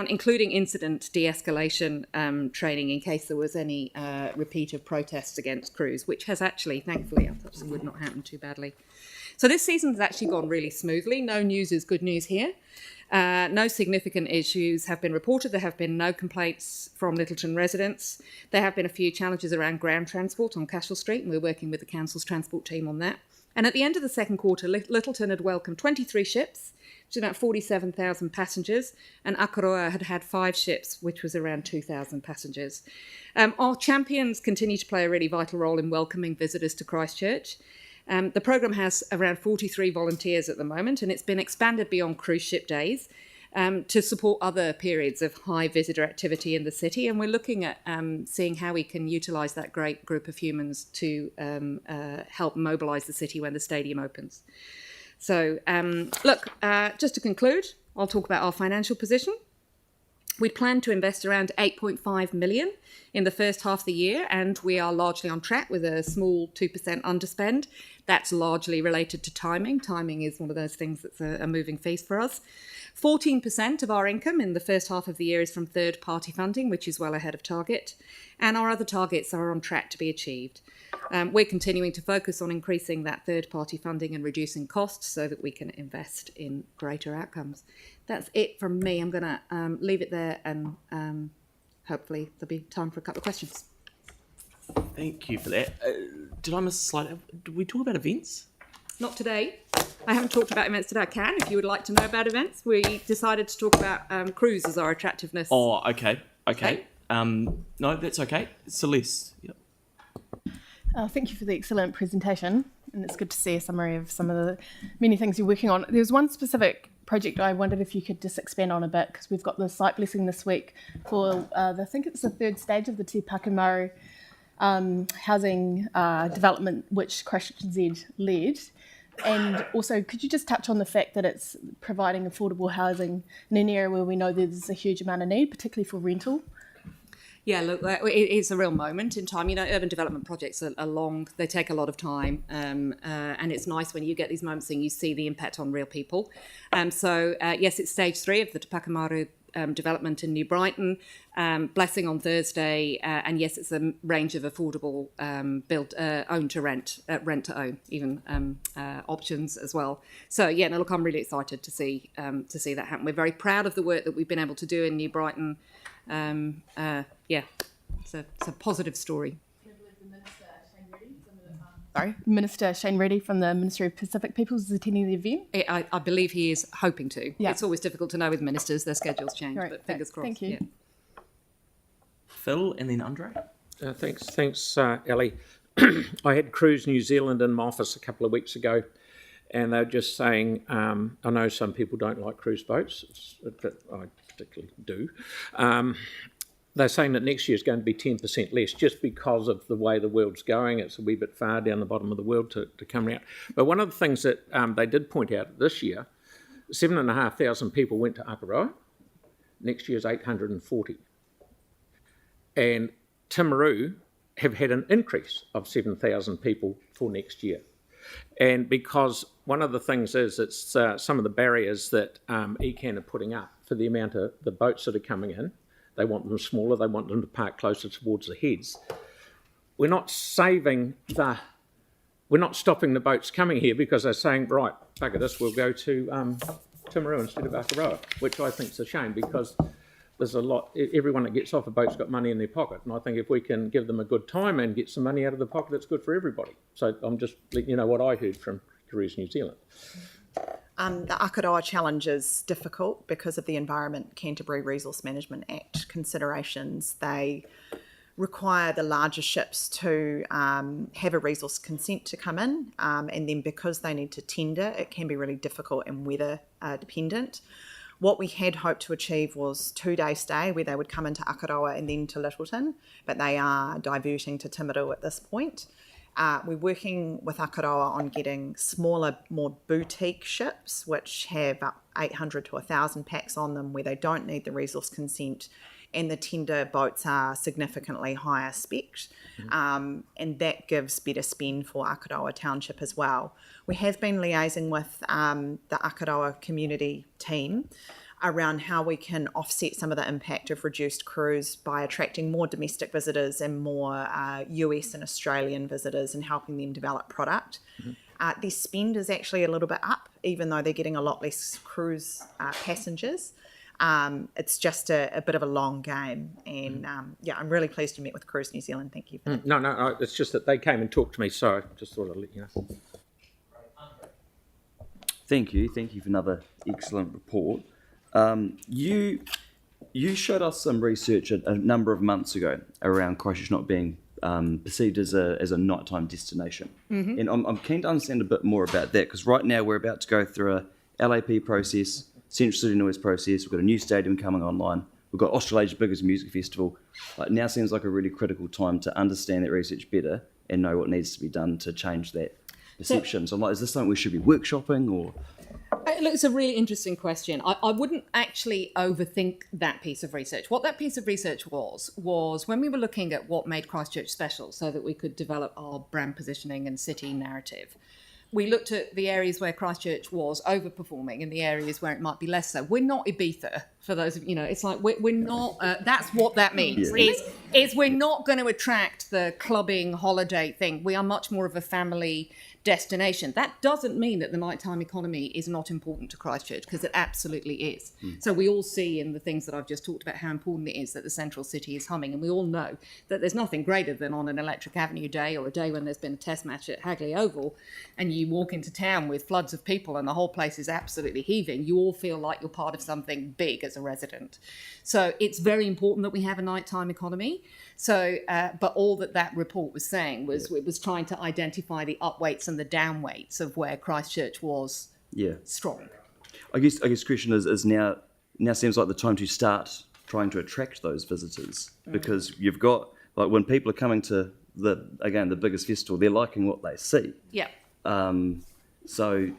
Speaker 6: including incident de-escalation training in case there was any repeat of protests against cruise, which has actually, thankfully, would not happen too badly. So this season has actually gone really smoothly. No news is good news here. No significant issues have been reported. There have been no complaints from Littleton residents. There have been a few challenges around ground transport on Cashel Street, and we're working with the council's transport team on that. And at the end of the second quarter, Littleton had welcomed 23 ships, which is about 47,000 passengers, and Akaroa had had 5 ships, which was around 2,000 passengers. Our champions continue to play a really vital role in welcoming visitors to Christchurch. The programme has around 43 volunteers at the moment, and it's been expanded beyond cruise ship days to support other periods of high visitor activity in the city. And we're looking at seeing how we can utilise that great group of humans to help mobilise the city when the stadium opens. So, just to conclude, I'll talk about our financial position. We plan to invest around $8.5 million in the first half of the year, and we are largely on track with a small 2% underspend. That's largely related to timing. Timing is one of those things that's a moving feast for us. 14% of our income in the first half of the year is from third-party funding, which is well ahead of target, and our other targets are on track to be achieved. We're continuing to focus on increasing that third-party funding and reducing costs so that we can invest in greater outcomes. That's it from me. I'm going to leave it there, and hopefully there'll be time for a couple of questions.
Speaker 1: Thank you for that. Did I miss a slide? Did we talk about events?
Speaker 6: Not today. I haven't talked about events today. I can, if you would like to know about events. We decided to talk about cruise as our attractiveness.
Speaker 1: Oh, okay. No, that's okay. Celeste. Yep.
Speaker 14: Thank you for the excellent presentation, and it's good to see a summary of some of the many things you're working on. There was one specific project I wondered if you could just expand on a bit, because we've got the site blessing this week for I think it's the third stage of the Te Pakamaru housing development, which Christchurch NZ led. And also, could you just touch on the fact that it's providing affordable housing in an area where we know there's a huge amount of need, particularly for rental?
Speaker 6: Yeah, look, it's a real moment in time. You know, urban development projects are long, they take a lot of time, and it's nice when you get these moments and you see the impact on real people. Yes, it's stage 3 of the Te Pakamaru development in New Brighton, blessing on Thursday, and yes, it's a range of affordable build, own to rent, rent to own, even options as well. So yeah, no, look, I'm really excited to see that happen. We're very proud of the work that we've been able to do in New Brighton. Yeah, it's a positive story.
Speaker 14: Sorry, Minister Shane Reddy from the Ministry of Pacific Peoples is attending the event.
Speaker 6: I believe he is hoping to.
Speaker 14: Yeah.
Speaker 6: It's always difficult to know with ministers; their schedules change,
Speaker 14: Right,
Speaker 6: but fingers crossed.
Speaker 14: thank you.
Speaker 6: Yeah.
Speaker 1: Phil and then Andre.
Speaker 12: Thanks, Ellie. I had Cruise New Zealand in my office a couple of weeks ago, and they were just saying, I know some people don't like cruise boats, but I particularly do. They're saying that next year is going to be 10% less just because of the way the world's going. It's a wee bit far down the bottom of the world to come out. But one of the things that they did point out this year, 7,500 people went to Akaroa. Next year's 840. And Timaru have had an increase of 7,000 people for next year. And because one of the things is it's some of the barriers that ECAN are putting up for the amount of the boats that are coming in. They want them smaller, they want them to park closer towards the heads. We're not stopping the boats coming here because they're saying, right, bugger this, we'll go to Timaru instead of Akaroa, which I think is a shame because there's a lot, everyone that gets off a boat's got money in their pocket, and I think if we can give them a good time and get some money out of the pocket, it's good for everybody. So I'm just letting you know what I heard from Cruise New Zealand.
Speaker 15: The Akaroa challenge is difficult because of the Environment Canterbury Resource Management Act considerations. They require the larger ships to have a resource consent to come in, and then because they need to tender, it can be really difficult and weather dependent. What we had hoped to achieve was 2-day stay where they would come into Akaroa and then to Littleton, but they are diverting to Timaru at this point. We're working with Akaroa on getting smaller, more boutique ships, which have up 800 to 1,000 packs on them, where they don't need the resource consent, and the tender boats are significantly higher spec'd, and that gives better spend for Akaroa Township as well. We have been liaising with the Akaroa community team around how we can offset some of the impact of reduced cruise by attracting more domestic visitors and more US and Australian visitors and helping them develop product. Their spend is actually a little bit up, even though they're getting a lot less cruise passengers. It's just a bit of a long game, and yeah, I'm really pleased you met with Cruise New Zealand. Thank you for that.
Speaker 12: No, it's just that they came and talked to me, so I just thought I'd let you know.
Speaker 10: Thank you for another excellent report. You showed us some research a number of months ago around Christchurch not being perceived as a nighttime destination, and I'm keen to understand a bit more about that because right now we're about to go through a LAP process, Central City Noise process. We've got a new stadium coming online. We've got Australia's biggest music festival. Now seems like a really critical time to understand that research better and know what needs to be done to change that perception. So I'm like, is this something we should be workshopping or?
Speaker 6: Look, it's a really interesting question. I wouldn't actually overthink that piece of research. What that piece of research was when we were looking at what made Christchurch special so that we could develop our brand positioning and city narrative. We looked at the areas where Christchurch was overperforming and the areas where it might be less so. We're not Ibiza, for those of you know. It's like we're not. That's what that means. Yeah. Is we're not going to attract the clubbing holiday thing. We are much more of a family destination. That doesn't mean that the nighttime economy is not important to Christchurch, because it absolutely is. So we all see in the things that I've just talked about how important it is that the central city is humming, and we all know that there's nothing greater than on an Electric Avenue day or a day when there's been a test match at Hagley Oval and you walk into town with floods of people and the whole place is absolutely heaving. You all feel like you're part of something big as a resident. So it's very important that we have a nighttime economy. So, but all that report was saying was it was trying to identify the upweights and the downweights of where Christchurch was strong.
Speaker 10: I guess question is now seems like the time to start trying to attract those visitors, because you've got, like, when people are coming to the biggest festival, they're liking what they see.
Speaker 15: Yeah.
Speaker 10: So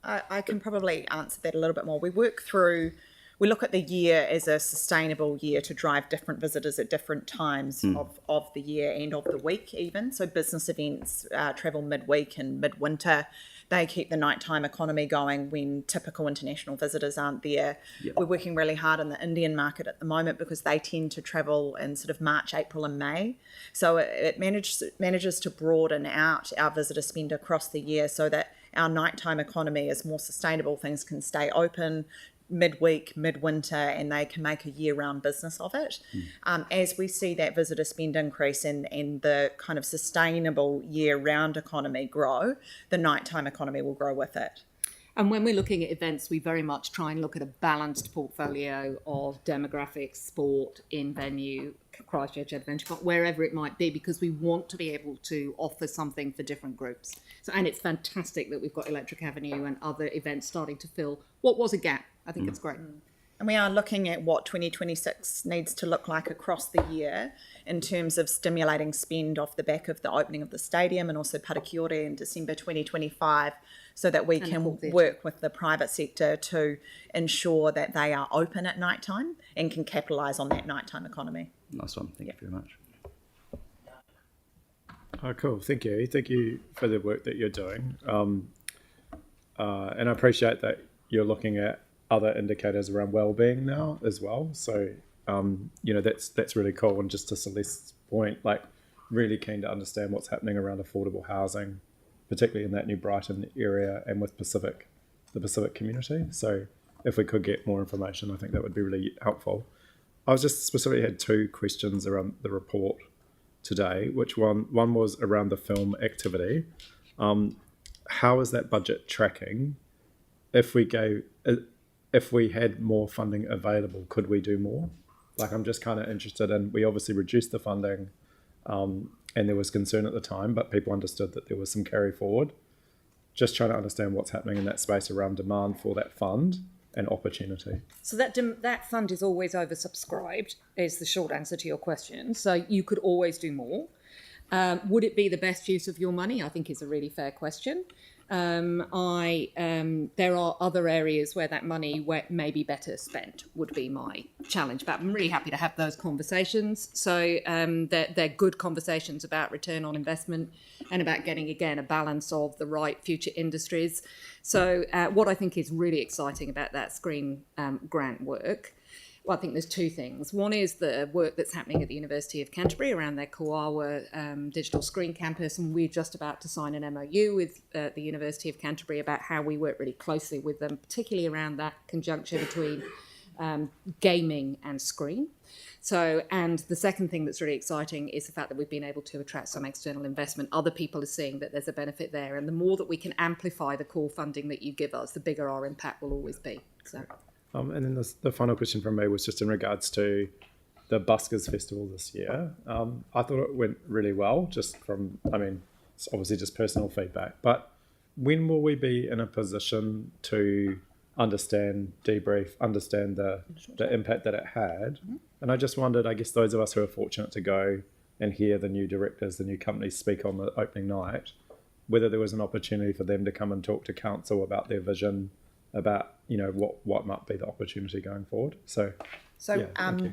Speaker 15: I can probably answer that a little bit more. We look at the year as a sustainable year to drive different visitors at different times of the year and of the week even. So business events travel midweek and midwinter. They keep the nighttime economy going when typical international visitors aren't there.
Speaker 10: Yep.
Speaker 15: We're working really hard in the Indian market at the moment because they tend to travel in sort of March, April and May. So it manages to broaden out our visitor spend across the year so that our nighttime economy is more sustainable. Things can stay open midweek, midwinter, and they can make a year-round business of it. As we see that visitor spend increase and the kind of sustainable year-round economy grow, the nighttime economy will grow with it.
Speaker 6: And when we're looking at events, we very much try and look at a balanced portfolio of demographics, sport, in-venue, Christchurch Adventure Park, wherever it might be, because we want to be able to offer something for different groups. So, and it's fantastic that we've got Electric Avenue and other events starting to fill what was a gap. I think it's great.
Speaker 15: And we are looking at what 2026 needs to look like across the year in terms of stimulating spend off the back of the opening of the stadium and also Parakiore in December 2025, so that we can work with the private sector to ensure that they are open at night time and can capitalise on that nighttime economy.
Speaker 10: Nice one. Thank you very much.
Speaker 2: Oh, cool. Thank you. Thank you for the work that you're doing. And I appreciate that you're looking at other indicators around well-being now as well. So, that's really cool. And just to Celeste's point, like, really keen to understand what's happening around affordable housing, particularly in that New Brighton area and with the Pacific community. So if we could get more information, I think that would be really helpful. I was just specifically had two questions around the report today, which one was around the film activity. How is that budget tracking? If we had more funding available, could we do more? Like, I'm just kind of interested in, we obviously reduced the funding and there was concern at the time, but people understood that there was some carry forward. Just trying to understand what's happening in that space around demand for that fund and opportunity.
Speaker 6: So that fund is always oversubscribed, is the short answer to your question. So you could always do more. Would it be the best use of your money? I think is a really fair question. There are other areas where that money may be better spent, would be my challenge. But I'm really happy to have those conversations. So they're good conversations about return on investment and about getting, again, a balance of the right future industries. So what I think is really exciting about that screen grant work, well, I think there's two things. One is the work that's happening at the University of Canterbury around their Koawa digital screen campus, and we're just about to sign an MOU with the University of Canterbury about how we work really closely with them, particularly around that conjunction between gaming and screen. So, and the second thing that's really exciting is the fact that we've been able to attract some external investment. Other people are seeing that there's a benefit there, and the more that we can amplify the core funding that you give us, the bigger our impact will always be. So.
Speaker 2: And then the final question from me was just in regards to the Buskers Festival this year. I thought it went really well, just from, it's obviously just personal feedback, but when will we be in a position to debrief, understand the impact that it had? And I just wondered, I guess those of us who are fortunate to go and hear the new directors, the new companies speak on the opening night, whether there was an opportunity for them to come and talk to council about their vision, about what might be the opportunity going forward. So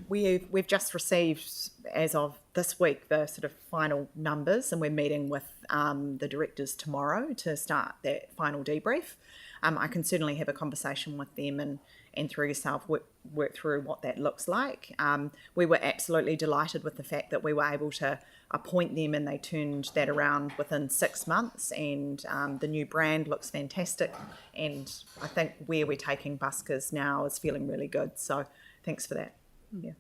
Speaker 2: we've just received, as of this week, the sort of final numbers, and we're meeting with the directors tomorrow to start that final debrief. I can certainly have a conversation with them and through yourself work through what that looks like. We were absolutely delighted with the fact that we were able to appoint them and they turned that around within 6 months, and the new brand looks fantastic, and I think where we're taking Buskers now is feeling really good, so thanks for that. Yeah.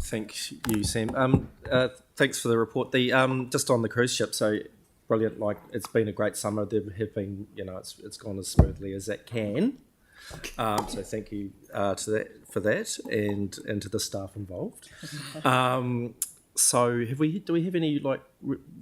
Speaker 17: Thank you, Sam. Thanks for the report. Just on the cruise ship, so brilliant. Like, it's been a great summer. There have been, it's gone as smoothly as it can. So thank you for that, and to the staff involved. So do we have any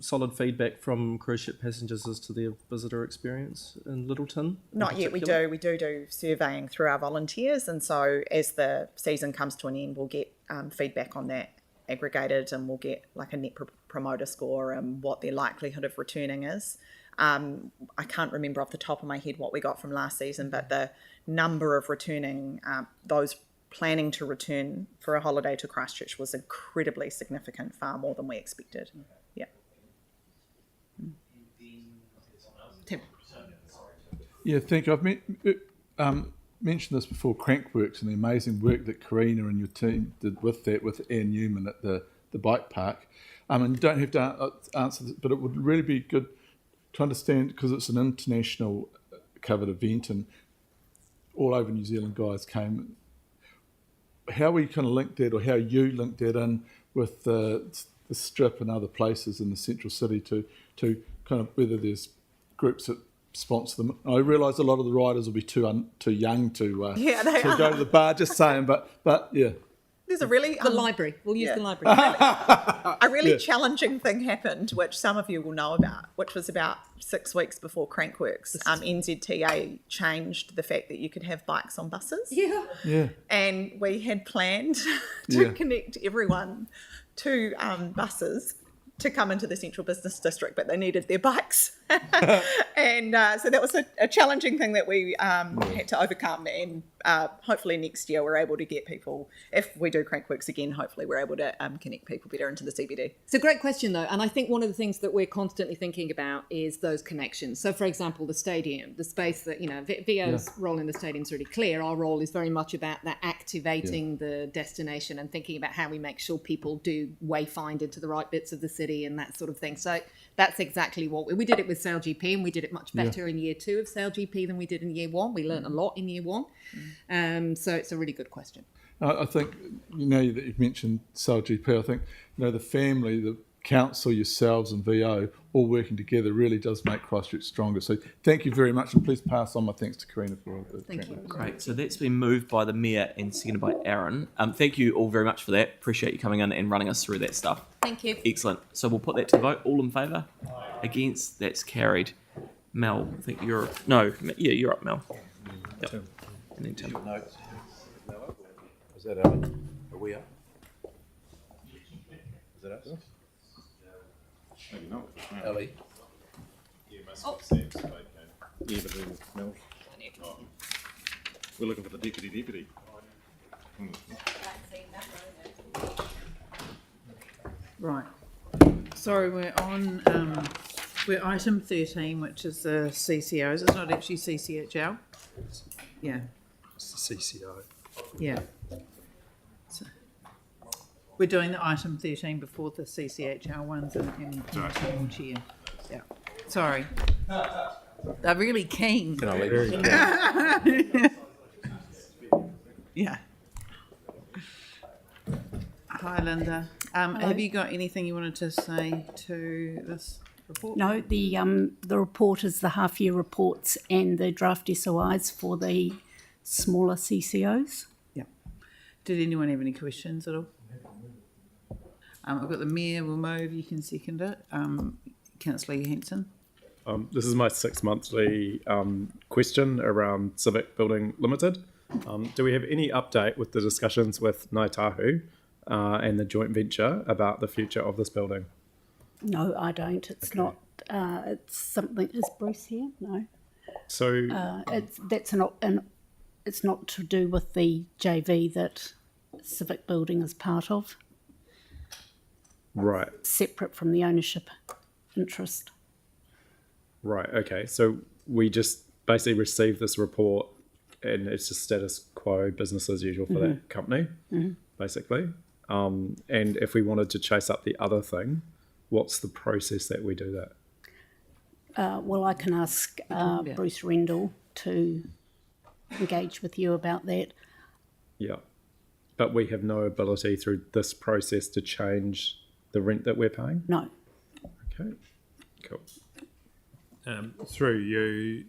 Speaker 17: solid feedback from cruise ship passengers as to their visitor experience in Littleton?
Speaker 15: Not yet. We do surveying through our volunteers, and so as the season comes to an end, we'll get feedback on that aggregated, and we'll get like a net promoter score and what their likelihood of returning is. I can't remember off the top of my head what we got from last season, but the number of returning, those planning to return for a holiday to Christchurch was incredibly significant, far more than we expected. Yeah. Tim.
Speaker 19: Yeah, thank you. I've mentioned this before, Crankworks, and the amazing work that Karina and your team did with that, with Anne Newman at the bike park. And you don't have to answer this, but it would really be good to understand, because it's an international covered event and all over New Zealand guys came, how we kind of linked that, or how you linked that in with the Strip and other places in the central city to kind of whether there's groups that sponsor them. I realise a lot of the riders will be too young to go to the bar, just saying, but yeah.
Speaker 15: There's a really...
Speaker 6: The library. We'll use the library.
Speaker 15: A really challenging thing happened, which some of you will know about, which was about 6 weeks before Crankworks. NZTA changed the fact that you could have bikes on buses.
Speaker 6: Yeah.
Speaker 15: And we had planned to connect everyone to buses to come into the central business district, but they needed their bikes. And so that was a challenging thing that we had to overcome. And hopefully next year we're able to get people, if we do Crankworks again, hopefully we're able to connect people better into the CBD.
Speaker 6: It's a great question, though. And I think one of the things that we're constantly thinking about is those connections. So, for example, the stadium, the space that, VO's role in the stadium is really clear. Our role is very much about that activating the destination and thinking about how we make sure people do wayfind into the right bits of the city and that sort of thing. So that's exactly what we did it with Sail GP, and we did it much better in year 2 of Sail GP than we did in year 1. We learned a lot in year 1. So it's a really good question.
Speaker 19: I think, that you've mentioned Sail GP, I think, the family, the council, yourselves and VO all working together really does make Christchurch stronger. So thank you very much, and please pass on my thanks to Karina for all the
Speaker 6: Thank you.
Speaker 1: Great. So that's been moved by the Mayor and seconded by Aaron. Thank you all very much for that. Appreciate you coming in and running us through that stuff.
Speaker 6: Thank you.
Speaker 1: Excellent. So we'll put that to the vote. All in favour? Against? That's carried. Mel, I think you're... No, yeah, you're up, Mel. Yep. And then Tim.
Speaker 2: Is that Ellie? Are we up? Is that us? Maybe not. Ellie. Yeah, but then Mel. Oh. We're looking for the deputy.
Speaker 20: Right. Sorry, we're on we're item 13, which is the CCOs. It's not actually CCHL. Yeah.
Speaker 2: It's the CCO.
Speaker 20: Yeah. So we're doing the item 13 before the CCHL ones in chair. Yeah. Sorry. They're really keen.
Speaker 2: Can I leave?
Speaker 20: Yeah. Hi, Linda. Have you got anything you wanted to say to this report?
Speaker 21: No, the report is the half-year reports and the draft SOIs for the smaller CCOs.
Speaker 20: Yeah. Did anyone have any questions at all? I've got the Mayor will move. You can second it. Councillor Hanson.
Speaker 2: This is my 6 monthly question around Civic Building Limited. Do we have any update with the discussions with Ngāi Tahu and the joint venture about the future of this building?
Speaker 21: No, I don't. It's not. It's something. Is Bruce here? No.
Speaker 2: So
Speaker 21: it's not to do with the JV that Civic Building is part of.
Speaker 2: Right.
Speaker 21: Separate from the ownership interest.
Speaker 2: Right. Okay. So we just basically received this report, and it's just status quo, business as usual for that company, basically. And if we wanted to chase up the other thing, what's the process that we do that?
Speaker 21: Well, I can ask Bruce Rendell to engage with you about that.
Speaker 2: Yeah. But we have no ability through this process to change the rent that we're paying?
Speaker 21: No.
Speaker 2: Okay. Cool.
Speaker 24: Through you,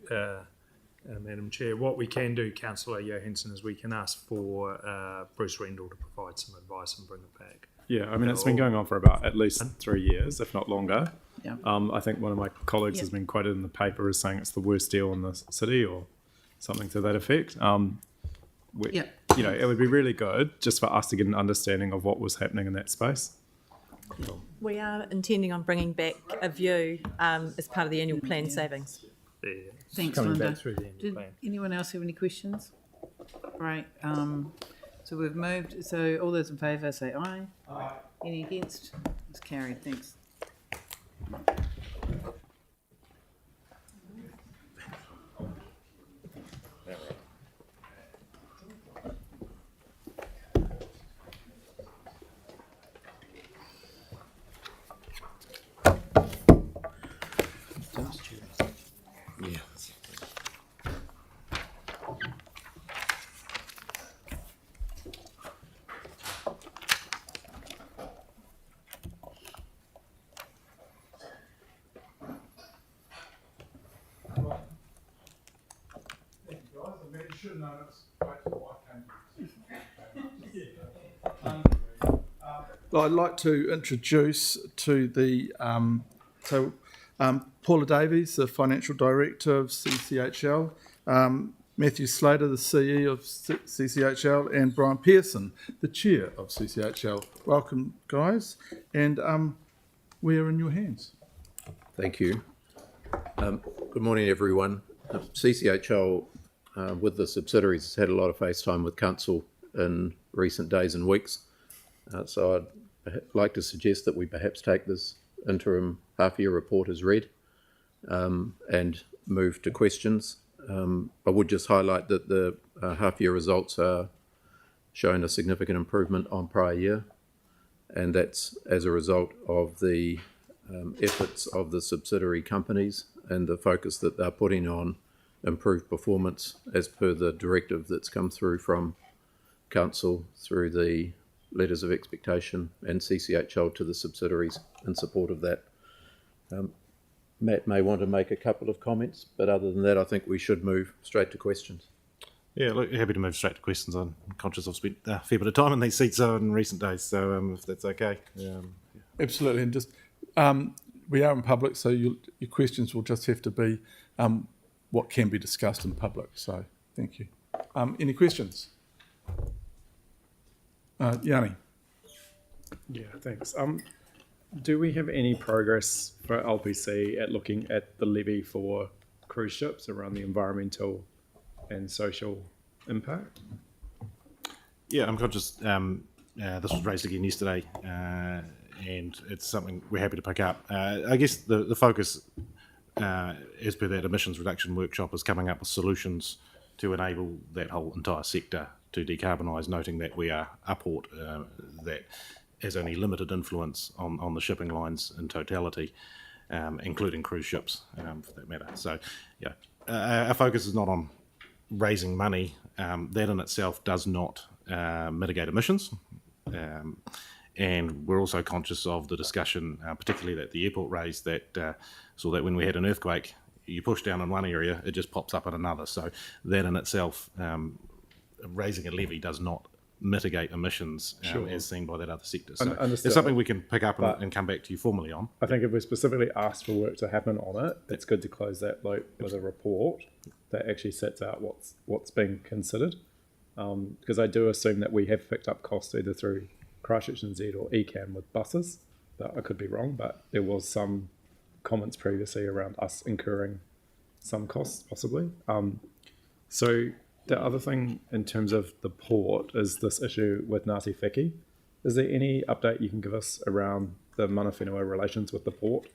Speaker 24: Madam Chair, what we can do, Councillor Johansson, is we can ask for Bruce Rendell to provide some advice and bring it back.
Speaker 2: Yeah, I mean, it's been going on for about at least 3 years, if not longer.
Speaker 20: Yeah.
Speaker 2: I think one of my colleagues has been quoted in the paper as saying it's the worst deal in the city or something to that effect.
Speaker 20: Yeah.
Speaker 2: You know, it would be really good just for us to get an understanding of what was happening in that space.
Speaker 3: We are intending on bringing back a view as part of the annual plan savings.
Speaker 20: Thanks,
Speaker 24: Coming
Speaker 20: Linda.
Speaker 24: back through the annual
Speaker 20: Did
Speaker 24: plan.
Speaker 20: anyone else have any questions? Right. So we've moved. So all those in favour say aye. Aye. Any against? It's carried. Thanks.
Speaker 19: I'd like to introduce to the Paula Davies, the Financial Director of CCHL, Matthew Slater, the CE of CCHL, and Brian Pearson, the Chair of CCHL. Welcome, guys, and we are in your hands.
Speaker 11: Thank you. Good morning, everyone. CCHL, with the subsidiaries, has had a lot of face time with Council in recent days and weeks. So I'd like to suggest that we perhaps take this interim half-year report as read and move to questions. I would just highlight that the half-year results are showing a significant improvement on prior year, and that's as a result of the efforts of the subsidiary companies and the focus that they're putting on improved performance as per the directive that's come through from Council through the letters of expectation and CCHL to the subsidiaries in support of that. Matt may want to make a couple of comments, but other than that, I think we should move straight to questions.
Speaker 16: Yeah, look, happy to move straight to questions. I'm conscious I've spent a fair bit of time in these seats in recent days, so if that's okay.
Speaker 19: Absolutely, and just we are in public, so your questions will just have to be what can be discussed in public. So thank you. Any questions? Yanni.
Speaker 2: Yeah, thanks. Do we have any progress for LPC at looking at the levy for cruise ships around the environmental and social impact?
Speaker 16: Yeah, I'm conscious this was raised again yesterday, and it's something we're happy to pick up. I guess the focus, as per that emissions reduction workshop, is coming up with solutions to enable that whole entire sector to decarbonise, noting that we are a port that has only limited influence on the shipping lines in totality, including cruise ships for that matter. So, yeah, our focus is not on raising money. That in itself does not mitigate emissions. And we're also conscious of the discussion, particularly that the airport raised, that so that when we had an earthquake, you push down in one area, it just pops up in another. So that in itself, raising a levy does not mitigate emissions as seen by that other sector. So it's something we can pick up and come back to you formally on.
Speaker 2: I think if we specifically asked for work to happen on it, it's good to close that loop with a report that actually sets out what's being considered. Because I do assume that we have picked up costs either through Christchurch NZ or ECAM with buses. That I could be wrong, but there was some comments previously around us incurring some costs possibly. So the other thing in terms of the port is this issue with Ngāti Wheki. Is there any update you can give us around the mana whenua relations with the port?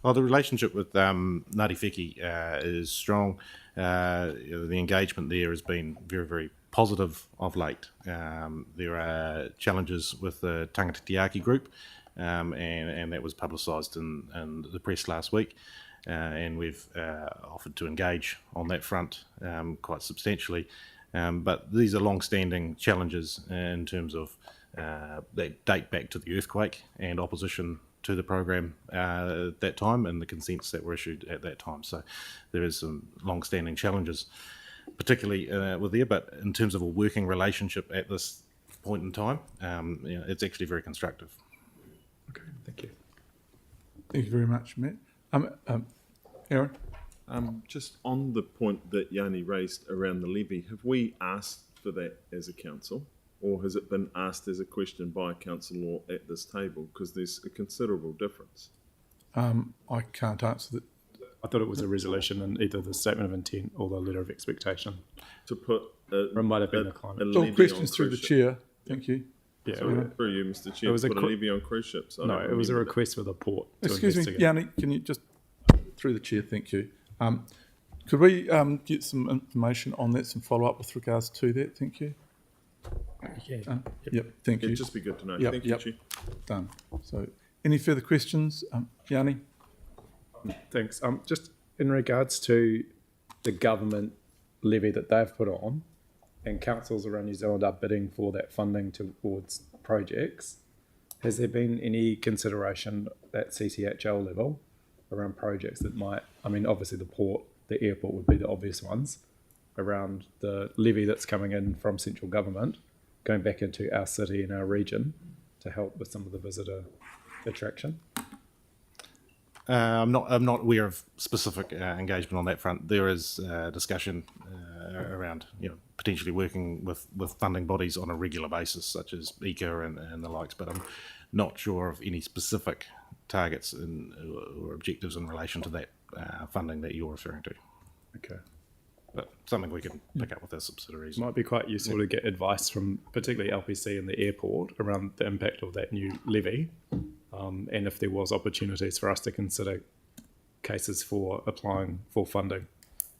Speaker 16: Well, the relationship with Ngāti Wheki is strong. The engagement there has been very, very positive of late. There are challenges with the Tangata group, and that was publicised in the press last week. And we've offered to engage on that front quite substantially. But these are long-standing challenges in terms of that date back to the earthquake and opposition to the program at that time and the consents that were issued at that time. So there is some long-standing challenges, particularly with there. But in terms of a working relationship at this point in time, it's actually very constructive.
Speaker 2: Okay, thank you.
Speaker 19: Thank you very much, Matt. Aaron?
Speaker 4: Just on the point that Yanni raised around the levy, have we asked for that as a council, or has it been asked as a question by council law at this table? Because there's a considerable difference.
Speaker 19: I can't answer that.
Speaker 2: I thought it was a resolution in either the statement of intent or the letter of expectation.
Speaker 4: To put
Speaker 2: or it might have been a climate.
Speaker 19: All questions through the chair. Thank you.
Speaker 2: Yeah,
Speaker 4: Sorry, through you, Mr. Chair,
Speaker 2: it was
Speaker 4: put a levy on cruise ships.
Speaker 2: No, it was a request for the port.
Speaker 19: Excuse me, Yanni, can you just, through the chair, thank you. Could we get some information on that, some follow-up with regards to that? Thank you. Yep, thank you.
Speaker 4: It'd just be good to know.
Speaker 19: Yep,
Speaker 4: Thank
Speaker 19: yep.
Speaker 4: you, Chief.
Speaker 19: Done. So, any further questions? Yanni?
Speaker 2: Thanks. Just in regards to the government levy that they've put on, and councils around New Zealand are bidding for that funding towards projects, has there been any consideration at CCHL level around projects that might, I mean, obviously the port, the airport would be the obvious ones, around the levy that's coming in from central government, going back into our city and our region to help with some of the visitor attraction?
Speaker 16: I'm not aware of specific engagement on that front. There is discussion around potentially working with funding bodies on a regular basis, such as ECA and the likes, but I'm not sure of any specific targets or objectives in relation to that funding that you're referring to.
Speaker 2: Okay.
Speaker 16: But something we can pick up with our subsidiaries.
Speaker 2: Might be quite useful to get advice from particularly LPC and the airport around the impact of that new levy, and if there was opportunities for us to consider cases for applying for funding,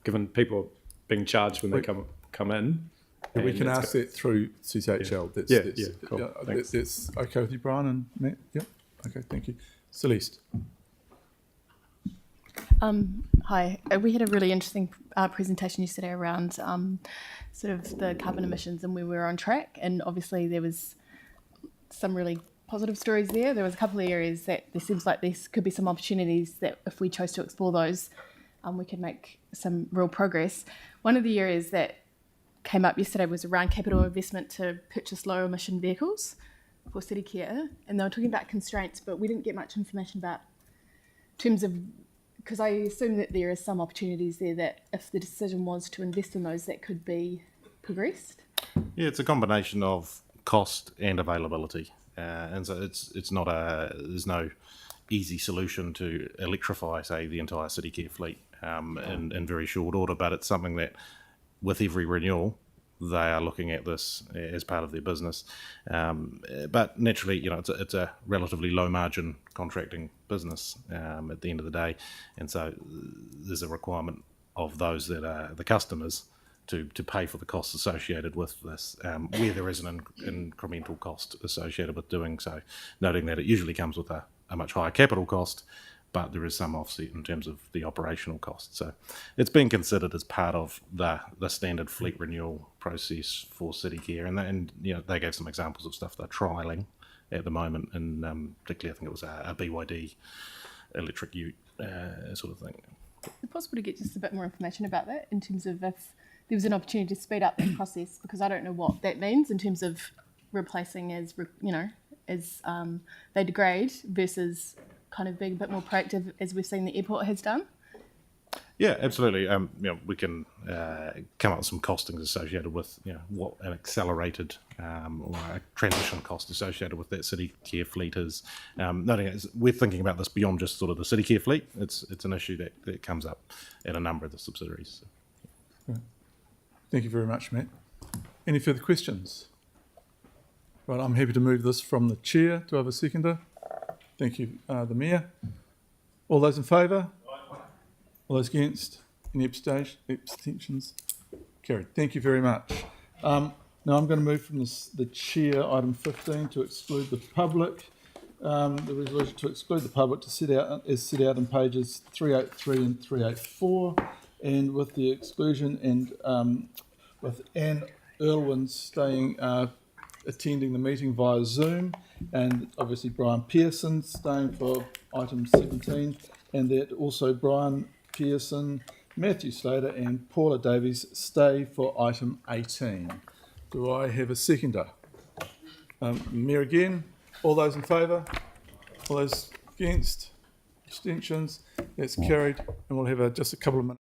Speaker 2: given people are being charged when they come in.
Speaker 19: Yeah, we can ask that through CCHL.
Speaker 2: Cool.
Speaker 19: That's okay with you, Brian and Matt? Yep. Okay, thank you. Celeste.
Speaker 14: Hi. We had a really interesting presentation yesterday around sort of the carbon emissions and where we're on track. And obviously there was some really positive stories there. There was a couple of areas that there seems like there could be some opportunities that if we chose to explore those, we could make some real progress. One of the areas that came up yesterday was around capital investment to purchase low emission vehicles for city care. And they were talking about constraints, but we didn't get much information about in terms of, because I assume that there are some opportunities there that if the decision was to invest in those, that could be progressed.
Speaker 16: Yeah, it's a combination of cost and availability, and so it's not there's no easy solution to electrify, say, the entire city care fleet in very short order, but it's something that with every renewal they are looking at this as part of their business. But naturally, it's a relatively low margin contracting business at the end of the day, and so there's a requirement of those that are the customers to pay for the costs associated with this, where there is an incremental cost associated with doing so, noting that it usually comes with a much higher capital cost, but there is some offset in terms of the operational cost. So it's been considered as part of the standard fleet renewal process for city care, and they gave some examples of stuff they're trialling at the moment, and particularly I think it was a BYD electric ute sort of thing.
Speaker 14: Is it possible to get just a bit more information about that in terms of if there was an opportunity to speed up that process? Because I don't know what that means in terms of replacing as they degrade versus kind of being a bit more proactive as we've seen the airport has done.
Speaker 16: Yeah, absolutely. We can come up with some costings associated with what an accelerated or a transition cost associated with that city care fleet is. Noting we're thinking about this beyond just sort of the city care fleet. It's an issue that comes up at a number of the subsidiaries.
Speaker 19: Right. Thank you very much, Matt. Any further questions? Right, I'm happy to move this from the chair. Do I have a seconder? Thank you, the Mayor. All those in favour? All those against? Any abstentions? Carried. Thank you very much. Now I'm going to move from the chair, item 15, to exclude the public. The resolution to exclude the public is set out in pages 383 and 384, and with the exclusion and with Anne Irwin attending the meeting via Zoom, and obviously Brian Pearson staying for item 17, and that also Brian Pearson, Matthew Slater and Paula Davies stay for item 18. Do I have a seconder? Mayor again. All those in favour? All those against? Abstentions? That's carried, and we'll have just a couple of minutes.